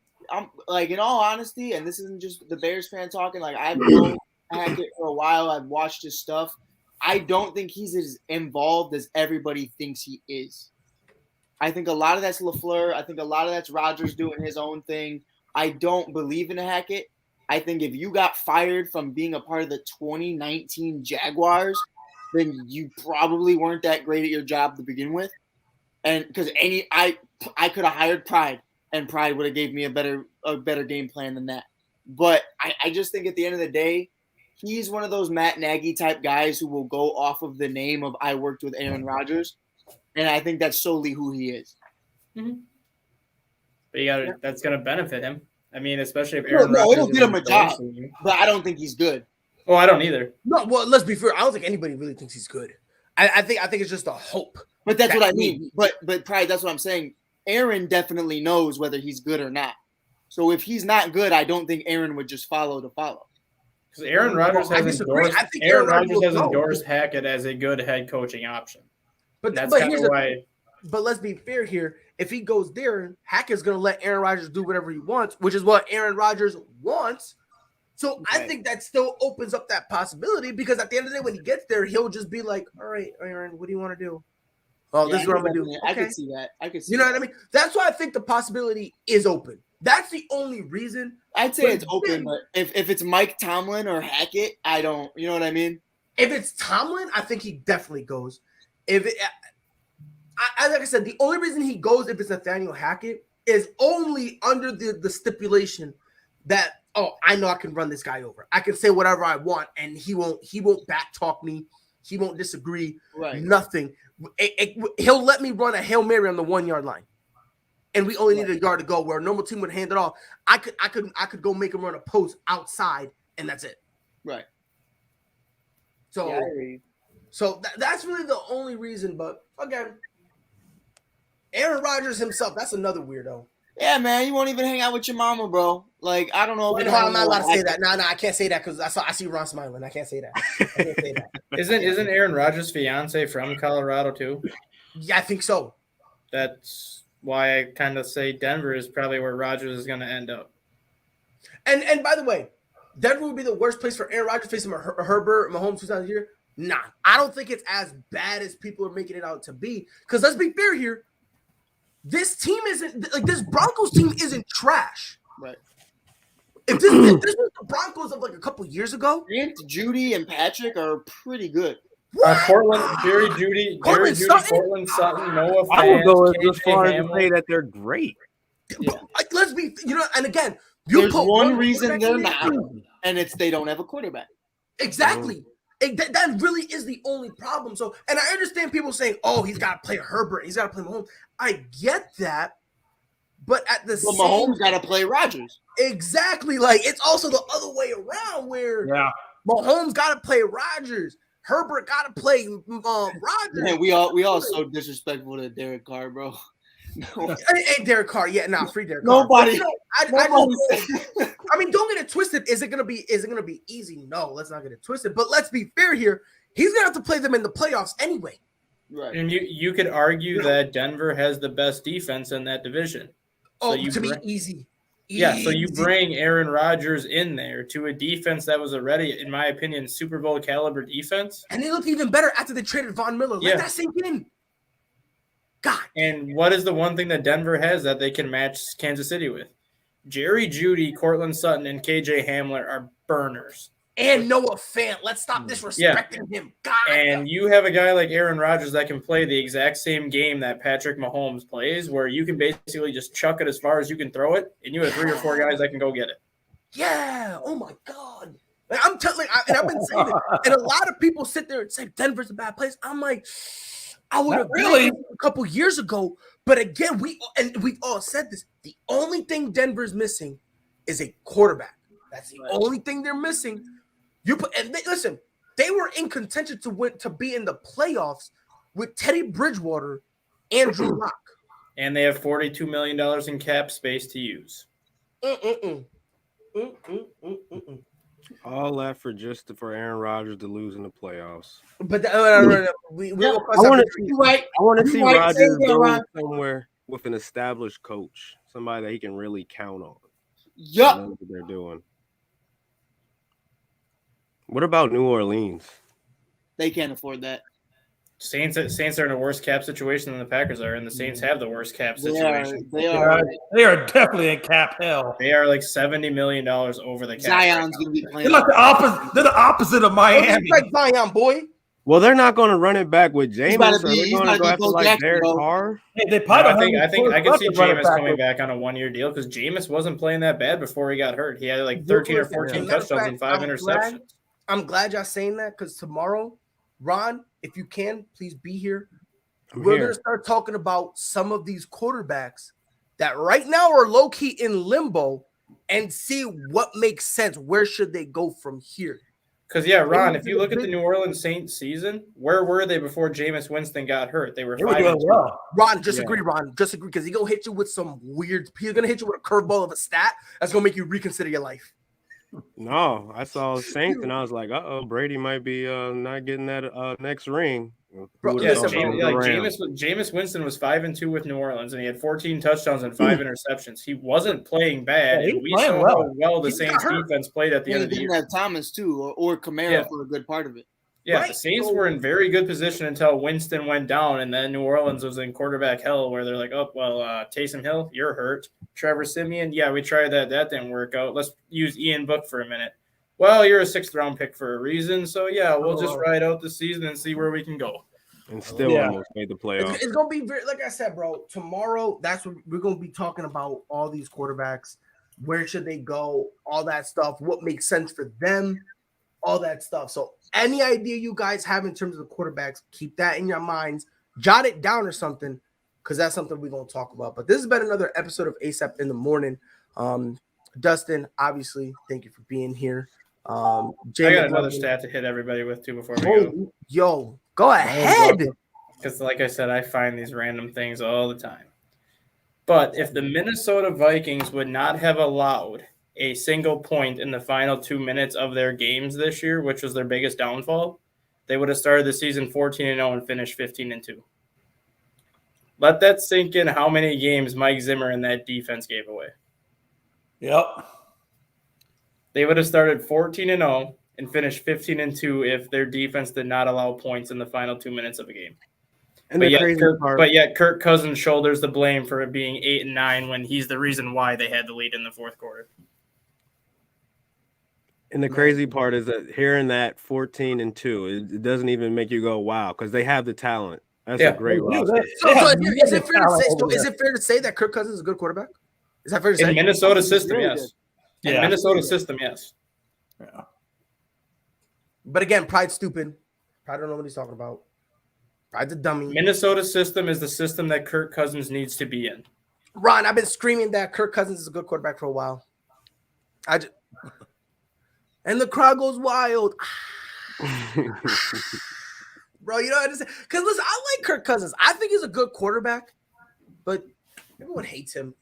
like, in all honesty, and this isn't just the Bears fan talking, like I've known Hackett for a while. I've watched his stuff. I don't think he's as involved as everybody thinks he is. I think a lot of that's LaFleur. I think a lot of that's Rodgers doing his own thing. I don't believe in Hackett. I think if you got fired from being a part of the 2019 Jaguars, then you probably weren't that great at your job to begin with. And because I could have hired Pride, and Pride would have gave me a better game plan than that. But I just think at the end of the day, he's one of those Matt Nagy type guys who will go off of the name of I worked with Aaron Rodgers, and I think that's solely who he is. Mm-hmm. But that's going to benefit him. I mean, especially if Aaron Rodgers. It'll get him a job, but I don't think he's good. Oh, I don't either. No, well, let's be fair. I don't think anybody really thinks he's good. I think it's just a hope. But that's what I mean. But Pride, that's what I'm saying. Aaron definitely knows whether he's good or not. So if he's not good, I don't think Aaron would just follow to follow. Because Aaron Rodgers has endorsed Hackett as a good head coaching option. But that's kind of why. But let's be fair here. If he goes there, Hackett's going to let Aaron Rodgers do whatever he wants, which is what Aaron Rodgers wants. So okay. I think that still opens up that possibility because at the end of the day, when he gets there, he'll just be like, all right, Aaron, what do you want to do? Oh, this is what I'm going to do. Okay. I can see that. You know what I mean? That's why I think the possibility is open. That's the only reason. I'd say it's open, but if it's Mike Tomlin or Hackett, I don't. You know what I mean? If it's Tomlin, I think he definitely goes. Like I said, the only reason he goes if it's Nathaniel Hackett is only under the stipulation that I know I can run this guy over. I can say whatever I want, and he won't back talk me. He won't disagree. Right. Nothing. He'll let me run a Hail Mary on the 1 yard line, and we only need a yard to go. Where a normal team would hand it off, I could go make him run a post outside, and that's it. Right. So, that's really the only reason. But again, Aaron Rodgers himself, that's another weirdo. Yeah, man, you won't even hang out with your mama, bro. Like, I don't know. I'm not allowed to say that. No, I can't say that because I see Ron smiling. I can't say that. I can't say that. Isn't Aaron Rodgers' fiance from Colorado too? Yeah, I think so. That's why I kind of say Denver is probably where Rodgers is going to end up. And by the way, Denver would be the worst place for Aaron Rodgers facing Herbert, Mahomes 2 times a year. Nah, I don't think it's as bad as people are making it out to be. Because let's be fair here. This team isn't like this Broncos team isn't trash. Right. If this was the Broncos of like a couple years ago, Judy and Patrick are pretty good. Jerry Judy, Cortland Sutton, Noah Fant. I would go as far as to say that they're great. Yeah. Like, let's be, and again, there's one reason they're not, and it's they don't have a quarterback. Exactly. That really is the only problem. So, and I understand people saying, "Oh, he's got to play Herbert. He's got to play Mahomes." I get that, but at the same Mahomes got to play Rodgers. Exactly. Like it's also the other way around where Mahomes got to play Rodgers. Herbert got to play Rodgers. Man, we all so disrespectful to Derek Carr, bro. No. And Derek Carr, free Derek Carr. Nobody. I mean, don't get it twisted. Is it gonna be easy? No, let's not get it twisted. But let's be fair here. He's gonna have to play them in the playoffs anyway. Right. And you could argue that Denver has the best defense in that division. So be easy. Yeah, so you bring Aaron Rodgers in there to a defense that was already, in my opinion, Super Bowl caliber defense. And they looked even better after they traded Von Miller. Let that sink in. God. And what is the one thing that Denver has that they can match Kansas City with? Jerry Judy, Cortland Sutton, and KJ Hamler are burners. And Noah Fant. Let's stop disrespecting him. God. And you have a guy like Aaron Rodgers that can play the exact same game that Patrick Mahomes plays, where you can basically just chuck it as far as you can throw it, and you have 3 or 4 guys that can go get it. Yeah. Oh my God. Like, I'm telling, and I've been saying it, and a lot of people sit there and say Denver's a bad place. I'm like, I would have really a couple years ago, but again, we've all said this. The only thing Denver's missing is a quarterback. That's the only thing they're missing. Listen, they were in contention to be in the playoffs with Teddy Bridgewater, Andrew Luck, and they have $42 million in cap space to use. All that for Aaron Rodgers to lose in the playoffs. But I want to see Rodgers go somewhere with an established coach, somebody that he can really count on. Yup. What they're doing. What about New Orleans? They can't afford that. Saints are in a worse cap situation than the Packers are, and the Saints have the worst cap situation. They are definitely in cap hell. They are like $70 million over the cap. Zion's going to be playing. They're like they're the opposite of Miami. Like Zion, boy. Well, they're not going to run it back with Jameis. Or they're going to go after like Derek Jackson, Carr. Hey, they probably I think I can see Jameis coming back on a 1-year deal because Jameis wasn't playing that bad before he got hurt. He had like 13 or 14 touchdowns and 5 interceptions. I'm glad y'all saying that because tomorrow, Ron, if you can, please be here. We're going to start talking about some of these quarterbacks that right now are low-key in limbo and see what makes sense. Where should they go from here? Because, Ron, if you look at the New Orleans Saints season, where were they before Jameis Winston got hurt? They were 5-2. Well. Ron, disagree, Ron. Disagree because he's going to hit you with some weird – he's going to hit you with a curveball of a stat that's going to make you reconsider your life. No, I saw Saints and I was like, Brady might be not getting that next ring. Bro, Jameis Winston was 5-2 with New Orleans, and he had 14 touchdowns and 5 interceptions. He wasn't playing bad. Yeah, and we saw how well the Saints defense played at the end of the year. They didn't have Thomas too, or Kamara for a good part of it. Yeah, the Saints were in very good position until Winston went down, and then New Orleans was in quarterback hell where they're like, Taysom Hill, you're hurt. Trevor Siemian, we tried that. That didn't work out. Let's use Ian Book for a minute. Well, you're a 6th-round pick for a reason, so we'll just ride out the season and see where we can go. And still almost made the playoffs. It's going to be very, like I said, bro, tomorrow, that's what we're going to be talking about, all these quarterbacks. Where should they go? All that stuff. What makes sense for them? All that stuff. So any idea you guys have in terms of the quarterbacks, keep that in your minds. Jot it down or something, because that's something we're going to talk about. But this has been another episode of ASAP in the Morning. Dustin, obviously, thank you for being here. I got another stat to hit everybody with, too, before we go. Yo, go ahead. Because, like I said, I find these random things all the time. But if the Minnesota Vikings would not have allowed a single point in the final 2 minutes of their games this year, which was their biggest downfall, they would have started the season 14-0 and finished 15-2. Let that sink in how many games Mike Zimmer and that defense gave away. Yep. They would have started 14-0 and finished 15-2 if their defense did not allow points in the final 2 minutes of a game. And but yet Kirk Cousins shoulders the blame for it being 8-9 when he's the reason why they had the lead in the fourth quarter. And the crazy part is that hearing that 14-2, it doesn't even make you go, wow, because they have the talent. That's a great roster. Is it fair to say that Kirk Cousins is a good quarterback? Is that fair to say? In Minnesota system, yes. In Minnesota system, yes. Yeah. But again, pride's stupid. Pride don't know what he's talking about. Pride's a dummy. Minnesota system is the system that Kirk Cousins needs to be in. Ron, I've been screaming that Kirk Cousins is a good quarterback for a while. And the crowd goes wild. Bro, you know what I'm saying? Because listen, I like Kirk Cousins. I think he's a good quarterback, but everyone hates him.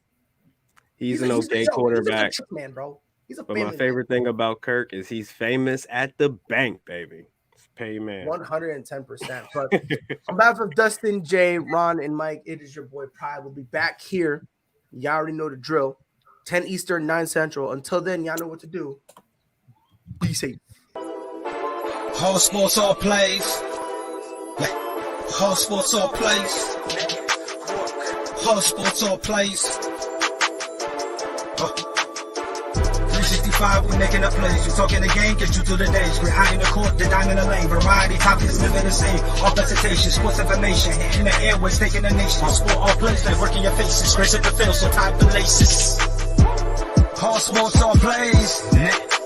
He's an okay quarterback. He's a man, bro. He's a but my favorite thing about Kirk is he's famous at the bank, baby. It's pay man. 110%. But on behalf of Dustin, Jay, Ron, and Mike, it is your boy Pride. We'll be back here. Y'all already know the drill. 10 Eastern, 9 Central. Until then, y'all know what to do. Be safe. Whole sports all plays. Whole sports all plays. Whole sports all plays. 365 365, we making a place. You talking the game, get you to the days. Great eye in the court, the dime in the lane. Variety, topics, living the same. All presentation, sports information. In the airways, taking the nation. Sport all plays, like working your faces. Grace at the field, so tie the laces. All sports, all plays.